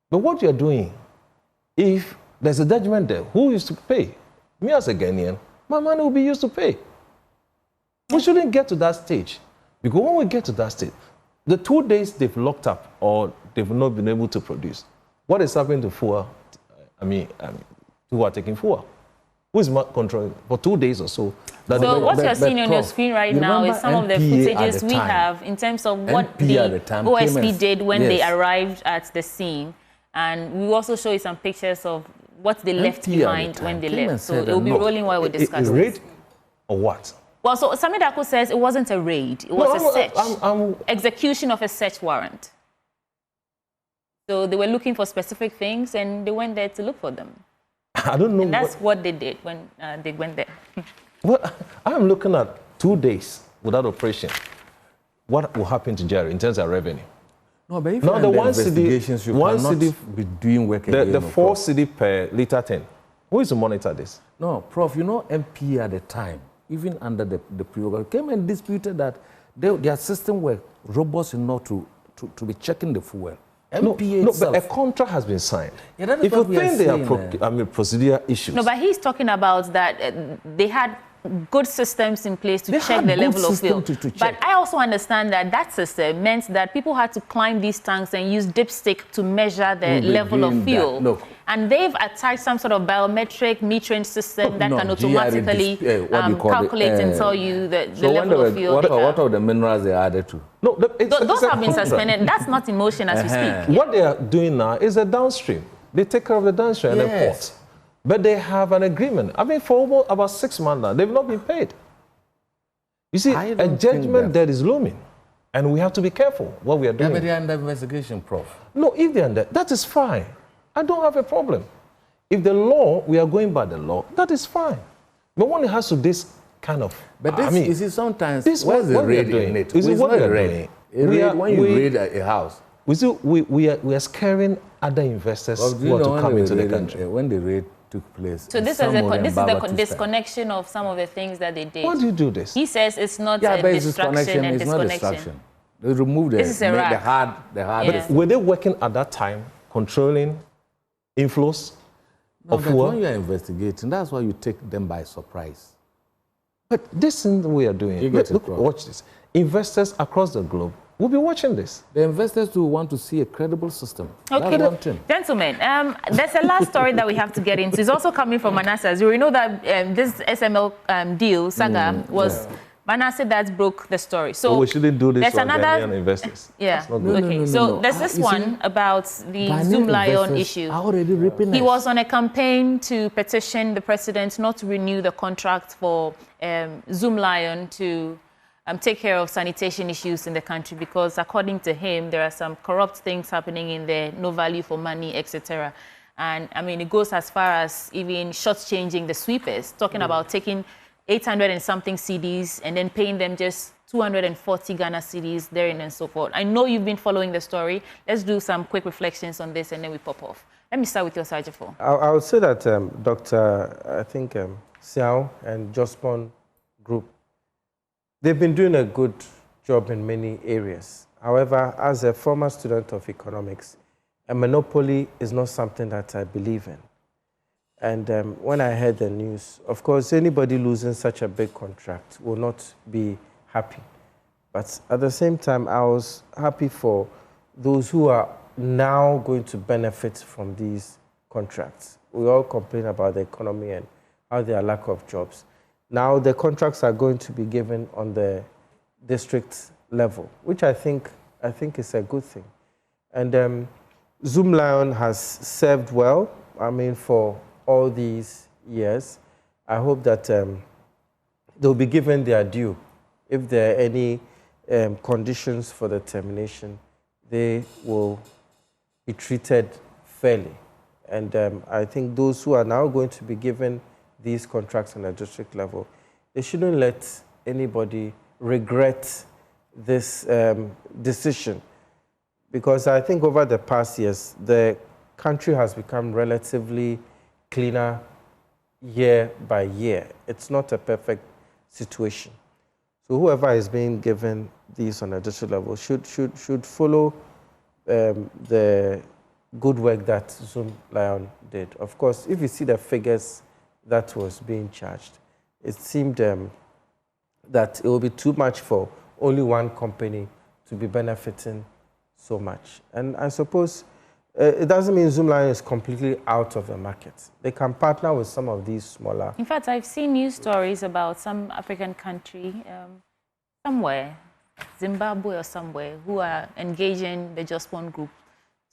Speaker 7: But what you're doing, if there's a judgment there, who is to pay? Me as a Ghanaian, my money will be used to pay. We shouldn't get to that stage. Because when we get to that stage, the 2 days they've locked up or they've not been able to produce, what is happening to fuel? Who are taking fuel? Who is controlling for 2 days or so?
Speaker 1: So what you're seeing on your screen right now is some of the footages we have in terms of what the OSP did when they arrived at the scene. And we also show you some pictures of what they left behind when they left. So it will be rolling while we discuss
Speaker 7: this. Raid or what?
Speaker 1: Well, so Sami Darko says it wasn't a raid. It was a search. Execution of a search warrant. So they were looking for specific things and they went there to look for them.
Speaker 7: I don't know.
Speaker 1: And that's what they did when they went there.
Speaker 7: Well, I'm looking at 2 days without operation. What will happen to Jerry in terms of revenue?
Speaker 9: No, but if the one investigations, you cannot be doing work again.
Speaker 7: The 4 cedi per litre 10. Who is to monitor this?
Speaker 9: No, Prof, MP at the time, even under the program, came and disputed that their system were robust enough to be checking the fuel. MPA
Speaker 7: but a contract has been signed.
Speaker 9: Yeah,
Speaker 7: if you think there are procedural issues.
Speaker 1: No, but he's talking about that they had good systems in place to check the level of fuel. But I also understand that that system meant that people had to climb these tanks and use dipstick to measure the level of fuel. And they've attached some sort of biometric metering system that can automatically calculate and tell you the level of fuel.
Speaker 9: What are the minerals they added to?
Speaker 7: No,
Speaker 1: those have been suspended. That's not in motion as we speak.
Speaker 7: What they are doing now is a downstream. They take care of the downstream and the port. But they have an agreement. For about 6 months now, they've not been paid. You see, a judgment that is looming. And we have to be careful what we are doing.
Speaker 9: But they are under investigation, Prof.
Speaker 7: No, if they're under, that is fine. I don't have a problem. If the law, we are going by the law, that is fine. But when it has to this kind of...
Speaker 9: But this, you see, sometimes, where's the raid in it?
Speaker 7: Is it what we are doing?
Speaker 9: When you raid a house.
Speaker 7: We are scaring other investors who want to come into the country.
Speaker 9: When the raid took place.
Speaker 1: So this is the disconnection of some of the things that they did.
Speaker 7: Why do you do this?
Speaker 1: He says it's not a distraction and disconnection.
Speaker 9: It's not distraction. They removed the hard.
Speaker 7: But were they working at that time, controlling inflows of fuel?
Speaker 9: When you are investigating, that's why you take them by surprise.
Speaker 7: But this is what we are doing. Look, watch this. Investors across the globe will be watching this.
Speaker 9: The investors will want to see a credible system.
Speaker 1: Okay, gentlemen, there's a last story that we have to get into. It's also coming from Manasseh. We know that this SML deal, saga, was Manasseh that broke the story. So
Speaker 7: we shouldn't do this for Ghanaian investors.
Speaker 1: Yeah, there's this one about the Zoomlion issue. He was on a campaign to petition the president not to renew the contract for Zoomlion to take care of sanitation issues in the country, because according to him, there are some corrupt things happening in there, no value for money, etc. And I mean, it goes as far as even shortchanging the sweepers, talking about taking 800 and something CDs and then paying them just 240 Ghana cedis therein and so forth. I know you've been following the story. Let's do some quick reflections on this and then we pop off. Let me start with your Sajifo.
Speaker 8: I would say that Dr. Xiao and Jospon Group, they've been doing a good job in many areas. However, as a former student of economics, a monopoly is not something that I believe in. And when I heard the news, of course, anybody losing such a big contract will not be happy. But at the same time, I was happy for those who are now going to benefit from these contracts. We all complain about the economy and how there are lack of jobs. Now the contracts are going to be given on the district level, which I think is a good thing. And Zoom Lion has served well, I mean, for all these years. I hope that they'll be given their due. If there are any conditions for the termination, they will be treated fairly. And I think those who are now going to be given these contracts on a district level, they shouldn't let anybody regret this decision. Because I think over the past years, the country has become relatively cleaner year by year. It's not a perfect situation. So whoever is being given these on a district level should follow the good work that Zoom Lion did. Of course, if you see the figures that was being charged, it seemed that it will be too much for only one company to be benefiting so much. And I suppose it doesn't mean Zoom Lion is completely out of the market. They can partner with some of these smaller.
Speaker 1: In fact, I've seen news stories about some African country, somewhere, Zimbabwe or somewhere, who are engaging the Jospon Group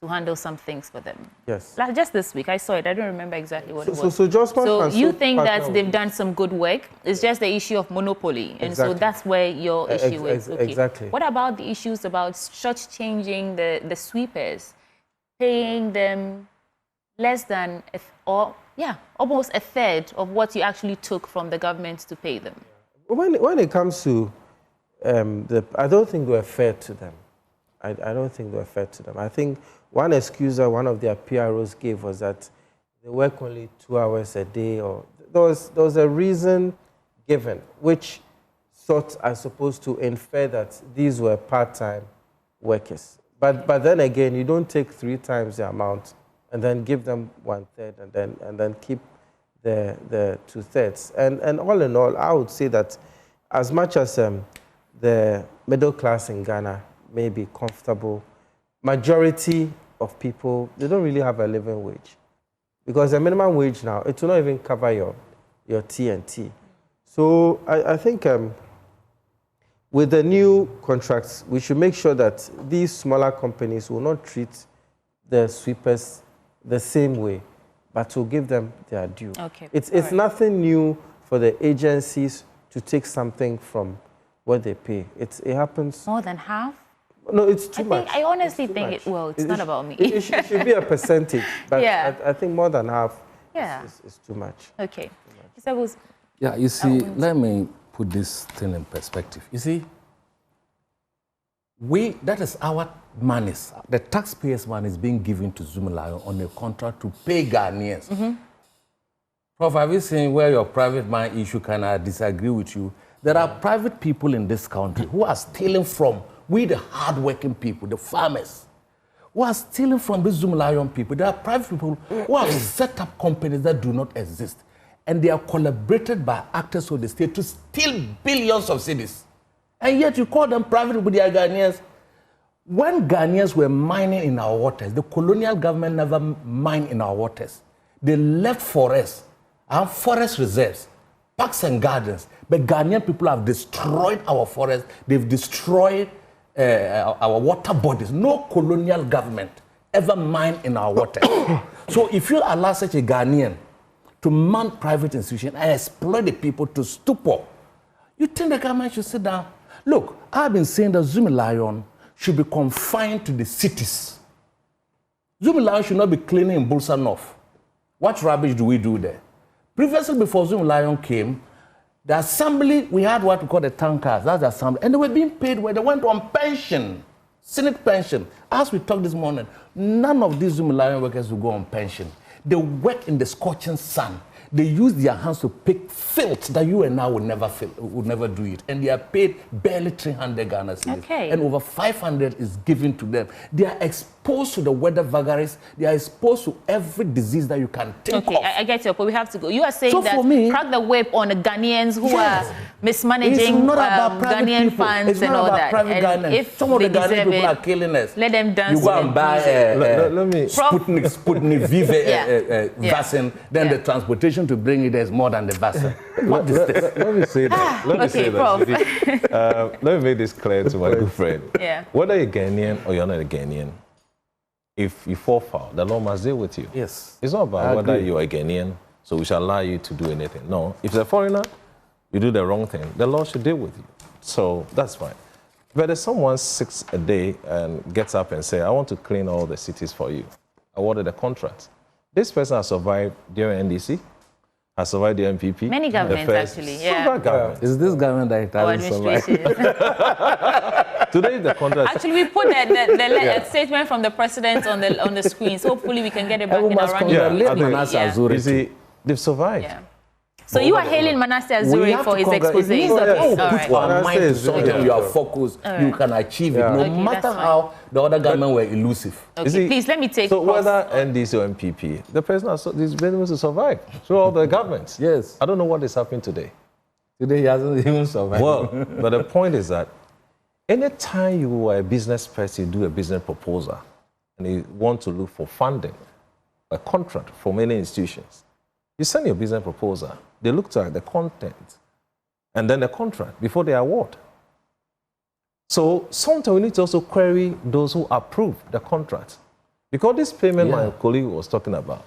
Speaker 1: to handle some things for them.
Speaker 8: Yes.
Speaker 1: Like just this week, I saw it. I don't remember exactly what it was.
Speaker 8: So Jospon.
Speaker 1: So you think that they've done some good work? It's just the issue of monopoly, and so that's where your issue is. Okay.
Speaker 8: Exactly.
Speaker 1: What about the issues about shortchanging the sweepers, paying them less than almost a third of what you actually took from the government to pay them?
Speaker 8: When it comes to I don't think we're fair to them. I don't think they were fair to them. I think one excuse that one of their PROs gave was that they work only 2 hours a day, or there was a reason given, which sought, I suppose, to infer that these were part-time workers. But then again, you don't take 3 times the amount and then give them 1/3 and then keep the 2/3. And all in all, I would say that as much as the middle class in Ghana may be comfortable, majority of people, they don't really have a living wage. Because the minimum wage now, it will not even cover your T&T. So I think with the new contracts, we should make sure that these smaller companies will not treat the sweepers the same way, but will give them their due.
Speaker 1: Okay.
Speaker 8: It's nothing new for the agencies to take something from what they pay. It happens.
Speaker 1: More than half?
Speaker 8: No, it's too much.
Speaker 1: I honestly think it's not about me.
Speaker 8: It should be a percentage, but
Speaker 1: yeah.
Speaker 8: I think more than half is too much.
Speaker 1: Okay.
Speaker 9: Yeah, you see, let me put this thing in perspective. You see, that is our money. The taxpayers' money is being given to Zoom Lion on a contract to pay Ghanaians. Mm-hmm. Prof, have you seen where your private money issue can I disagree with you? There are private people in this country who are stealing from the hard-working people, the farmers, who are stealing from the Zoom Lion people. There are private people who have set up companies that do not exist, and they are collaborated by actors of the state to steal billions of cedis. And yet you call them private, but they are Ghanaians. When Ghanaians were mining in our waters, the colonial government never mined in our waters. They left forests and forest reserves, parks and gardens. But Ghanaian people have destroyed our forests. They've destroyed our water bodies. No colonial government ever mined in our water. So if you allow such a Ghanaian to man private institutions and exploit the people to stupor, you think the government should sit down? Look, I've been saying that Zoom Lion should be confined to the cities. Zoom Lion should not be cleaning in Bulsa North. What rubbish do we do there? Previously, before Zoom Lion came, the assembly, we had what we call the tankers, that's the assembly, and they were being paid where they went on pension, Senate pension. As we talked this morning, none of these Zoom Lion workers will go on pension. They work in the scorching sun. They use their hands to pick filth that you and I would never do it. And they are paid barely 300 Ghana cedis.
Speaker 1: Okay.
Speaker 9: And over 500 is given to them. They are exposed to the weather vagaries. They are exposed to every disease that you can think of.
Speaker 1: Okay, I get you, but we have to go. You are saying
Speaker 9: So
Speaker 1: that
Speaker 9: for me,
Speaker 1: crack the whip on the Ghanaians who
Speaker 9: Yes.
Speaker 1: are mismanaging Ghanaian funds
Speaker 9: It's
Speaker 1: and
Speaker 9: not
Speaker 1: all
Speaker 9: about
Speaker 1: that.
Speaker 9: private
Speaker 1: And
Speaker 9: Ghanaians.
Speaker 1: if
Speaker 9: Some of the
Speaker 1: they
Speaker 9: Ghanaian
Speaker 1: deserve
Speaker 9: people
Speaker 1: it,
Speaker 9: are killing us.
Speaker 1: let them dance.
Speaker 9: You go and buy
Speaker 7: let me
Speaker 9: Sputnik V vaccine, then
Speaker 1: Yeah.
Speaker 9: the transportation to bring it is more than the vaccine. What is this?
Speaker 7: Let me say that. Let me
Speaker 1: Okay,
Speaker 7: say
Speaker 1: Prof.
Speaker 7: that. Let me make this clear to my good friend.
Speaker 1: Yeah.
Speaker 7: Whether you're Ghanaian or you're not a Ghanaian, if you fall foul, the law must deal with you.
Speaker 9: Yes.
Speaker 7: It's not about
Speaker 9: I
Speaker 7: whether
Speaker 9: agree.
Speaker 7: you're a Ghanaian, so we shall allow you to do anything. No. If you're a foreigner, you do the wrong thing, the law should deal with you. So that's fine. But if someone sits a day and gets up and says, I want to clean all the cities for you, awarded a contract. This person has survived during NDC, has survived the MPP.
Speaker 1: Many governments, actually, yeah.
Speaker 7: Several governments.
Speaker 9: Is this government that
Speaker 1: Our
Speaker 9: hasn't survived?
Speaker 1: administration.
Speaker 7: Today, the contract.
Speaker 1: Actually, we put the statement from the president on the screen, so hopefully we can get it back in our running.
Speaker 7: You see, they've survived.
Speaker 1: Yeah. So you are hailing Manasseh Azuri for his expose.
Speaker 9: It means that
Speaker 1: Okay,
Speaker 9: when
Speaker 1: all
Speaker 9: you
Speaker 1: right.
Speaker 9: put your mind to something,
Speaker 1: Okay.
Speaker 9: you are focused,
Speaker 1: All
Speaker 9: you
Speaker 1: right.
Speaker 9: can achieve it,
Speaker 7: Yeah.
Speaker 9: no
Speaker 1: Okay,
Speaker 9: matter
Speaker 1: that's fine.
Speaker 9: how the other government were elusive.
Speaker 1: Okay, please let me take.
Speaker 7: So
Speaker 1: Prof.
Speaker 7: whether NDC or MPP, the person has been able to survive through all the governments.
Speaker 9: Yes.
Speaker 7: I don't know what is happening today.
Speaker 9: Today he hasn't even survived.
Speaker 7: Well, but the point is that anytime you are a business person, you do a business proposal, and you want to look for funding, a contract from many institutions, you send your business proposal. They look at the content and then the contract before they award. So sometimes we need to also query those who approve the contract. Because this payment my colleague was talking about,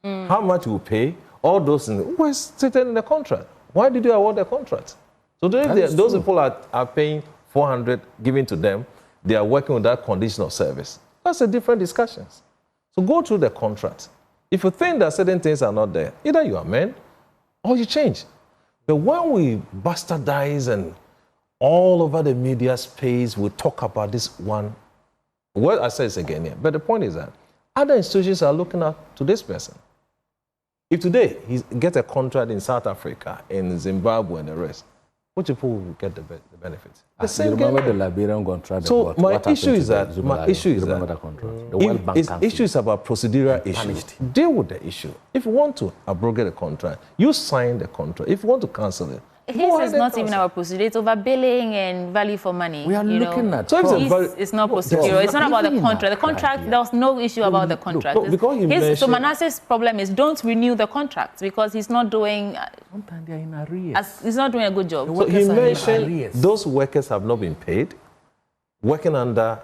Speaker 7: how much you pay, all those things, were stated in the contract. Why did you award the contract? So those people are paying 400 given to them, they are working with that condition of service. That's a different discussion. So go through the contract. If you think that certain things are not there, either you amend or you change. But when we bastardize and all over the media space, we talk about this one, well, I say it's again here, but the point is that other institutions are looking up to this person. If today he gets a contract in South Africa, in Zimbabwe and the rest, which people will get the benefits? The same
Speaker 9: You remember
Speaker 7: Ghanaian.
Speaker 9: the Liberian contract?
Speaker 7: So
Speaker 9: what
Speaker 7: my
Speaker 9: happened
Speaker 7: issue
Speaker 9: to
Speaker 7: is
Speaker 9: the
Speaker 7: that
Speaker 9: Zuma
Speaker 7: my
Speaker 9: Lion?
Speaker 7: issue is
Speaker 9: You remember
Speaker 7: that
Speaker 9: that contract? The World Bank
Speaker 7: if
Speaker 9: cancelled.
Speaker 7: issue is about procedural issues, deal with the issue. If you want to abrogate a contract, you sign the contract. If you want to cancel it,
Speaker 1: His is not even our procedure. It's over billing and value for money.
Speaker 9: We are looking at.
Speaker 7: So
Speaker 1: It's not procedural. It's not about the contract. The contract, there was no issue about the contract.
Speaker 7: no, because you
Speaker 1: So
Speaker 7: mentioned-
Speaker 1: Manasseh's problem is don't renew the contract because he's not doing.
Speaker 9: Sometimes they are in arrears.
Speaker 1: He's not doing a good job.
Speaker 7: So he mentioned those workers have not been paid, working under,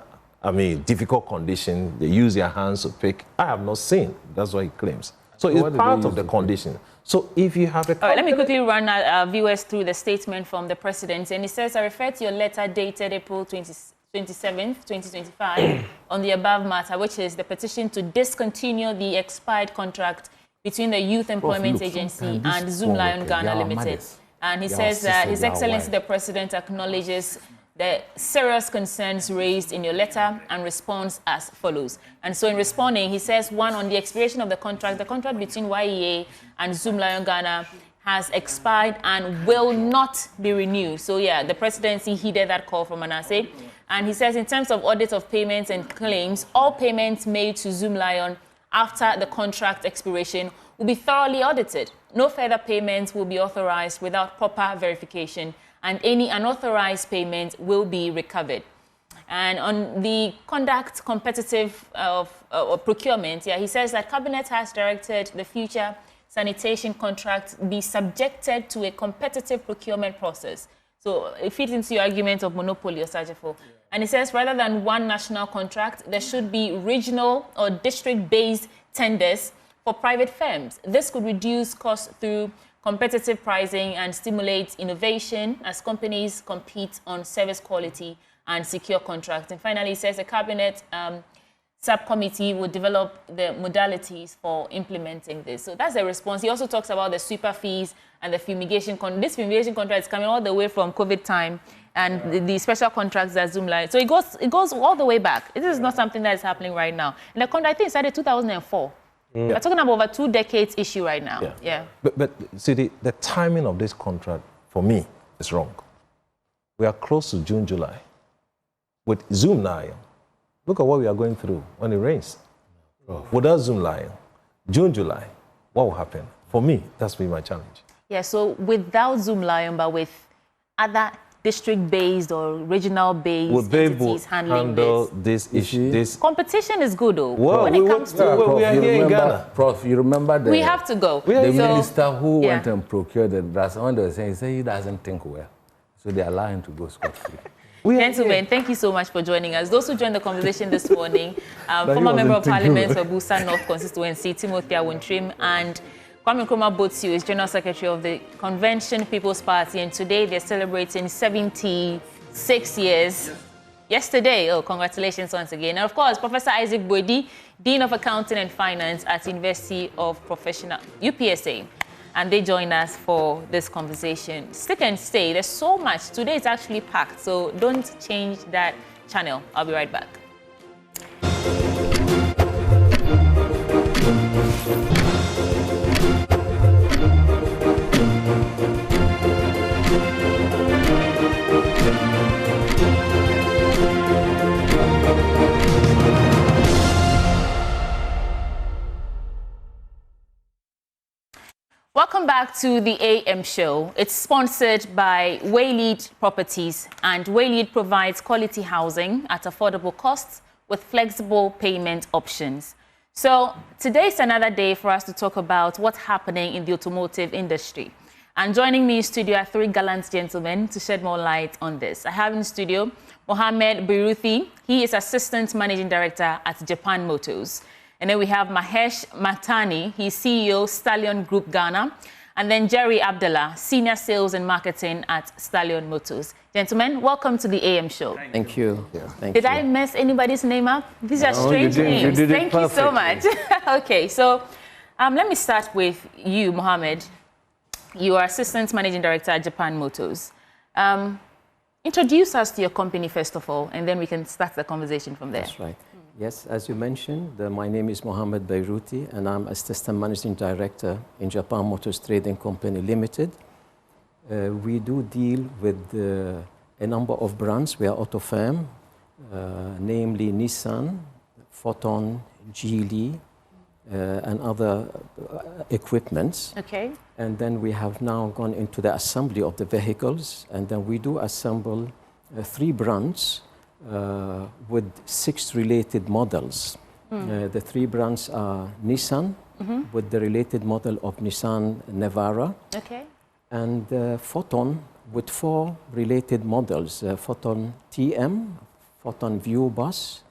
Speaker 7: difficult conditions. They use their hands to pick. I have not seen. That's what he claims. So
Speaker 9: what
Speaker 7: it's
Speaker 9: do
Speaker 7: part
Speaker 9: they
Speaker 7: of the
Speaker 9: use
Speaker 7: condition. So if you have a
Speaker 1: All right, let me quickly run our viewers through the statement from the president. And he says, I refer to your letter dated April 27th, 2025, on the above matter, which is the petition to discontinue the expired contract between the Youth Employment Agency and Zoom Lion Ghana Limited. And he says that His Excellency the President acknowledges the serious concerns raised in your letter and responds as follows. And so in responding, he says, one, on the expiration of the contract between YEA and Zoom Lion Ghana has expired and will not be renewed. So yeah, the presidency heeded that call from Manasseh. And he says, in terms of audit of payments and claims, all payments made to Zoom Lion after the contract expiration will be thoroughly audited. No further payments will be authorized without proper verification, and any unauthorized payment will be recovered. And on the conduct competitive of procurement, he says that Cabinet has directed the future sanitation contract be subjected to a competitive procurement process. So it fits into your argument of monopoly, Osajefo. And he says rather than one national contract, there should be regional or district-based tenders for private firms. This could reduce costs through competitive pricing and stimulate innovation as companies compete on service quality and secure contracts. And finally, it says the cabinet subcommittee will develop the modalities for implementing this. So that's the response. He also talks about the super fees and the fumigation. This fumigation contract is coming all the way from COVID time, and the special contracts that Zoomlight. So it goes all the way back. This is not something that is happening right now. And the contract, I think, started 2004. We're talking about over 2 decades issue right now. Yeah.
Speaker 7: But see, the timing of this contract, for me, is wrong. We are close to June, July. With Zoom now, look at what we are going through when it rains. Without Zoom Lion, June, July, what will happen? For me, that's been my challenge.
Speaker 1: Yeah, so without Zoom Lion, but with other district-based or regional-based entities handling
Speaker 7: this issue?
Speaker 1: Competition is good, though.
Speaker 7: Well,
Speaker 1: when it comes to...
Speaker 7: we are here in Ghana.
Speaker 9: Prof, you remember
Speaker 1: we have to go.
Speaker 9: The minister who went and procured the brass, when they were saying, he doesn't think well. So they allow him to go scot-free.
Speaker 1: Gentlemen, thank you so much for joining us. Those who joined the conversation this morning, former Member of Parliament for Busa North constituency, Timothy Awuntrim, and Kwame Nkrumah Botsiu is General Secretary of the Convention People's Party, and today they're celebrating 76 years. Yesterday, congratulations once again. And of course, Professor Isaac Boedi, Dean of Accounting and Finance at University of Professional, UPSA. And they join us for this conversation. Stick and stay. There's so much. Today is actually packed, so don't change that channel. I'll be right back. Welcome back to the AM show. It's sponsored by Waylead Properties, and Waylead provides quality housing at affordable costs with flexible payment options. So today's another day for us to talk about what's happening in the automotive industry. And joining me in studio are 3 gallant gentlemen to shed more light on this. I have in studio Mohammed Beiruthi. He is Assistant Managing Director at Japan Motors. And then we have Mahesh Matani, he's CEO, Stallion Group Ghana. And then Jerry Abdallah, Senior Sales and Marketing at Stallion Motors. Gentlemen, welcome to the AM show.
Speaker 10: Thank you.
Speaker 1: Did I mess anybody's name up? These are strange names. Thank you so much. Okay, so let me start with you, Mohammed. You are Assistant Managing Director at Japan Motors. Introduce us to your company, first of all, and then we can start the conversation from there.
Speaker 10: That's right. Yes, as you mentioned, my name is Mohammed Beiruthi, and I'm Assistant Managing Director in Japan Motors Trading Company Limited. We do deal with a number of brands. We are auto firm, namely Nissan, Photon, Geely, and other equipments.
Speaker 1: Okay.
Speaker 10: And then we have now gone into the assembly of the vehicles, and then we do assemble 3 brands with 6 related models. The 3 brands are Nissan, with the related model of Nissan Navara.
Speaker 1: Okay.
Speaker 10: And Photon with 4 related models, Photon TM, Photon View Bus,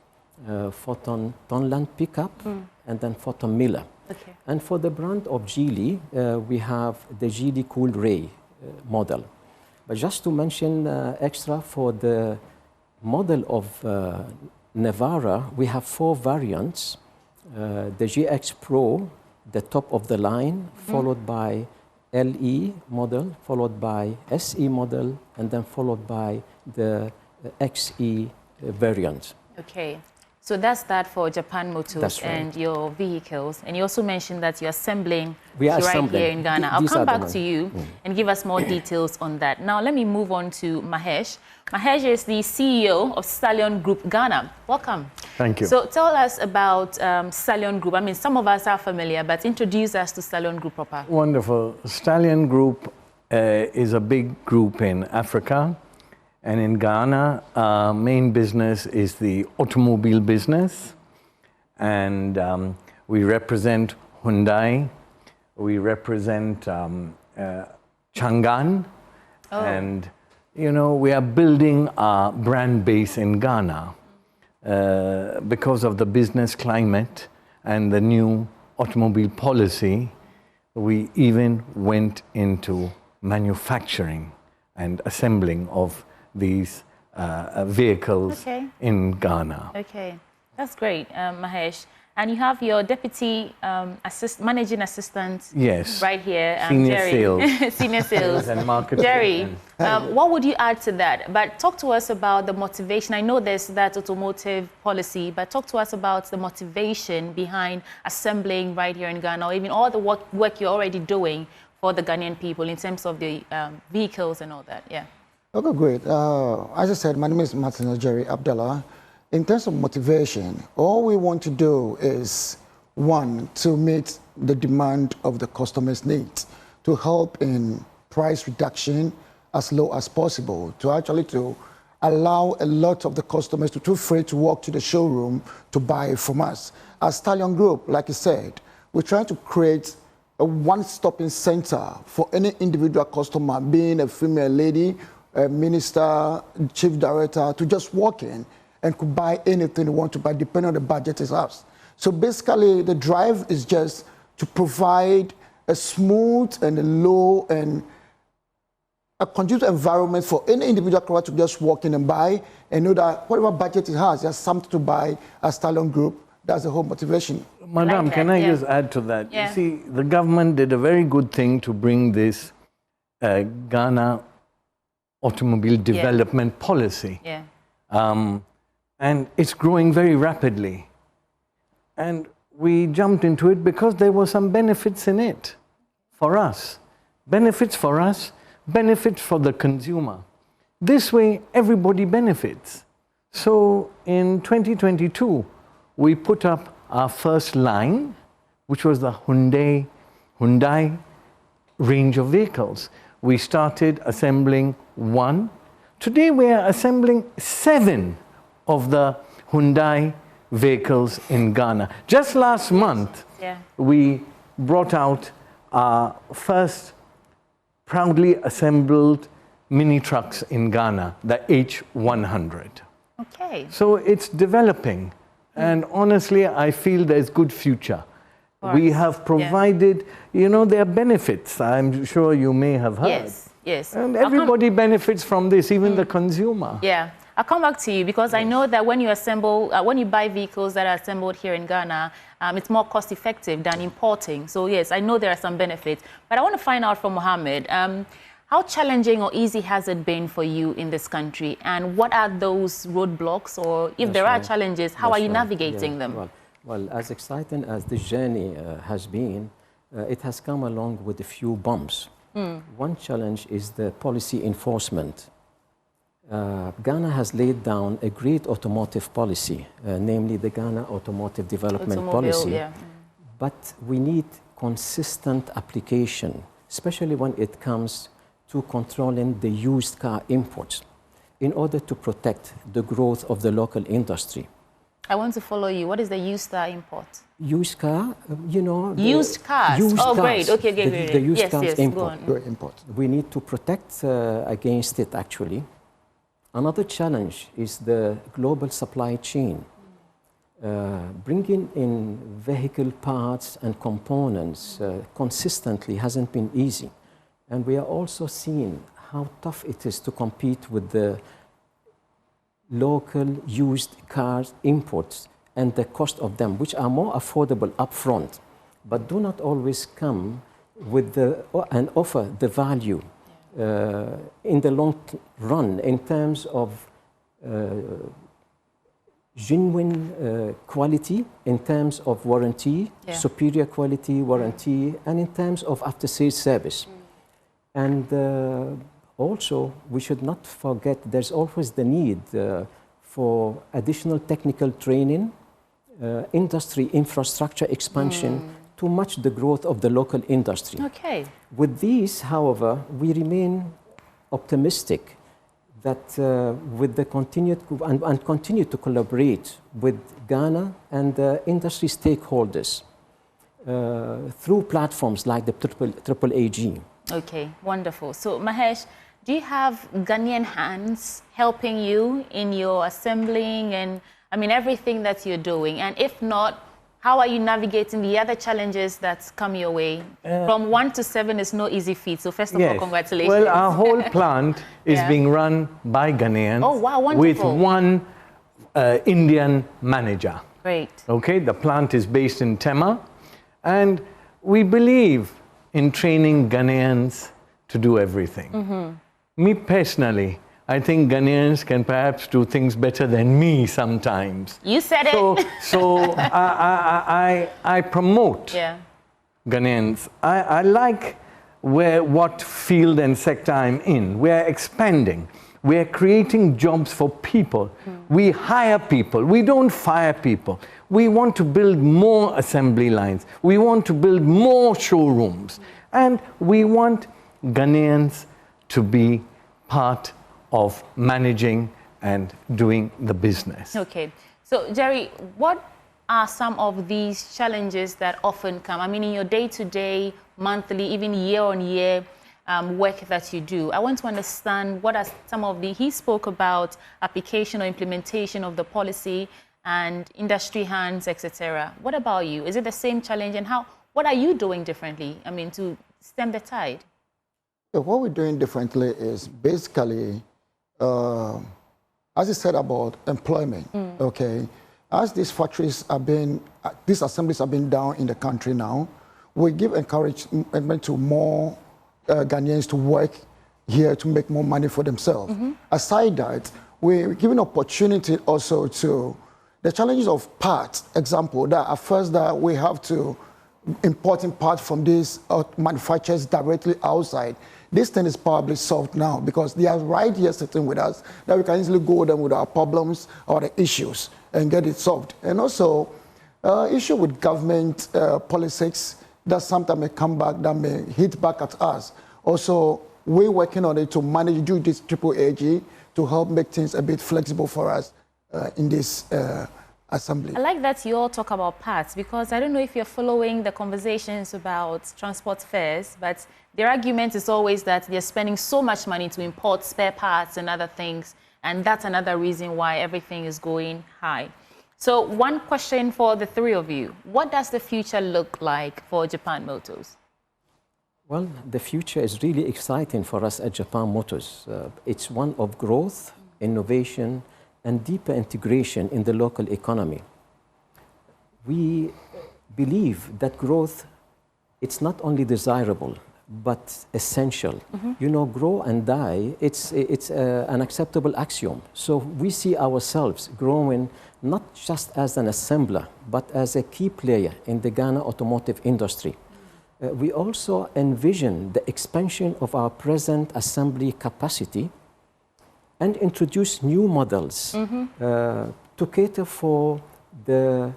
Speaker 10: Photon Tonland Pickup, and then Photon Miller.
Speaker 1: Okay.
Speaker 10: And for the brand of Geely, we have the Geely Cool Ray model. But just to mention extra, for the model of Navara, we have 4 variants. The GX Pro, the top of the line, followed by LE model, followed by SE model, and then followed by the XE variant.
Speaker 1: Okay. So that's that for Japan Motors.
Speaker 10: That's right.
Speaker 1: And your vehicles. And you also mentioned that you're assembling
Speaker 10: We are
Speaker 1: right
Speaker 10: assembling.
Speaker 1: here in Ghana. I'll
Speaker 10: These
Speaker 1: come
Speaker 10: are the
Speaker 1: back to you and give us more details on that. Now, let me move on to Mahesh. Mahesh is the CEO of Stallion Group Ghana. Welcome.
Speaker 11: Thank you.
Speaker 1: So tell us about Stallion Group. I mean, some of us are familiar, but introduce us to Stallion Group proper.
Speaker 11: Wonderful. Stallion Group is a big group in Africa. And in Ghana, our main business is the automobile business. And we represent Hyundai. We represent Changan. And, you know, we are building our brand base in Ghana because of the business climate and the new automobile policy. We even went into manufacturing and assembling of these vehicles in Ghana.
Speaker 1: Okay, that's great, Mahesh. And you have your deputy managing assistant right here,
Speaker 11: Senior
Speaker 1: Jerry.
Speaker 11: Sales.
Speaker 1: Senior sales.
Speaker 11: And marketing.
Speaker 1: Jerry, what would you add to that? But talk to us about the motivation. I know there's that automotive policy, but talk to us about the motivation behind assembling right here in Ghana, or even all the work you're already doing for the Ghanaian people in terms of the vehicles and all that. Yeah.
Speaker 12: Okay, great. As I said, my name is Martin Jerry Abdallah. In terms of motivation, all we want to do is, one, to meet the demand of the customer's needs, to help in price reduction as low as possible, to allow a lot of the customers to feel free to walk to the showroom to buy from us. As Stallion Group, like you said, we're trying to create a one-stopping center for any individual customer, being a female lady, a minister, chief director, to just walk in and could buy anything they want to buy, depending on the budget is ours. So basically, the drive is just to provide a smooth and a low and a conducive environment for any individual client to just walk in and buy and know that whatever budget it has, there's something to buy as Stallion Group. That's the whole motivation.
Speaker 11: Madam, can I just add to that? You see, the government did a very good thing to bring this Ghana automobile development policy. And it's growing very rapidly. And we jumped into it because there were some benefits in it for us. Benefits for us, benefits for the consumer. This way, everybody benefits. So in 2022, we put up our first line, which was the Hyundai range of vehicles. We started assembling 1. Today, we are assembling 7 of the Hyundai vehicles in Ghana. Just last month, we brought out our first proudly assembled mini trucks in Ghana, the H100.
Speaker 1: Okay.
Speaker 11: So it's developing. And honestly, I feel there's good future. We have provided, you know, there are benefits. I'm sure you may have heard.
Speaker 1: Yes, yes.
Speaker 11: And everybody benefits from this, even the consumer.
Speaker 1: Yeah. I'll come back to you because I know that when you assemble, when you buy vehicles that are assembled here in Ghana, it's more cost effective than importing. So yes, I know there are some benefits. But I want to find out from Mohammed, how challenging or easy has it been for you in this country? And what are those roadblocks, or if there are challenges, how are you navigating them?
Speaker 10: Well, as exciting as this journey has been, it has come along with a few bumps. One challenge is the policy enforcement. Ghana has laid down a great automotive policy, namely the Ghana Automotive Development Policy. But we need consistent application, especially when it comes to controlling the used car imports in order to protect the growth of the local industry.
Speaker 1: I want to follow you. What is the used car import?
Speaker 10: Used car, you know.
Speaker 1: Used cars? Great. Okay, great.
Speaker 10: The used cars
Speaker 1: import.
Speaker 10: We need to protect against it, actually. Another challenge is the global supply chain. Bringing in vehicle parts and components consistently hasn't been easy. And we are also seeing how tough it is to compete with the local used cars imports and the cost of them, which are more affordable upfront, but do not always come with and offer the value in the long run in terms of genuine quality, in terms of warranty, superior quality warranty, and in terms of after-sales service. And also, we should not forget there's always the need for additional technical training, industry infrastructure expansion to match the growth of the local industry.
Speaker 1: Okay.
Speaker 10: With these, however, we remain optimistic that with the continue to collaborate with Ghana and industry stakeholders through platforms like the AAAG.
Speaker 1: Okay, wonderful. So, Mahesh, do you have Ghanaian hands helping you in your assembling and, I mean, everything that you're doing? And if not, How are you navigating the other challenges that come your way? From 1 to 7 is no easy feat. So first of all, congratulations.
Speaker 11: Well, our whole plant is being run by Ghanaians.
Speaker 1: Oh, wow,
Speaker 11: with
Speaker 1: wonderful.
Speaker 11: one Indian manager.
Speaker 1: Great.
Speaker 11: Okay, the plant is based in Tema, and we believe in training Ghanaians to do everything. Me personally, I think Ghanaians can perhaps do things better than me sometimes.
Speaker 1: You said it.
Speaker 11: So I promote Ghanaians. I like what field and sector I'm in. We're expanding. We're creating jobs for people. We hire people. We don't fire people. We want to build more assembly lines. We want to build more showrooms. And we want Ghanaians to be part of managing and doing the business.
Speaker 1: Okay. So, Jerry, what are some of these challenges that often come? I mean, in your day-to-day, monthly, even year-on-year work that you do, I want to understand what are some of the, he spoke about application or implementation of the policy and industry hands, etc. What about you? Is it the same challenge, and what are you doing differently, I mean, to stem the tide?
Speaker 12: So what we're doing differently is basically, as you said about employment, okay, as these factories are being, these assemblies are being down in the country now, we give encouragement to more Ghanaians to work here to make more money for themselves. Aside that, we're giving opportunity also to the challenges of parts, example, that at first that we have to importing parts from these manufacturers directly outside. This thing is probably solved now because they are right here sitting with us, that we can easily go with them with our problems or the issues and get it solved. And also, issue with government policies that sometimes may come back, that may hit back at us. Also, we're working on it to manage, do this triple AG to help make things a bit flexible for us in this assembly.
Speaker 1: I like that you all talk about parts, because I don't know if you're following the conversations about transport fares, but their argument is always that they're spending so much money to import spare parts and other things, and that's another reason why everything is going high. So one question for the three of you. What does the future look like for Japan Motors?
Speaker 10: Well, the future is really exciting for us at Japan Motors. It's one of growth, innovation, and deeper integration in the local economy. We believe that growth, it's not only desirable, but essential. You know, grow and die, it's an acceptable axiom. So we see ourselves growing not just as an assembler, but as a key player in the Ghana automotive industry. We also envision the expansion of our present assembly capacity and introduce new models to cater for the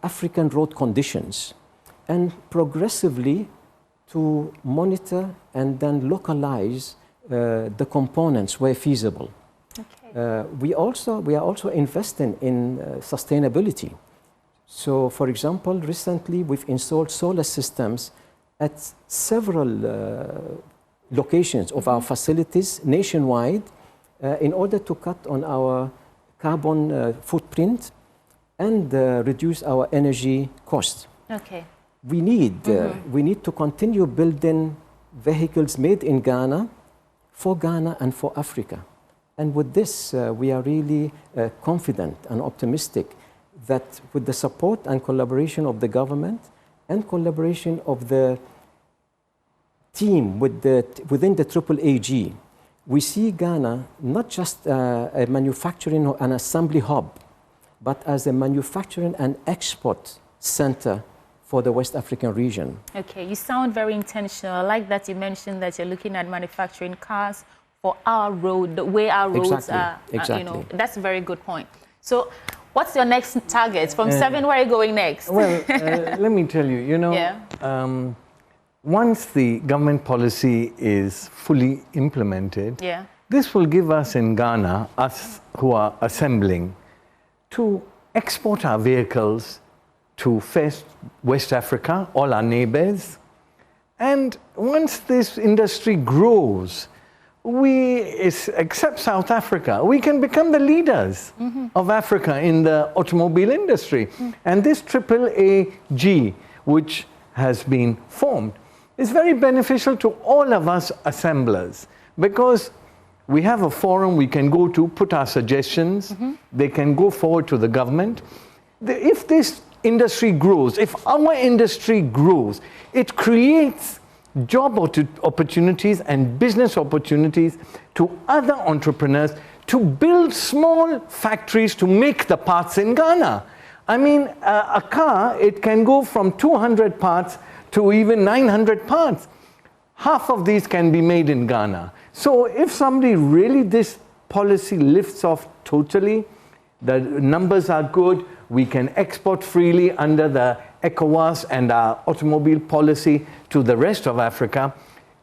Speaker 10: African road conditions, and progressively to monitor and then localize the components where feasible. We are also investing in sustainability. So, for example, recently we've installed solar systems at several locations of our facilities nationwide in order to cut on our carbon footprint and reduce our energy cost.
Speaker 1: Okay.
Speaker 10: We need to continue building vehicles made in Ghana, for Ghana and for Africa. And with this, we are really confident and optimistic that with the support and collaboration of the government and collaboration of the team within the Triple AG, we see Ghana not just a manufacturing or an assembly hub, but as a manufacturing and export center for the West African region.
Speaker 1: Okay, you sound very intentional. I like that you mentioned that you're looking at manufacturing cars for our road, the way our roads are.
Speaker 10: Exactly.
Speaker 1: You know, that's a very good point. So, what's your next target? From 7, where are you going next?
Speaker 11: Well, let me tell you, you know, once the government policy is fully implemented, this will give us in Ghana, us who are assembling, to export our vehicles to first West Africa, all our neighbors. And once this industry grows, except South Africa, we can become the leaders of Africa in the automobile industry. And this AAAG, which has been formed, is very beneficial to all of us assemblers, because we have a forum we can go to, put our suggestions, they can go forward to the government. If this industry grows, if our industry grows, it creates job opportunities and business opportunities to other entrepreneurs to build small factories to make the parts in Ghana. I mean, a car, it can go from 200 parts to even 900 parts. Half of these can be made in Ghana. So if somebody really, this policy lifts off totally, the numbers are good, we can export freely under the ECOWAS and our automobile policy to the rest of Africa,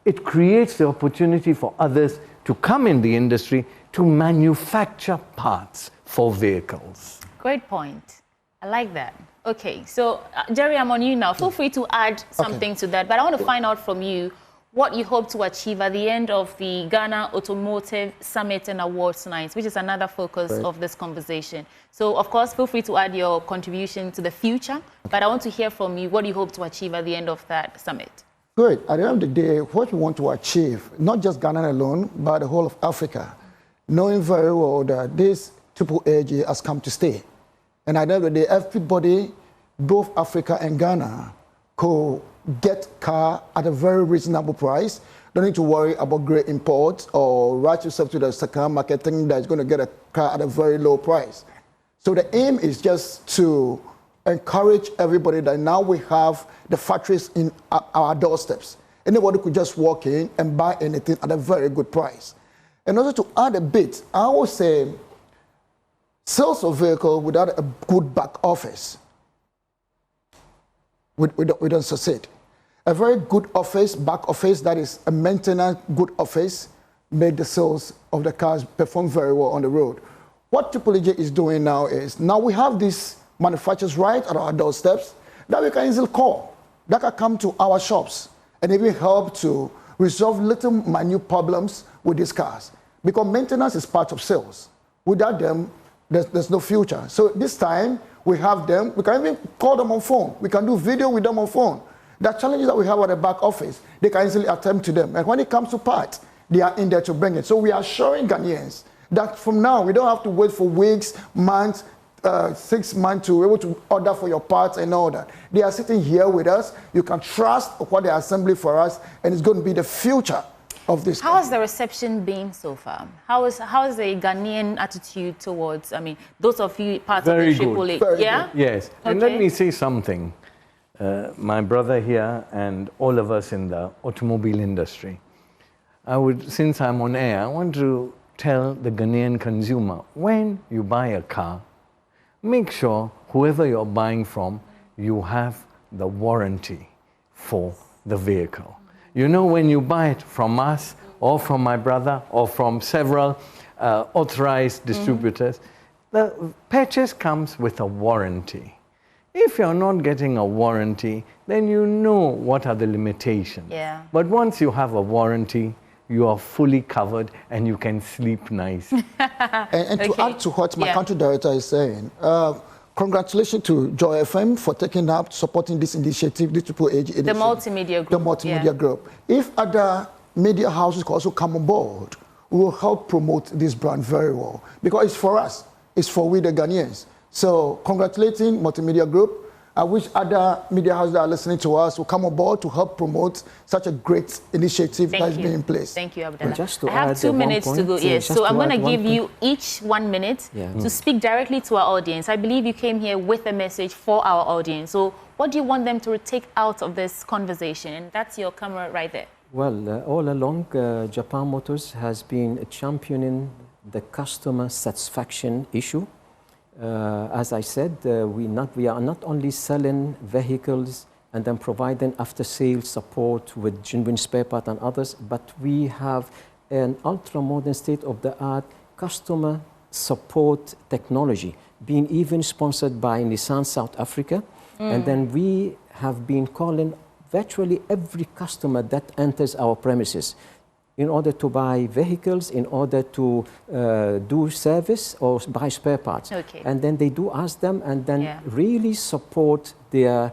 Speaker 11: it creates the opportunity for others to come in the industry to manufacture parts for vehicles.
Speaker 1: Great point. I like that. Okay, so Jerry, I'm on you now. Feel free to add something to that, but I want to find out from you what you hope to achieve at the end of the Ghana Automotive Summit and Awards Night, which is another focus of this conversation. So, of course, feel free to add your contribution to the future, but I want to hear from you what you hope to achieve at the end of that summit.
Speaker 12: Good. At the end of the day, what we want to achieve, not just Ghana alone, but the whole of Africa, knowing very well that this AAAG has come to stay. And at the end of the day, everybody, both Africa and Ghana, could get car at a very reasonable price. Don't need to worry about great imports or write yourself to the second marketing that's going to get a car at a very low price. So the aim is just to encourage everybody that now we have the factories in our doorsteps. Anybody could just walk in and buy anything at a very good price. And also to add a bit, I would say sales of vehicle without a good back office, we don't succeed. A very good office, back office, that is a maintenance good office, make the sales of the cars perform very well on the road. What AAAG is doing now is, now we have these manufacturers right at our doorsteps that we can easily call, that can come to our shops and even help to resolve little minute problems with these cars. Because maintenance is part of sales. Without them, there's no future. So this time, we have them, we can even call them on phone. We can do video with them on phone. The challenges that we have at the back office, they can easily attend to them. And when it comes to parts, they are in there to bring it. So we are showing Ghanaians that from now, we don't have to wait for weeks, months, 6 months to be able to order for your parts and all that. They are sitting here with us. You can trust what they are assembling for us, and it's going to be the future of this.
Speaker 1: How has the reception been so far? How is the Ghanaian attitude towards, I mean, those of you part of the AAA?
Speaker 11: Very
Speaker 1: yeah?
Speaker 11: good. Yes. Okay. And let me say something. My brother here and all of us in the automobile industry, since I'm on air, I want to tell the Ghanaian consumer, when you buy a car, make sure whoever you're buying from, you have the warranty for the vehicle. You know, when you buy it from us or from my brother or from several authorized distributors, the purchase comes with a warranty. If you're not getting a warranty, then you know what are the limitations.
Speaker 1: Yeah.
Speaker 11: But once you have a warranty, you are fully covered and you can sleep nice.
Speaker 12: and to add to what my country director is saying, congratulations to Joy FM for taking up, supporting this initiative, this AAAG initiative.
Speaker 1: The multimedia group.
Speaker 12: The multimedia group. If other media houses could also come on board, we will help promote this brand very well. Because it's for us. It's for we the Ghanaians. So congratulating multimedia group. I wish other media houses that are listening to us will come on board to help promote such a great initiative that's being in place.
Speaker 1: Thank you, Abdallah.
Speaker 12: Well,
Speaker 1: I have 2 minutes to go. Yes, so I'm going to give you each 1 minute to speak directly to our audience. I believe you came here with a message for our audience. So what do you want them to take out of this conversation? And that's your camera right there.
Speaker 10: Well, all along, Japan Motors has been championing the customer satisfaction issue. As I said, we are not only selling vehicles and then providing after-sales support with genuine spare part and others, but we have an ultra-modern state-of-the-art customer support technology, being even sponsored by Nissan South Africa. And then we have been calling virtually every customer that enters our premises in order to buy vehicles, in order to do service or buy spare parts.
Speaker 1: Okay.
Speaker 10: And then they do ask them and then really support their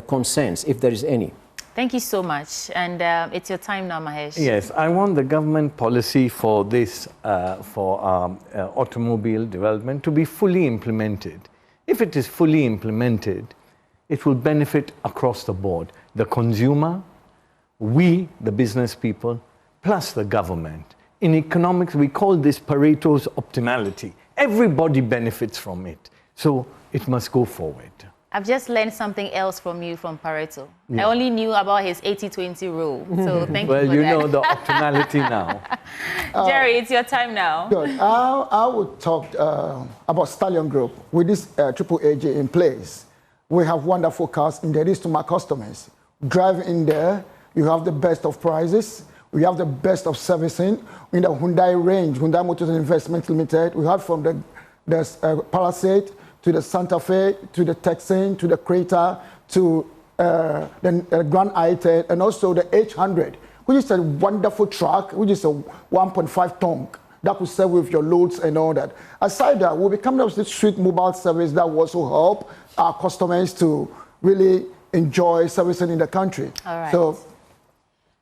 Speaker 10: concerns, if there is any.
Speaker 1: Thank you so much. And it's your time now, Mahesh.
Speaker 11: Yes, I want the government policy for this, automobile development to be fully implemented. If it is fully implemented, it will benefit across the board. The consumer, we, the business people, plus the government. In economics, we call this Pareto's optimality. Everybody benefits from it. So it must go forward.
Speaker 1: I've just learned something else from you from Pareto.
Speaker 11: Yeah.
Speaker 1: I only knew about his 80-20 rule. So thank you for that.
Speaker 11: Well, you know the optimality now.
Speaker 1: Jerry, it's your time now.
Speaker 12: Good. I would talk about Stallion Group. With this AAAG in place, we have wonderful cars in there to my customers. Drive in there, you have the best of prices, we have the best of servicing. In the Hyundai range, Hyundai Motors Investment Limited, we have from the Palisade to the Santa Fe, to the Texan, to the Creta, to the Grand i10, and also the 800, which is a wonderful truck, which is a 1.5 ton that could serve with your loads and all that. Aside that, we'll be coming up with this street mobile service that will also help our customers to really enjoy servicing in the country.
Speaker 1: All right.
Speaker 12: So,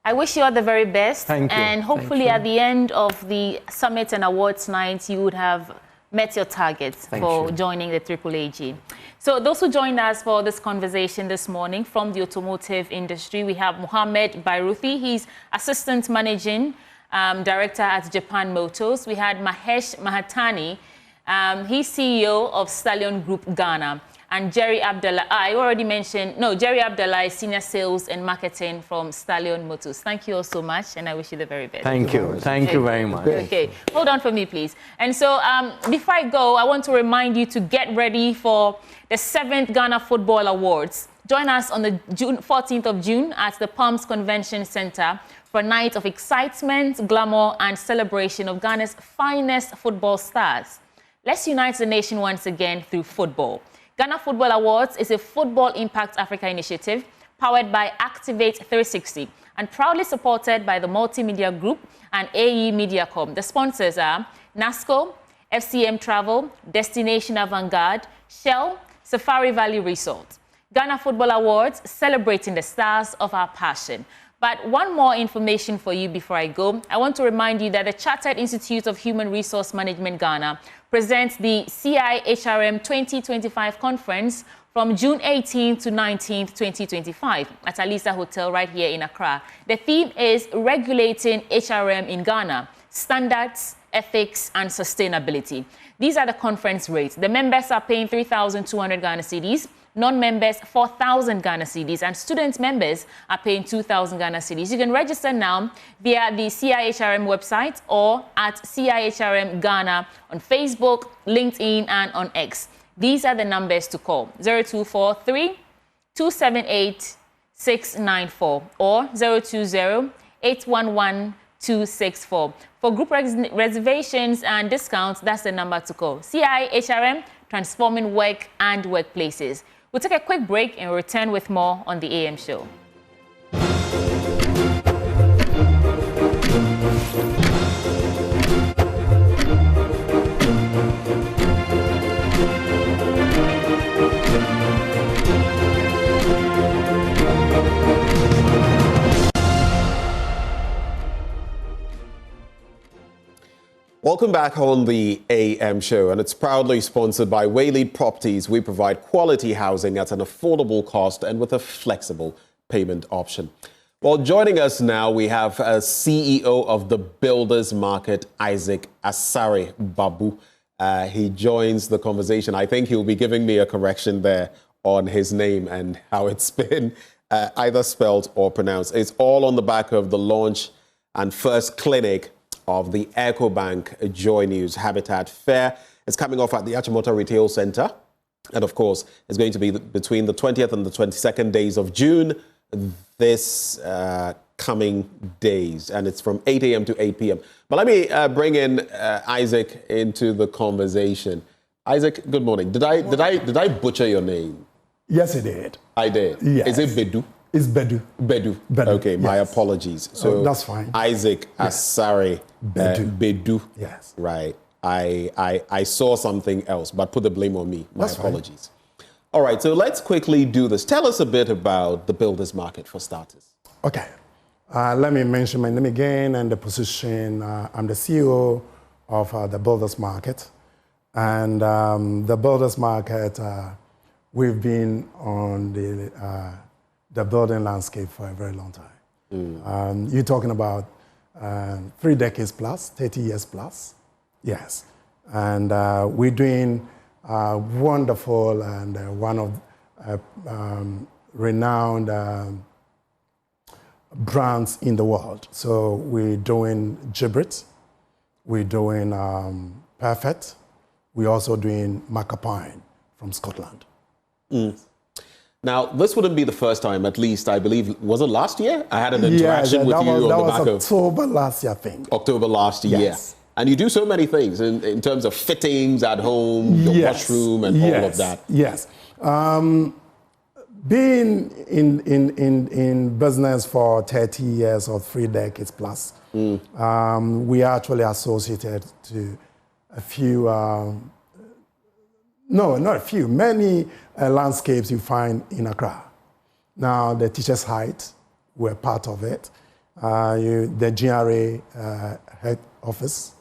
Speaker 1: I wish you all the very best.
Speaker 12: Thank you.
Speaker 1: And hopefully at the end of the Summit and Awards night, you would have met your targets for joining the AAAG. So those who joined us for this conversation this morning from the automotive industry, we have Mohammed Bairuthi. He's Assistant Managing Director at Japan Motors. We had Mahesh Mahatani. He's CEO of Stallion Group Ghana. And Jerry Abdallah, I already mentioned, Jerry Abdallah is Senior Sales and Marketing from Stallion Motors. Thank you all so much, and I wish you the very best.
Speaker 11: Thank you. Thank you very much.
Speaker 1: Okay, hold on for me, please. And so before I go, I want to remind you to get ready for the 7th Ghana Football Awards. Join us on the 14th of June at the Palms Convention Center for a night of excitement, glamour, and celebration of Ghana's finest football stars. Let's unite the nation once again through football. Ghana Football Awards is a Football Impact Africa initiative powered by Activate 360 and proudly supported by the Multimedia Group and AE Mediacom. The sponsors are NASCO, FCM Travel, Destination Avant-Garde, Shell, Safari Valley Resort. Ghana Football Awards, celebrating the stars of our passion. But one more information for you before I go. I want to remind you that the Chartered Institute of Human Resource Management Ghana presents the CIHRM 2025 conference from June 18th to 19th, 2025 at Alisa Hotel right here in Accra. The theme is Regulating HRM in Ghana, Standards, Ethics and Sustainability. These are the conference rates. The members are paying 3,200 Ghana cedis. Non-members, 4,000 Ghana cedis, and student members are paying 2,000 Ghana cedis. You can register now via the CIHRM website or at CIHRM Ghana on Facebook, LinkedIn, and on X. These are the numbers to call: 0243-278-694 or 020-811-264. For group reservations and discounts, that's the number to call. CIHRM, transforming work and workplaces. We'll take a quick break and return with more on the AM show.
Speaker 21: Welcome back on the AM show, and it's proudly sponsored by Waylead Properties. We provide quality housing at an affordable cost and with a flexible payment option. Well, joining us now, we have a CEO of the Builders Market, Isaac Asare Babu. He joins the conversation. I think he'll be giving me a correction there on his name and how it's been either spelled or pronounced. It's all on the back of the launch and first clinic of the EcoBank Joy News Habitat Fair. It's coming off at the Automotive Retail Center. And of course, it's going to be between the 20th and the 22nd days of June, this coming days. And it's from 8 a.m. to 8 p.m. But let me bring in Isaac into the conversation. Isaac, good morning. Did I butcher your name?
Speaker 13: Yes, you did.
Speaker 21: I did.
Speaker 13: Yes.
Speaker 21: Is it Bedu?
Speaker 13: It's Bedu.
Speaker 21: Bedu. Okay, my apologies. So
Speaker 13: that's fine.
Speaker 21: Isaac Asare Bedu.
Speaker 13: Yes.
Speaker 21: Right. I saw something else, but put the blame on me. My apologies. All right, so let's quickly do this. Tell us a bit about the builders market for starters.
Speaker 13: Okay. Let me mention my name again and the position. I'm the CEO of the builders market. And the builders market, we've been on the building landscape for a very long time. You're talking about 3 decades plus, 30 years plus. Yes. And we're doing wonderful and one of renowned brands in the world. So we're doing Gibrit, we're doing Perfect, we're also doing Macapine from Scotland.
Speaker 21: Now, this wouldn't be the first time, at least, I believe, was it last year? I had an interaction with you on the back of...
Speaker 13: That was October last year, I think.
Speaker 21: October last year.
Speaker 13: Yes.
Speaker 21: And you do so many things in terms of fittings at home, your washroom, and all of that.
Speaker 13: Yes. Being in business for 30 years or 3 decades plus, we are actually associated to a few, no, not a few, many landscapes you find in Accra. Now, the Teachers' Height, we're part of it. The GRA head office,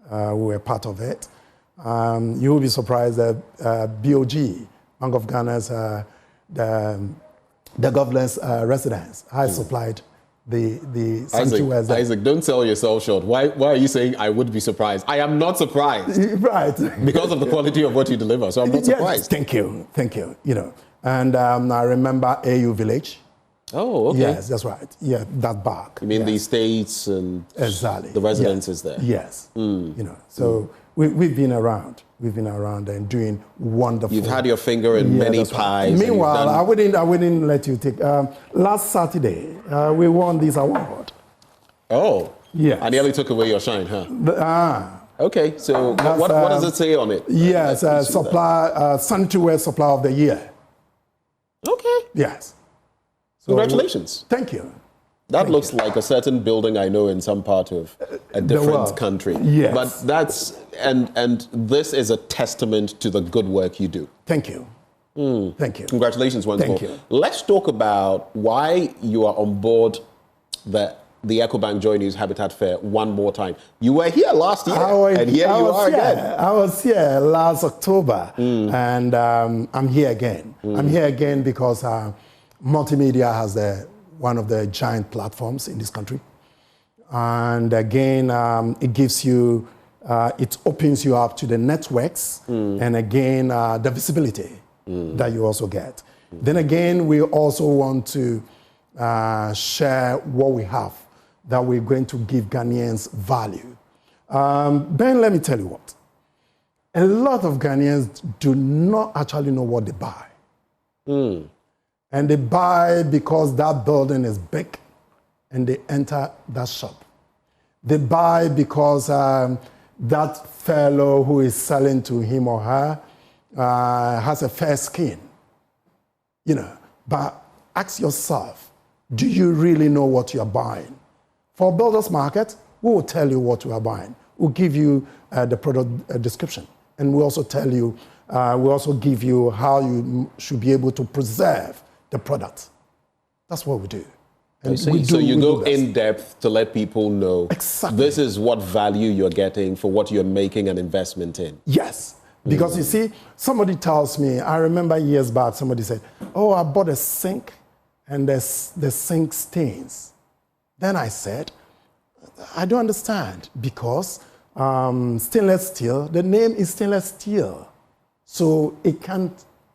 Speaker 13: we're part of it. You will be surprised that BOG, Bank of Ghana's, the Govt's residence has supplied the sanctuaries.
Speaker 21: Isaac, don't sell yourself short. Why are you saying I would be surprised? I am not surprised.
Speaker 13: Right.
Speaker 21: Because of the quality of what you deliver, so I'm not surprised.
Speaker 13: Yes, thank you. You know, and I remember AU Village.
Speaker 21: Oh, okay.
Speaker 13: Yes, that's right. Yeah, that back.
Speaker 21: You mean the estates and the residences there?
Speaker 13: Yes. You know, so we've been around. We've been around and doing wonderful.
Speaker 21: You've had your finger in many pies.
Speaker 13: Meanwhile, I wouldn't let you take. Last Saturday, we won this award.
Speaker 21: Oh.
Speaker 13: Yeah.
Speaker 21: I nearly took away your shine, huh? Okay, so what does it say on it?
Speaker 13: Yes, sanctuary supplier of the year.
Speaker 21: Okay.
Speaker 13: Yes. So,
Speaker 21: congratulations.
Speaker 13: Thank you.
Speaker 21: That looks like a certain building I know in some part of a different country.
Speaker 13: Yes.
Speaker 21: But that's, and this is a testament to the good work you do.
Speaker 13: Thank you. Thank you.
Speaker 21: Congratulations once more.
Speaker 13: Thank you.
Speaker 21: Let's talk about why you are on board the EcoBank Joy News Habitat Fair one more time. You were here last year, and here you are again.
Speaker 13: I was here last October, and I'm here again. I'm here again because multimedia has one of the giant platforms in this country. And again, it gives you, it opens you up to the networks and again, the visibility that you also get. Then again, we also want to share what we have that we're going to give Ghanaians value. Ben, let me tell you what. A lot of Ghanaians do not actually know what they buy. And they buy because that building is big and they enter that shop. They buy because that fellow who is selling to him or her has a fair skin. You know, but ask yourself, do you really know what you're buying? For builders market, we will tell you what you are buying. We'll give you the product description. And we also tell you, we also give you how you should be able to preserve the product. That's what we do. And
Speaker 21: so you go in depth to let people know this is what value you're getting for what you're making an investment in.
Speaker 13: Yes. Because you see, somebody tells me, I remember years back, somebody said, oh, I bought a sink and the sink stains. Then I said, I don't understand because stainless steel, the name is stainless steel. So it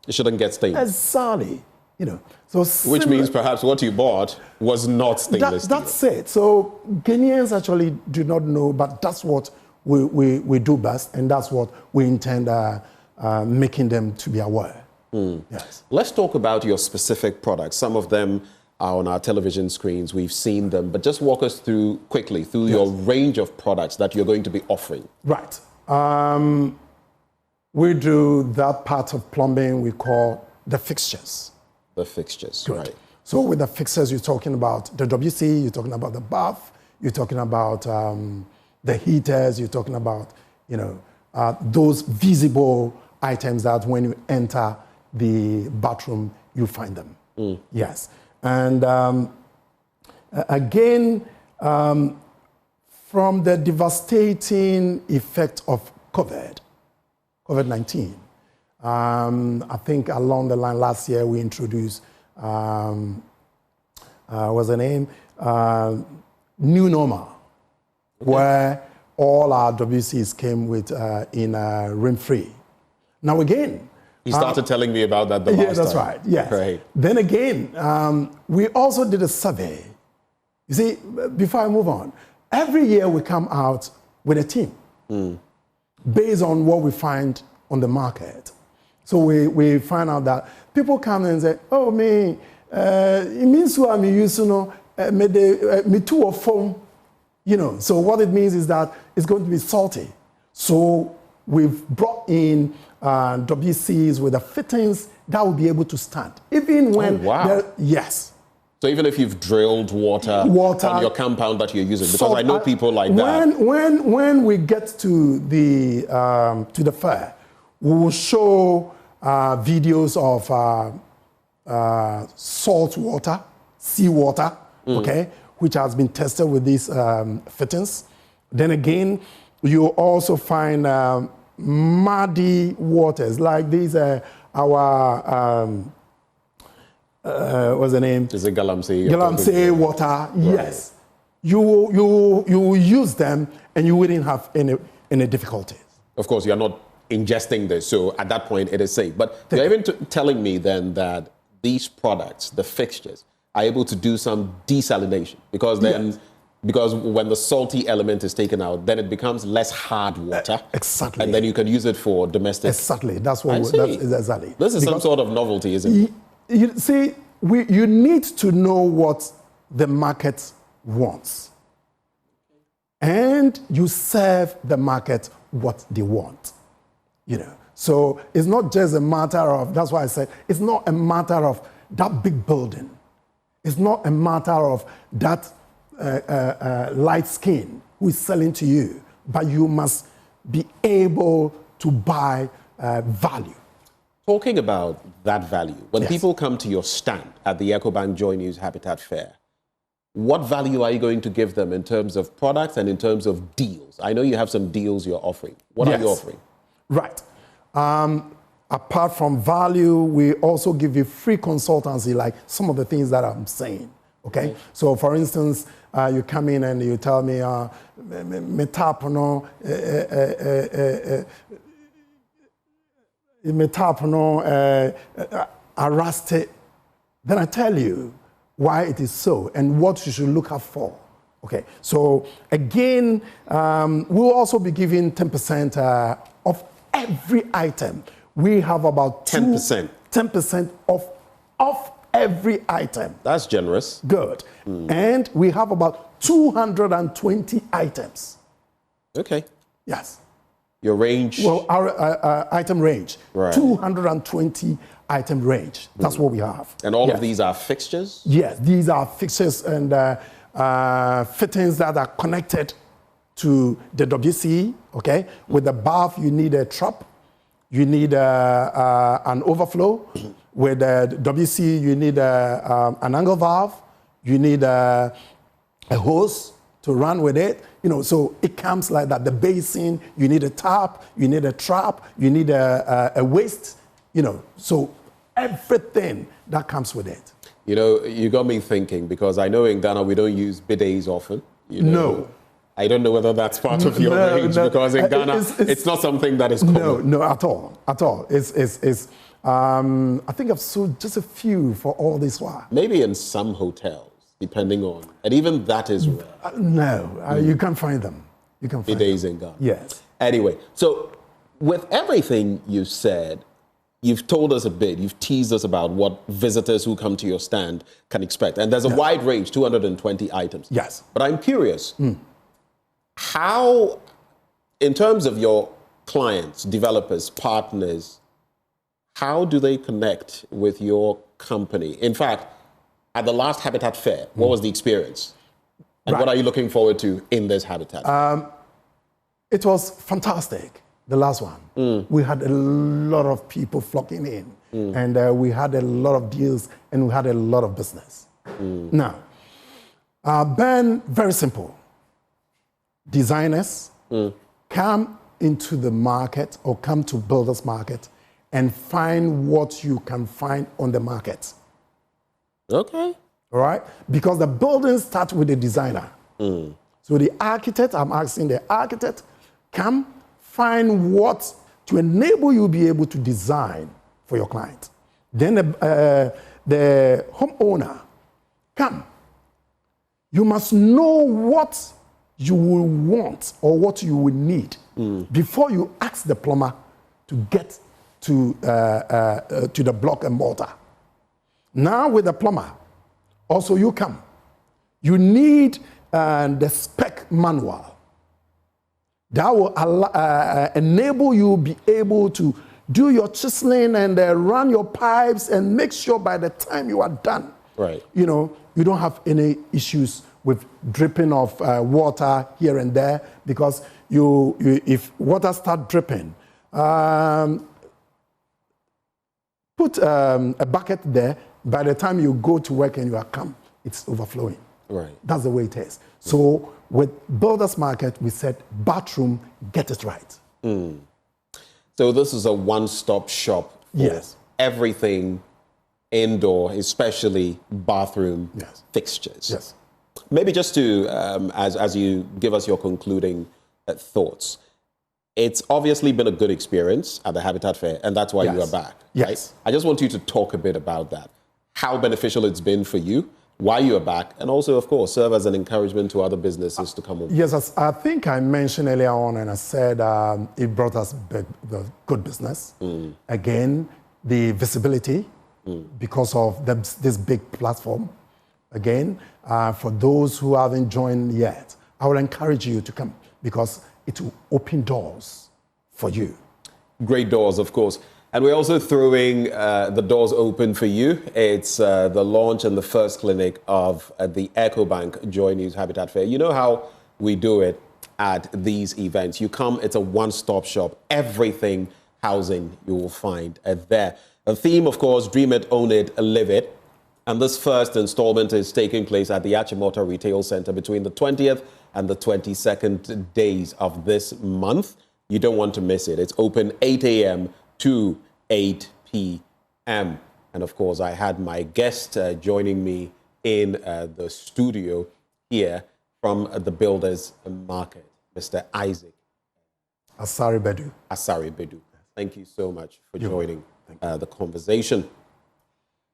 Speaker 21: shouldn't get stained.
Speaker 13: Exactly. You know, so
Speaker 21: which means perhaps what you bought was not stainless steel.
Speaker 13: That's it. So Ghanaians actually do not know, but that's what we do best, and that's what we intend making them to be aware. Yes.
Speaker 21: Let's talk about your specific products. Some of them are on our television screens. We've seen them, but just walk us through quickly through your range of products that you're going to be offering.
Speaker 13: Right. We do that part of plumbing we call the fixtures.
Speaker 21: The fixtures,
Speaker 13: Good.
Speaker 21: right.
Speaker 13: So with the fixtures, you're talking about the WC, you're talking about the bath, you're talking about the heaters, you're talking about, you know, those visible items that when you enter the bathroom, you find them. Yes. And again, from the devastating effect of COVID-19, I think along the line last year we introduced, what's the name? New Normal, where all our WCs came with in rim-free. Now again,
Speaker 21: he started telling me about that the last time.
Speaker 13: Yeah, that's right. Yes.
Speaker 21: Right.
Speaker 13: Then again, we also did a survey. You see, before I move on, every year we come out with a team based on what we find on the market. So we find out that people come and say, oh, me, it means what I'm used to know, me two or four, you know. So what it means is that it's going to be salty. So we've brought in WCs with the fittings that will be able to stand. Even when, yes.
Speaker 21: So even if you've drilled water on your compound that you're using, because I know people like that.
Speaker 13: When we get to the fair, we will show videos of salt water, seawater, okay, which has been tested with these fittings. Then again, you also find muddy waters like these what's the name?
Speaker 21: Is it Galamsey?
Speaker 13: Galamsey water, right. Yes. You will use them and you wouldn't have any difficulties.
Speaker 21: Of course, you're not ingesting this, so at that point it is safe. But you're even telling me then that these products, the fixtures, are able to do some desalination because then, yes. Because when the salty element is taken out, then it becomes less hard water.
Speaker 13: Exactly.
Speaker 21: And then you can use it for domestic.
Speaker 13: Exactly. That's what. Exactly.
Speaker 21: This is some sort of novelty, isn't it?
Speaker 13: You see, you need to know what the market wants. And you serve the market what they want. You know. So it's not just a matter of, that's why I said, it's not a matter of that big building. It's not a matter of that light skin who is selling to you, but you must be able to buy value.
Speaker 21: Talking about that value, when
Speaker 13: yes.
Speaker 21: people come to your stand at the EcoBank Joy News Habitat Fair, what value are you going to give them in terms of products and in terms of deals? I know you have some deals you're offering. What
Speaker 13: yes.
Speaker 21: are you offering?
Speaker 13: Right. Apart from value, we also give you free consultancy, like some of the things that I'm saying. Okay? So, for instance, you come in and you tell me, arrested. Then I tell you why it is so and what you should look out for. Okay, so again, we'll also be giving 10% of every item. We have about
Speaker 21: 10%.
Speaker 13: 10% of every item.
Speaker 21: That's generous.
Speaker 13: Good. And we have about 220 items.
Speaker 21: Okay.
Speaker 13: Yes.
Speaker 21: Your range?
Speaker 13: Well, our item range.
Speaker 21: Right.
Speaker 13: 220 item range. That's what we have.
Speaker 21: And all of these are fixtures?
Speaker 13: Yes, these are fixtures and fittings that are connected to the WC, okay? With the bath, you need a trap. You need an overflow. With the WC, you need an angle valve. You need a hose to run with it. You know, so it comes like that. The basin, you need a tap, you need a trap, you need a waste, you know. So everything that comes with it.
Speaker 21: You know, you got me thinking, because I know in Ghana we don't use bidets often. You know?
Speaker 13: No.
Speaker 21: I don't know whether that's part of your range, because in Ghana it's not something that is common.
Speaker 13: No, at all. I think I've sold just a few for all this while.
Speaker 21: Maybe in some hotels, depending on, and even that is rare.
Speaker 13: No, you can't find them. You can find
Speaker 21: bidets in Ghana.
Speaker 13: Yes.
Speaker 21: Anyway, so with everything you said, you've told us a bit, you've teased us about what visitors who come to your stand can expect. And there's a wide range, 220 items.
Speaker 13: Yes.
Speaker 21: But I'm curious, how, in terms of your clients, developers, partners, how do they connect with your company? In fact, At the last Habitat Fair, what was the experience? And
Speaker 13: Right.
Speaker 21: what are you looking forward to in this Habitat?
Speaker 13: It was fantastic, the last one. We had a lot of people flocking in, and we had a lot of deals, and we had a lot of business. Now, Ben, very simple. Designers come into the market or come to builders market and find what you can find on the market.
Speaker 21: Okay.
Speaker 13: All right? Because the buildings start with the designer. So the architect, I'm asking the architect, come find what to enable you be able to design for your client. Then the homeowner, come. You must know what you will want or what you will need before you ask the plumber to get to the block and mortar. Now with the plumber, also you come. You need the spec manual that will enable you be able to do your chiseling and run your pipes and make sure by the time you are done,
Speaker 21: right,
Speaker 13: you know, you don't have any issues with dripping of water here and there, because if water start dripping, put a bucket there. By the time you go to work and you are come, it's overflowing.
Speaker 21: Right.
Speaker 13: That's the way it is. So with Builders Market, we said, bathroom, get it right.
Speaker 21: So this is a one-stop shop for everything indoor, especially bathroom fixtures.
Speaker 13: Yes.
Speaker 21: Maybe just to, as you give us your concluding thoughts, it's obviously been a good experience at the Habitat Fair, and that's why you are back.
Speaker 13: Yes.
Speaker 21: Right? I just want you to talk a bit about that, how beneficial it's been for you, why you are back, and also, of course, serve as an encouragement to other businesses to come on.
Speaker 13: Yes, as I think I mentioned earlier on, and I said it brought us the good business. Again, the visibility because of this big platform. Again, for those who haven't joined yet, I will encourage you to come because it will open doors for you.
Speaker 21: Great doors, of course. And we're also throwing the doors open for you. It's the launch and the first clinic of the EcoBank Joy News Habitat Fair. You know how we do it at these events. You come, it's a one-stop shop. Everything housing you will find there. The theme, of course, dream it, own it, live it. And this first installment is taking place at the Automotive Retail Center between the 20th and the 22nd days of this month. You don't want to miss it. It's open 8 a.m. to 8 p.m. And of course, I had my guest joining me in the studio here from the Builders Market, Mr. Isaac
Speaker 13: Asari Bedu.
Speaker 21: Asari Bedu. Thank you so much for joining the conversation.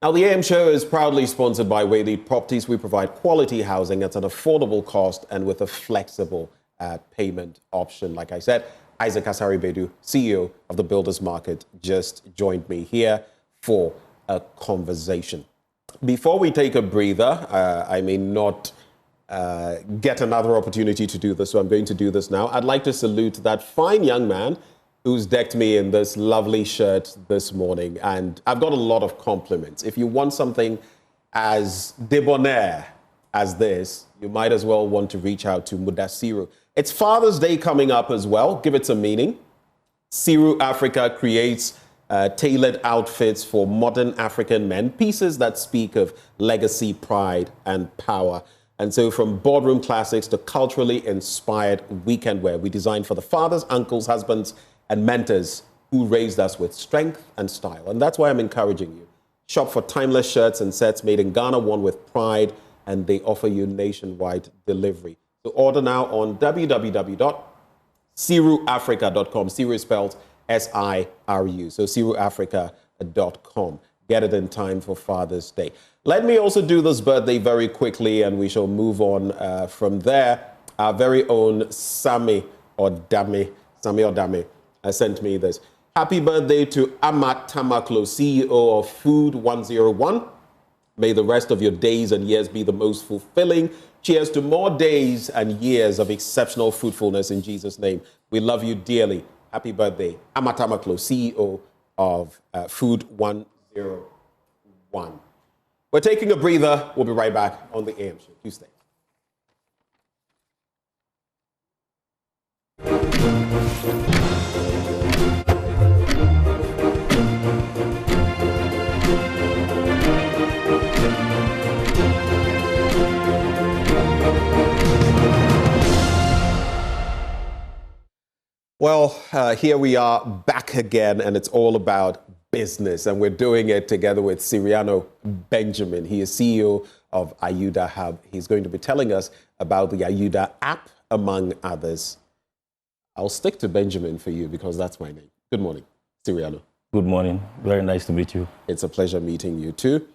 Speaker 21: Now, the AM Show is proudly sponsored by Waylead Properties. We provide quality housing at an affordable cost and with a flexible payment option. Like I said, Isaac Asari Bedu, CEO of the Builders Market, just joined me here for a conversation. Before we take a breather, I may not get another opportunity to do this, so I'm going to do this now. I'd like to salute that fine young man who's decked me in this lovely shirt this morning. And I've got a lot of compliments. If you want something as debonair as this, you might as well want to reach out to Mudasiru. It's Father's Day coming up as well. Give it some meaning. Siru Africa creates tailored outfits for modern African men, pieces that speak of legacy, pride, and power. And so from boardroom classics to culturally inspired weekend wear, we designed for the fathers, uncles, husbands, and mentors who raised us with strength and style. And that's why I'm encouraging you. Shop for timeless shirts and sets made in Ghana, worn with pride, and they offer you nationwide delivery. So order now on www.siruafrica.com. Siru is spelled S-I-R-U. So siruafrica.com. Get it in time for Father's Day. Let me also do this birthday very quickly, and we shall move on from there. Our very own Sammy Odame sent me this. Happy birthday to Amat Tamaklo, CEO of Food 101. May the rest of your days and years be the most fulfilling. Cheers to more days and years of exceptional fruitfulness in Jesus' name. We love you dearly. Happy birthday, Amat Tamaklo, CEO of Food 101. We're taking a breather. We'll be right back on the AM show. You stay. Well, here we are back again, and it's all about business, and we're doing it together with Siriano Benjamin. He is CEO of Ayuda Hub. He's going to be telling us about the Ayuda app, among others. I'll stick to Benjamin for you because that's my name. Good morning, Siriano.
Speaker 14: Good morning. Very nice to meet you.
Speaker 21: It's a pleasure meeting you too.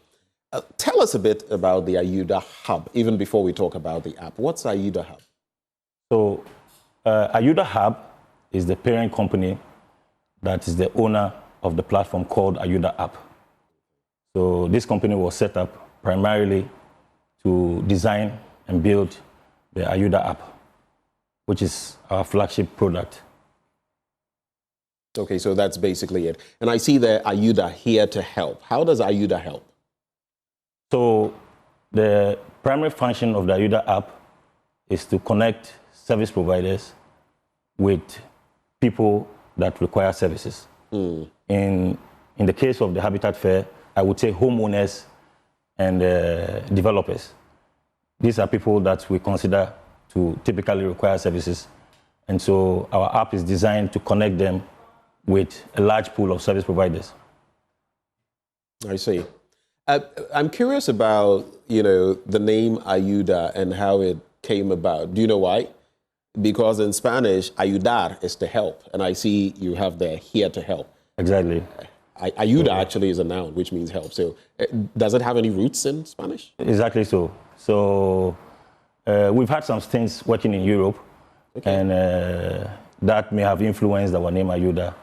Speaker 21: Tell us a bit about the Ayuda Hub, even before we talk about the app. What's Ayuda Hub?
Speaker 14: So, Ayuda Hub is the parent company that is the owner of the platform called Ayuda App. So this company was set up primarily to design and build the Ayuda App, which is our flagship product.
Speaker 21: Okay, so that's basically it. And I see the Ayuda here to help. How does Ayuda help?
Speaker 14: So the primary function of the Ayuda App is to connect service providers with people that require services. In the case of the Habitat Fair, I would say homeowners and developers. These are people that we consider to typically require services. And so our app is designed to connect them with a large pool of service providers.
Speaker 21: I see. I'm curious about, the name Ayuda and how it came about. Do you know why? Because in Spanish, ayudar is to help. And I see you have the here to help.
Speaker 14: Exactly.
Speaker 21: Ayuda actually is a noun, which means help. So does it have any roots in Spanish?
Speaker 14: Exactly so. So we've had some stints working in Europe, and that may have influenced our name Ayuda.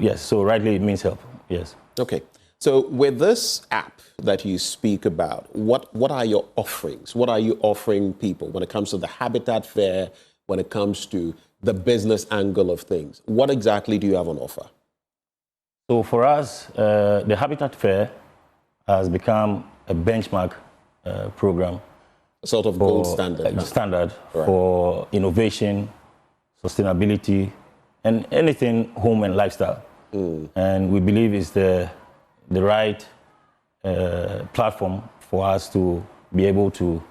Speaker 14: Yes, so rightly it means help, yes.
Speaker 21: Okay. So with this app that you speak about, what are your offerings? What are you offering people when it comes to the Habitat Fair, when it comes to the business angle of things? What exactly do you have on offer?
Speaker 14: So for us, the Habitat Fair has become a benchmark program.
Speaker 21: A sort of gold standard.
Speaker 14: Standard for innovation, sustainability, and anything home and lifestyle. And we believe it's the right platform for us to be able to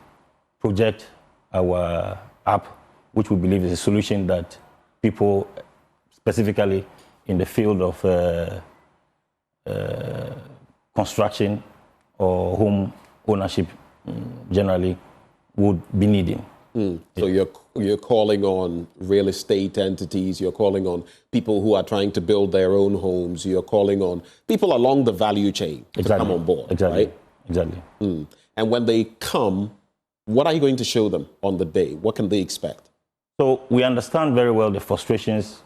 Speaker 14: project our app, which we believe is a solution that people, specifically in the field of construction or home ownership generally, would be needing.
Speaker 21: So you're calling on real estate entities, you're calling on people who are trying to build their own homes, you're calling on people along the value chain to come on board, right?
Speaker 14: Exactly.
Speaker 21: And when they come, what are you going to show them on the day? What can they expect?
Speaker 14: So we understand very well the frustrations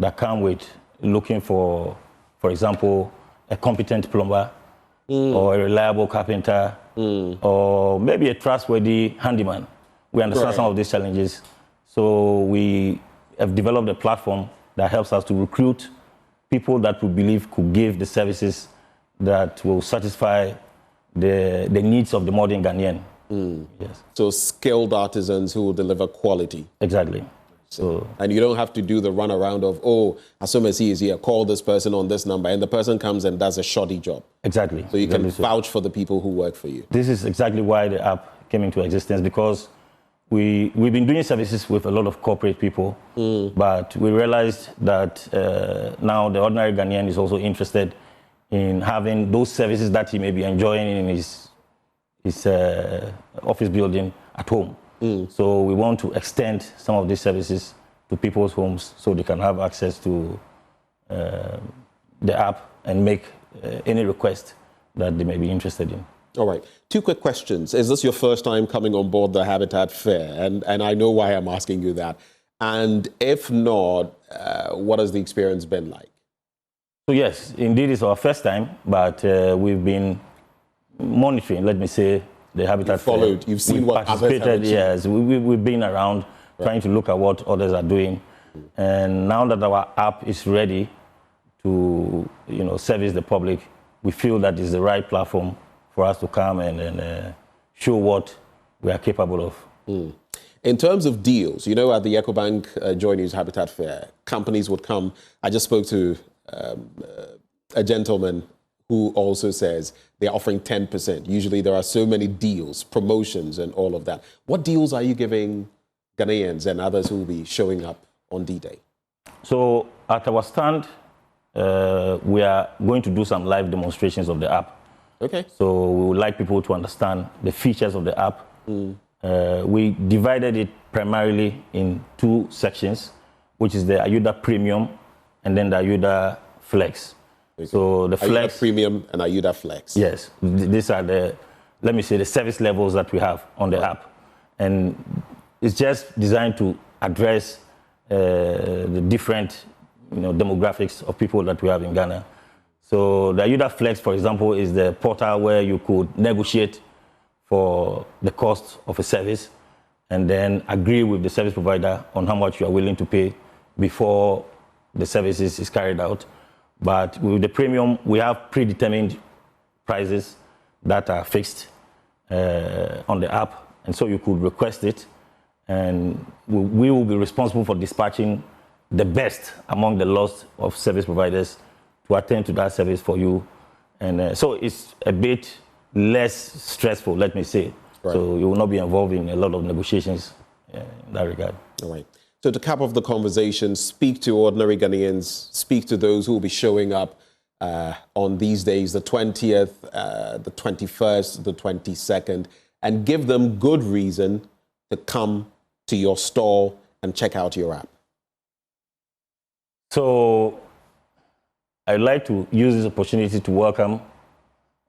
Speaker 14: that come with looking for example, a competent plumber or a reliable carpenter or maybe a trustworthy handyman. We understand some of these challenges. So we have developed a platform that helps us to recruit people that we believe could give the services that will satisfy the needs of the modern Ghanaian. Yes.
Speaker 21: So skilled artisans who will deliver quality.
Speaker 14: Exactly.
Speaker 21: And you don't have to do the runaround of, as soon as he is here, call this person on this number, and the person comes and does a shoddy job.
Speaker 14: Exactly.
Speaker 21: So you can vouch for the people who work for you.
Speaker 14: This is exactly why the app came into existence, because we've been doing services with a lot of corporate people, but we realized that now the ordinary Ghanaian is also interested in having those services that he may be enjoying in his office building at home. So we want to extend some of these services to people's homes so they can have access to the app and make any request that they may be interested in.
Speaker 21: All right. 2 quick questions. Is this your first time coming on board the Habitat Fair? And I know why I'm asking you that. And if not, what has the experience been like?
Speaker 14: So yes, indeed it's our first time, but we've been monitoring, let me say, the Habitat Fair.
Speaker 21: You've seen what others have achieved.
Speaker 14: Yes, we've been around trying to look at what others are doing. And now that our app is ready to service the public, we feel that it's the right platform for us to come and show what we are capable of.
Speaker 21: In terms of deals, you know, at the EcoBank Joy News Habitat Fair, companies would come. I just spoke to a gentleman who also says they're offering 10%. Usually there are so many deals, promotions and all of that. What deals are you giving Ghanaians and others who will be showing up on D-Day?
Speaker 14: So at our stand, we are going to do some live demonstrations of the app.
Speaker 21: Okay.
Speaker 14: So we would like people to understand the features of the app. We divided it primarily in two sections, which is the Ayuda Premium and then the Ayuda Flex.
Speaker 21: Okay.
Speaker 14: So the Flex
Speaker 21: Ayuda Premium and Ayuda Flex.
Speaker 14: Yes, these are the, let me say, the service levels that we have on the app, and it's just designed to address the different, demographics of people that we have in Ghana. So the Ayuda Flex, for example, is the portal where you could negotiate for the cost of a service and then agree with the service provider on how much you are willing to pay before the service is carried out. But with the premium, we have predetermined prices that are fixed on the app, and so you could request it, and we will be responsible for dispatching the best among the lots of service providers to attend to that service for you. And so it's a bit less stressful, let me say.
Speaker 21: Right.
Speaker 14: So you will not be involved in a lot of negotiations in that regard.
Speaker 21: All right. So to cap off the conversation, speak to ordinary Ghanaians, speak to those who will be showing up on these days, the 20th, the 21st, the 22nd, and give them good reason to come to your stall and check out your app.
Speaker 14: So I'd like to use this opportunity to welcome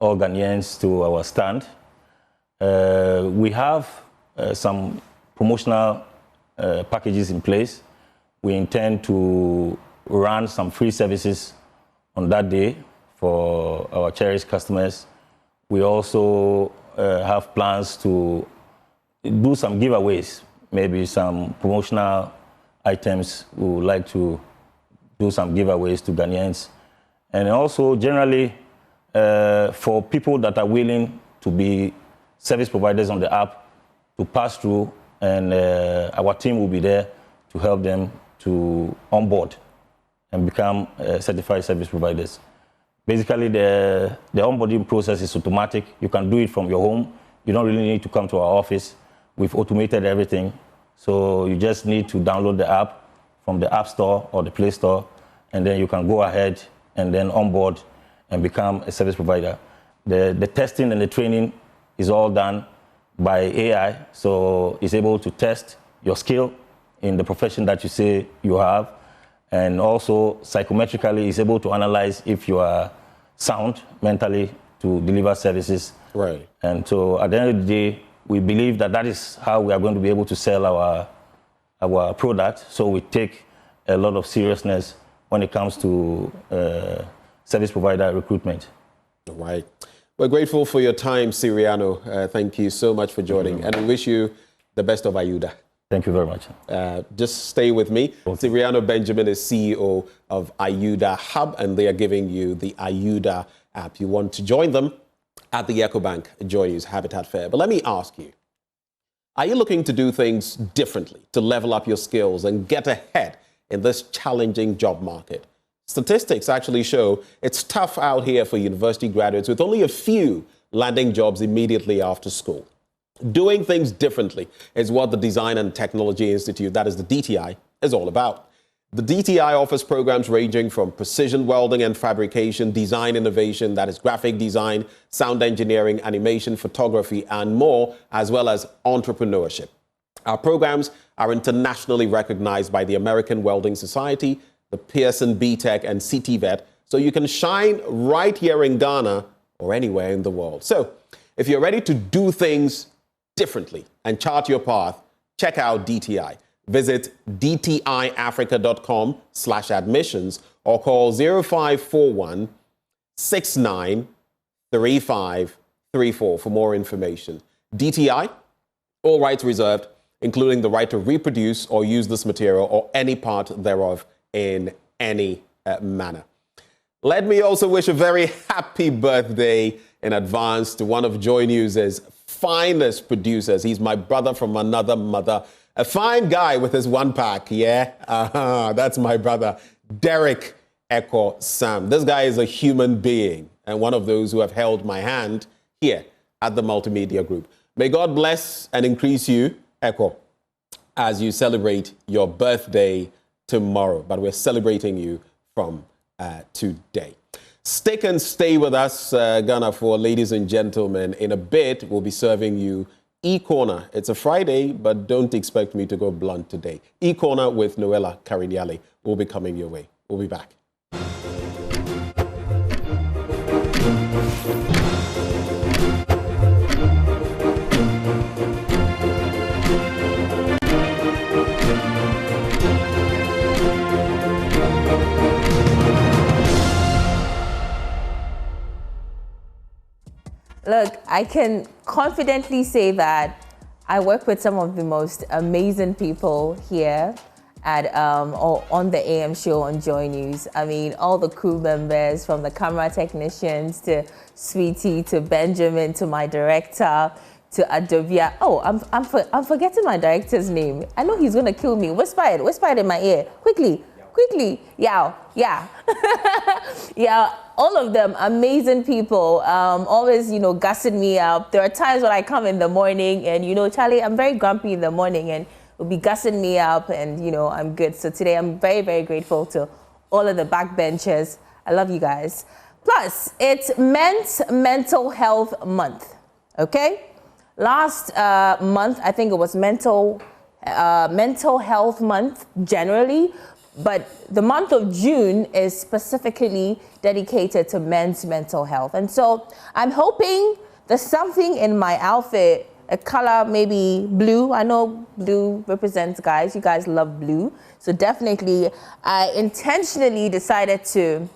Speaker 14: all Ghanaians to our stand. We have some promotional packages in place. We intend to run some free services on that day for our cherished customers. We also have plans to do some giveaways, maybe some promotional items. We would like to do some giveaways to Ghanaians. And also generally for people that are willing to be service providers on the app to pass through, and our team will be there to help them to onboard and become certified service providers. Basically, the onboarding process is automatic. You can do it from your home. You don't really need to come to our office. We've automated everything. So you just need to download the app from the App Store or the Play Store, and then you can go ahead and then onboard and become a service provider. The testing and the training is all done by AI, so it's able to test your skill in the profession that you say you have, and also psychometrically is able to analyze if you are sound mentally to deliver services.
Speaker 21: Right.
Speaker 14: And so at the end of the day, we believe that that is how we are going to be able to sell our product. So we take a lot of seriousness when it comes to service provider recruitment.
Speaker 21: All right. We're grateful for your time, Siriano. Thank you so much for joining, and we wish you the best of Ayuda.
Speaker 14: Thank you very much.
Speaker 21: Just stay with me. Okay. Siriano Benjamin is CEO of Ayuda Hub, and they are giving you the Ayuda app. You want to join them at the EcoBank Joy News Habitat Fair. But let me ask you, are you looking to do things differently, to level up your skills and get ahead in this challenging job market? Statistics actually show it's tough out here for university graduates, with only a few landing jobs immediately after school. Doing things differently is what the Design and Technology Institute, that is the DTI, is all about. The DTI offers programs ranging from precision welding and fabrication, design innovation, that is graphic design, sound engineering, animation, photography, and more, as well as entrepreneurship. Our programs are internationally recognized by the American Welding Society, the Pearson BTech, and CTVET, so you can shine right here in Ghana or anywhere in the world. So if you're ready to do things differently and chart your path, check out DTI. Visit dtiafrica.com/admissions or call 0541 693534 for more information. DTI, all rights reserved, including the right to reproduce or use this material or any part thereof in any manner. Let me also wish a very happy birthday in advance to one of Joy News' finest producers. He's my brother from another mother. A fine guy with his one pack, yeah? That's my brother, Derek Echo Sam. This guy is a human being and one of those who have held my hand here at the Multimedia Group. May God bless and increase you, Echo, as you celebrate your birthday tomorrow. But we're celebrating you from today. Stick and stay with us, Ghana, for ladies and gentlemen. In a bit, we'll be serving you E-Corner. It's a Friday, but don't expect me to go blunt today. E-Corner with Noella Cariniale will be coming your way. We'll be back.
Speaker 1: Look, I can confidently say that I work with some of the most amazing people here at or on the AM show on Joy News. I mean, all the crew members, from the camera technicians to Sweetie to Benjamin to my director to Adovia. Oh, I'm forgetting my director's name. I know he's gonna kill me. Whisper it in my ear, quickly. Yeah. Yeah, all of them amazing people, always, gassing me up. There are times when I come in the morning and, Charlie, I'm very grumpy in the morning and will be gassing me up and, I'm good. So today I'm very, very grateful to all of the backbenchers. I love you guys. Plus, it's Men's Mental Health Month, okay? Last month, I think it was Mental Health Month generally, but the month of June is specifically dedicated to men's mental health. And so I'm hoping there's something in my outfit, a color maybe blue. I know blue represents guys. You guys love blue. So definitely I intentionally decided to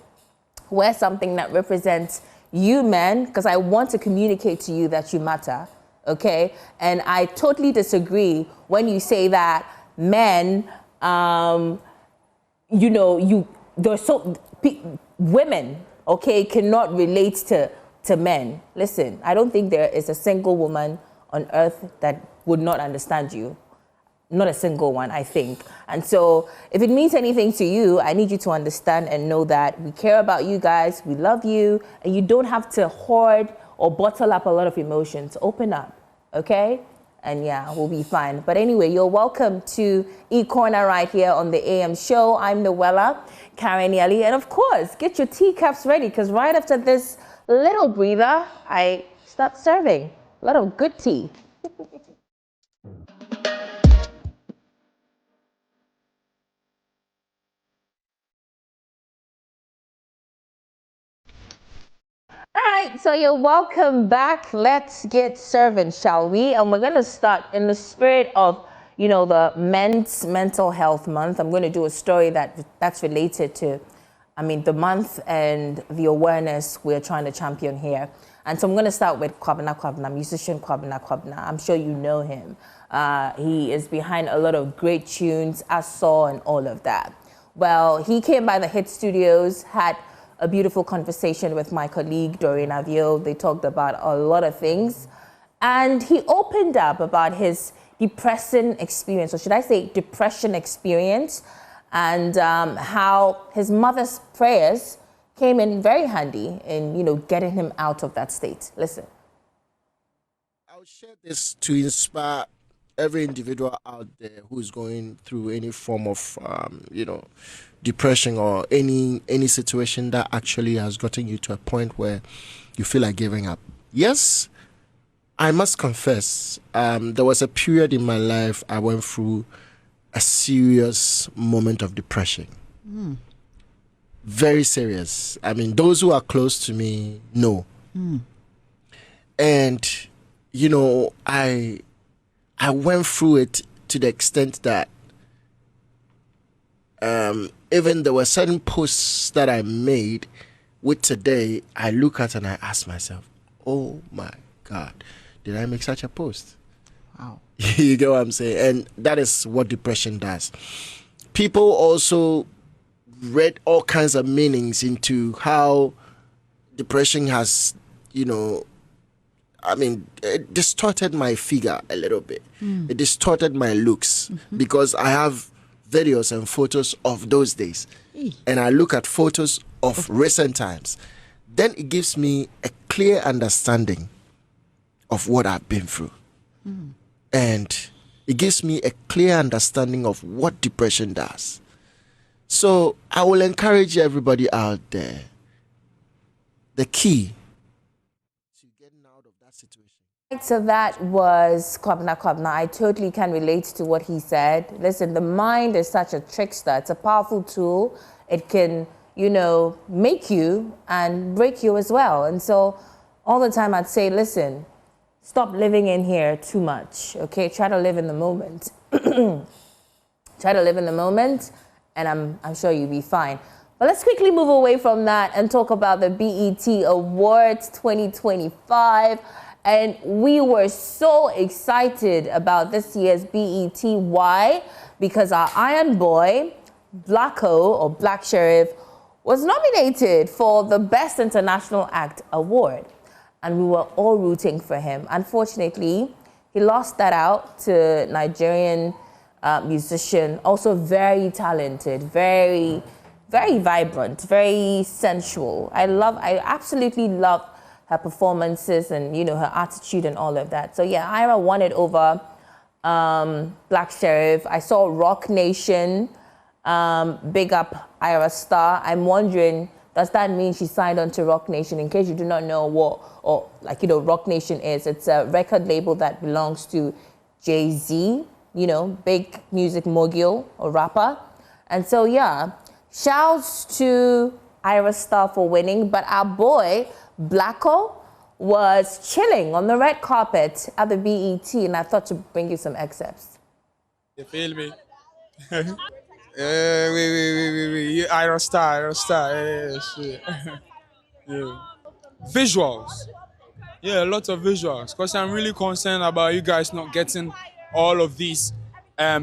Speaker 1: wear something that represents you men, because I want to communicate to you that you matter, okay? And I totally disagree when you say that men, women, okay, cannot relate to men. Listen, I don't think there is a single woman on earth that would not understand you. Not a single one, I think. And so if it means anything to you, I need you to understand and know that we care about you guys, we love you, and you don't have to hoard or bottle up a lot of emotions. Open up, okay? And yeah, we'll be fine. But anyway, you're welcome to E-Corner right here on the AM show. I'm Noella Cariniale. And of course, get your teacups ready, because right after this little breather, I start serving a lot of good tea. All right, so you're welcome back. Let's get serving, shall we? And we're going to start in the spirit of, the Men's Mental Health Month. I'm going to do a story that's related to, the month and the awareness we're trying to champion here. And so I'm going to start with Kwabena, musician Kwabena. I'm sure you know him. He is behind a lot of great tunes, I Saw, and all of that. Well, he came by the Hit Studios, had a beautiful conversation with my colleague, Doreen Avio. They talked about a lot of things. And he opened up about his depressing experience, or should I say depression experience, and how his mother's prayers came in very handy in, getting him out of that state. Listen.
Speaker 15: I'll share this to inspire every individual out there who is going through any form of, depression or any situation that actually has gotten you to a point where you feel like giving up. Yes, I must confess, there was a period in my life I went through a serious moment of depression. Very serious. Those who are close to me know. And, I went through it to the extent that even there were certain posts that I made with today, I look at and I ask myself, oh my God, did I make such a post?
Speaker 12: Wow.
Speaker 15: You get what I'm saying? And that is what depression does. People also read all kinds of meanings into how depression has, it distorted my figure a little bit. It distorted my looks because I have videos and photos of those days. And I look at photos of recent times. Then it gives me a clear understanding of what I've been through. And it gives me a clear understanding of what depression does. So I will encourage everybody out there, the key.
Speaker 1: So that was Kwabna. I totally can relate to what he said. Listen, the mind is such a trickster. It's a powerful tool. It can, make you and break you as well. And so all the time I'd say, listen, stop living in here too much, okay? Try to live in the moment. Try to live in the moment, and I'm sure you'll be fine. But let's quickly move away from that and talk about the BET Awards 2025. And we were so excited about this year's BET. Why? Because our Iron Boy, Blacko, or Black Sheriff, was nominated for the Best International Act Award. And we were all rooting for him. Unfortunately, he lost that out to Nigerian musician, also very talented, very, very vibrant, very sensual. I absolutely love her performances and, her attitude and all of that. So yeah, Ira won it over Black Sheriff. I saw Rock Nation, big up Ira Star. I'm wondering, does that mean she signed on to Rock Nation? In case you do not know what, Rock Nation is, it's a record label that belongs to Jay-Z, big music mogul or rapper. And so yeah, shouts to Ira Star for winning, but our boy, Blacko, was chilling on the red carpet at the BET, and I thought to bring you some excerpts.
Speaker 16: You feel me? Wait. Ira Star. Yeah, shit. Yeah. Visuals. Yeah, a lot of visuals. Because I'm really concerned about you guys not getting all of these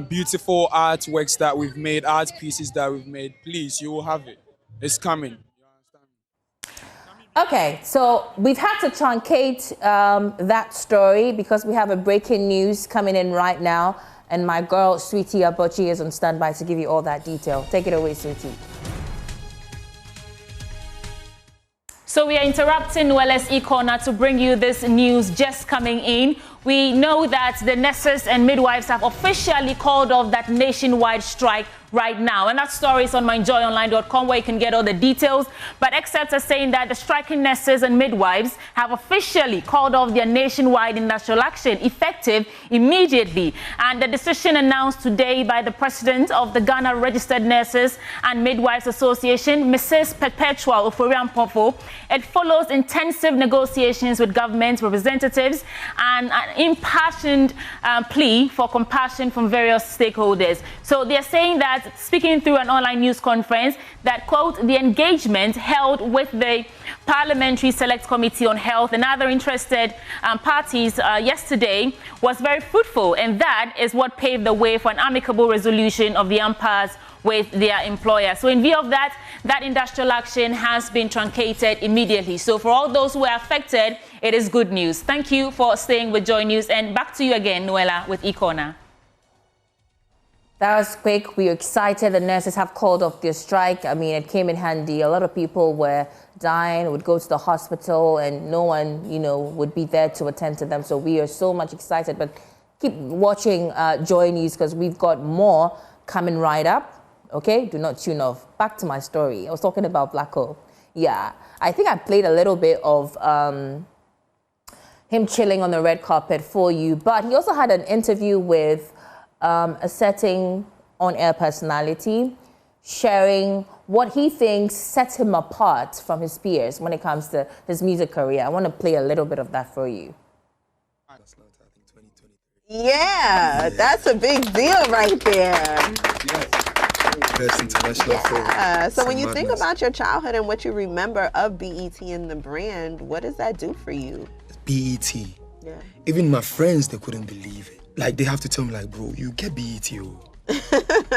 Speaker 16: beautiful artworks that we've made, art pieces that we've made. Please, you will have it. It's coming.
Speaker 1: Okay, so we've had to truncate that story because we have a breaking news coming in right now, and my girl, Sweetie Abochi, is on standby to give you all that detail. Take it away, Sweetie. So we are interrupting Nuela's e-corner to bring you this news just coming in. We know that the nurses and midwives have officially called off that nationwide strike right now. And that story is on myjoyonline.com where you can get all the details. But experts are saying that the striking nurses and midwives have officially called off their nationwide industrial action effective immediately. And the decision announced today by the president of the Ghana Registered Nurses and Midwives Association, Mrs. Perpetua Oforiampofo, it follows intensive negotiations with government representatives and an impassioned plea for compassion from various stakeholders. So they're saying that, speaking through an online news conference, that, quote, the engagement held with the Parliamentary Select Committee on Health and other interested parties yesterday was very fruitful, and that is what paved the way for an amicable resolution of the impasse with their employer. So in view of that, that industrial action has been truncated immediately. So for all those who are affected, it is good news. Thank you for staying with Joy News, and back to you again, Nuela, with e-corner. That was quick. We are excited. The nurses have called off their strike. I mean, it came in handy. A lot of people were dying, would go to the hospital, and no one, would be there to attend to them. So we are so much excited. But keep watching Joy News because we've got more coming right up. Okay, do not tune off. Back to my story. I was talking about Blacko. Yeah, I think I played a little bit of him chilling on the red carpet for you. But he also had an interview with a certain on-air personality, sharing what he thinks set him apart from his peers when it comes to his music career. I want to play a little bit of that for you.
Speaker 17: Yeah, that's a big deal right there. Yeah. So when you think about your childhood and what you remember of BET and the brand, what does that do for you?
Speaker 3: BET.
Speaker 17: Yeah.
Speaker 3: Even my friends, they couldn't believe it. Like, they have to tell me, like, bro, you get BET, oh.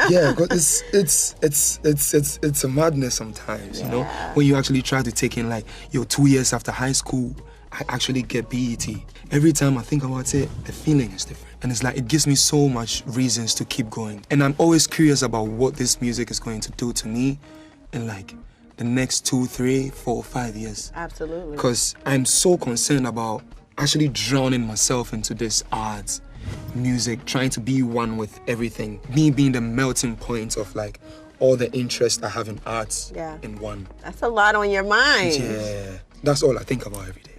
Speaker 3: Yeah, because it's a madness sometimes, you know? When you actually try to take in, like, 2 years after high school,
Speaker 18: I actually get BET. Every time I think about it, the feeling is different. And it's like, it gives me so much reasons to keep going. And I'm always curious about what this music is going to do to me in like the next 2, 3, 4, 5 years.
Speaker 17: Absolutely.
Speaker 18: Because I'm so concerned about actually drowning myself into this art, music, trying to be one with everything. Me being the melting point of like all the interest I have in arts in one.
Speaker 17: That's a lot on your mind.
Speaker 18: Yeah, that's all I think about every day.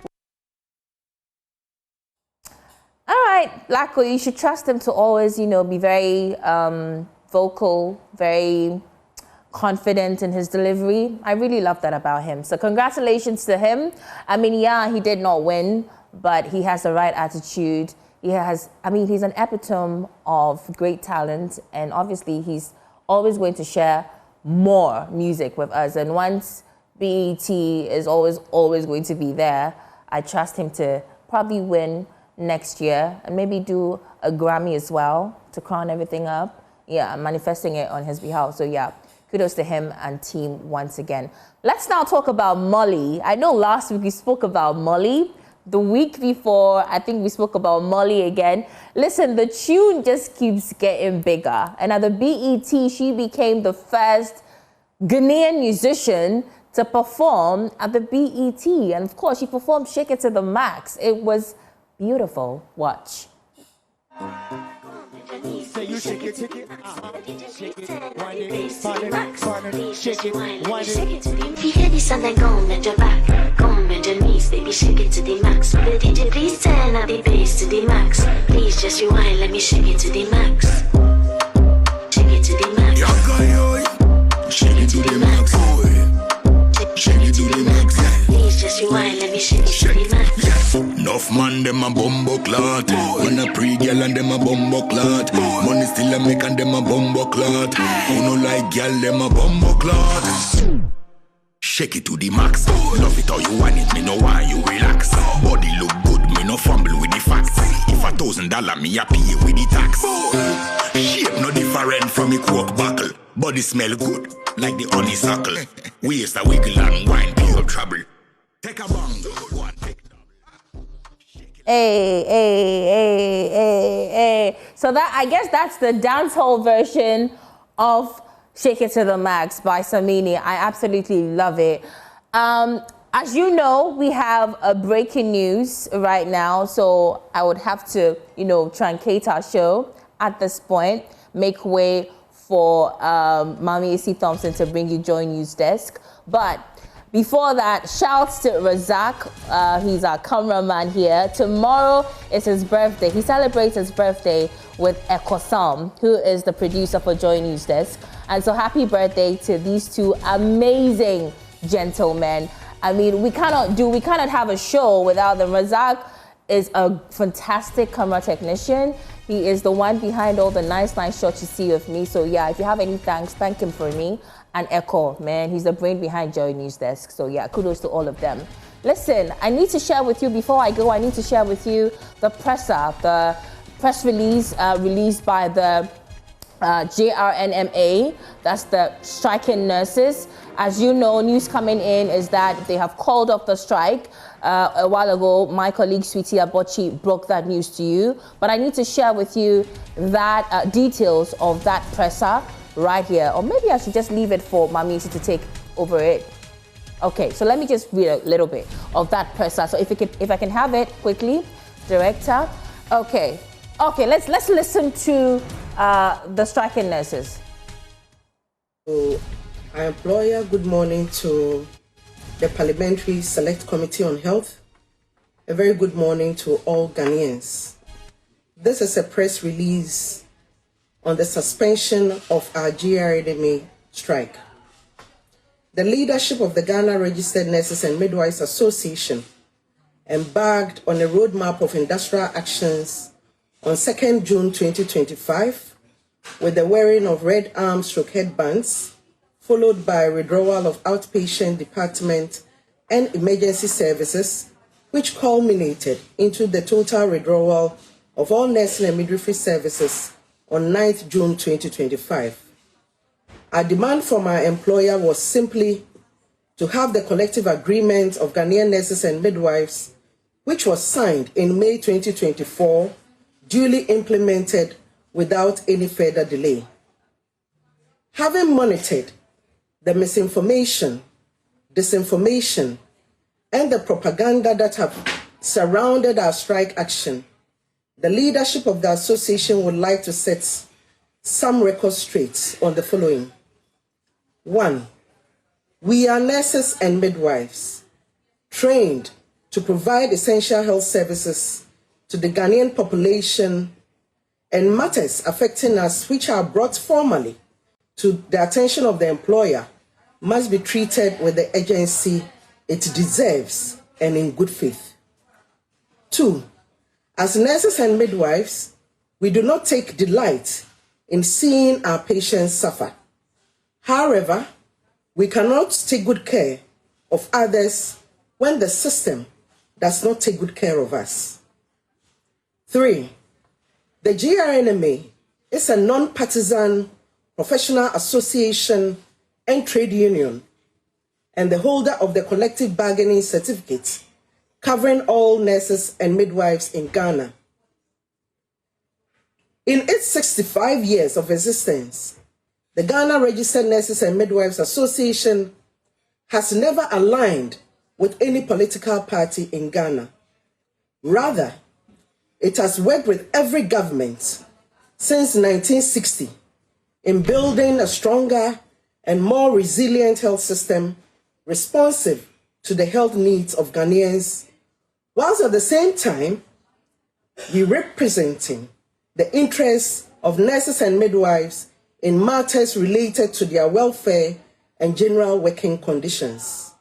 Speaker 19: All right, Lako, you should trust him to always, be very vocal, very confident in his delivery. I really love that about him. So congratulations to him. I mean, yeah, he did not win, but he has the right attitude. He's an epitome of great talent, and obviously he's always going to share more music with us. And once BET is always going to be there, I trust him to probably win next year and maybe do a Grammy as well to crown everything up. Yeah, I'm manifesting it on his behalf. So yeah, kudos to him and team once again. Let's now talk about Molly. I know last week we spoke about Molly. The week before, I think we spoke about Molly again. Listen, the tune just keeps getting bigger. And at the BET, she became the first Ghanaian musician to perform at the BET. And of course, she performed Shake It to the Max. It was beautiful. Watch.
Speaker 20: Say you shake it, shake it, shake it, wind it, shake it, wind it.
Speaker 24: If you hear the sound, then go and bend your back, go and bend your knees, baby, shake it to the max. The DJ, please turn up the bass to the max. Please just rewind, let me shake it to the max. Shake it to the max.
Speaker 20: Shake it to the max, shake it to the max.
Speaker 24: Please just rewind, let me shake it to the max.
Speaker 20: Enough man, them a bumbo clot. When a pre-girl and them a bumbo clot. Money still a make and them a bumbo clot. Who no like girl, them a bumbo clot. Shake it to the max. Love it how you want it, me know why you relax. Body look good, me no fumble with the facts. If $1,000 me a pay with the tax. Shape no different from a coke buckle. Body smell good, like the honeysuckle. Waist a wiggle and wine, pure trouble. Take a bang, one take.
Speaker 19: Hey. So that, I guess that's the dancehall version of Shake It to the Max by Samini. I absolutely love it. As you know, we have a breaking news right now, so I would have to, truncate our show at this point, make way for Mami A.C. Thompson to bring you Joy News Desk. But before that, shouts to Razak. He's our cameraman here. Tomorrow is his birthday. He celebrates his birthday with Ekosam, who is the producer for Joy News Desk. And so happy birthday to these two amazing gentlemen. I mean, we cannot have a show without them. Razak is a fantastic camera technician. He is the one behind all the nice shots you see of me. So yeah, if you have any thanks, thank him for me. And Echo, man, he's the brain behind Joy News Desk. So yeah, kudos to all of them. Listen, I need to share with you, before I go, the press release released by the JRNMA, that's the striking nurses. As you know, news coming in is that they have called off the strike. A while ago, my colleague Sweetie Abochi broke that news to you. But I need to share with you that details of that presser right here. Or maybe I should just leave it for Mamisi to take over it. Okay, so let me just read a little bit of that presser. So if I can have it quickly, Director. Okay, let's listen to the striking nurses.
Speaker 25: So, our employer, good morning to the Parliamentary Select Committee on Health. A very good morning to all Ghanaians. This is a press release on the suspension of our GRNMA strike. The leadership of the Ghana Registered Nurses and Midwives Association embarked on a roadmap of industrial actions on 2nd June 2025 with the wearing of red arm/headbands, followed by withdrawal of outpatient department and emergency services, which culminated into the total withdrawal of all nursing and midwifery services on 9th June 2025. Our demand from our employer was simply to have the collective agreement of Ghanaian nurses and midwives which was signed in May 2024, duly implemented without any further delay. Having monitored the misinformation, disinformation, and the propaganda that have surrounded our strike action, the leadership of the association would like to set some records straight on the following. 1. We are nurses and midwives, trained to provide essential health services to the Ghanaian population, and matters affecting us which are brought formally to the attention of the employer must be treated with the urgency it deserves and in good faith. 2. As nurses and midwives, we do not take delight in seeing our patients suffer. However, we cannot take good care of others when the system does not take good care of us. 3. The GRNMA is a non-partisan professional association and trade union and the holder of the collective bargaining certificate covering all nurses and midwives in Ghana. In its 65 years of existence, the Ghana Registered Nurses and Midwives Association has never aligned with any political party in Ghana. Rather, it has worked with every government since 1960 in building a stronger and more resilient health system responsive to the health needs of Ghanaians, whilst at the same time, we representing the interests of nurses and midwives in matters related to their welfare and general working conditions.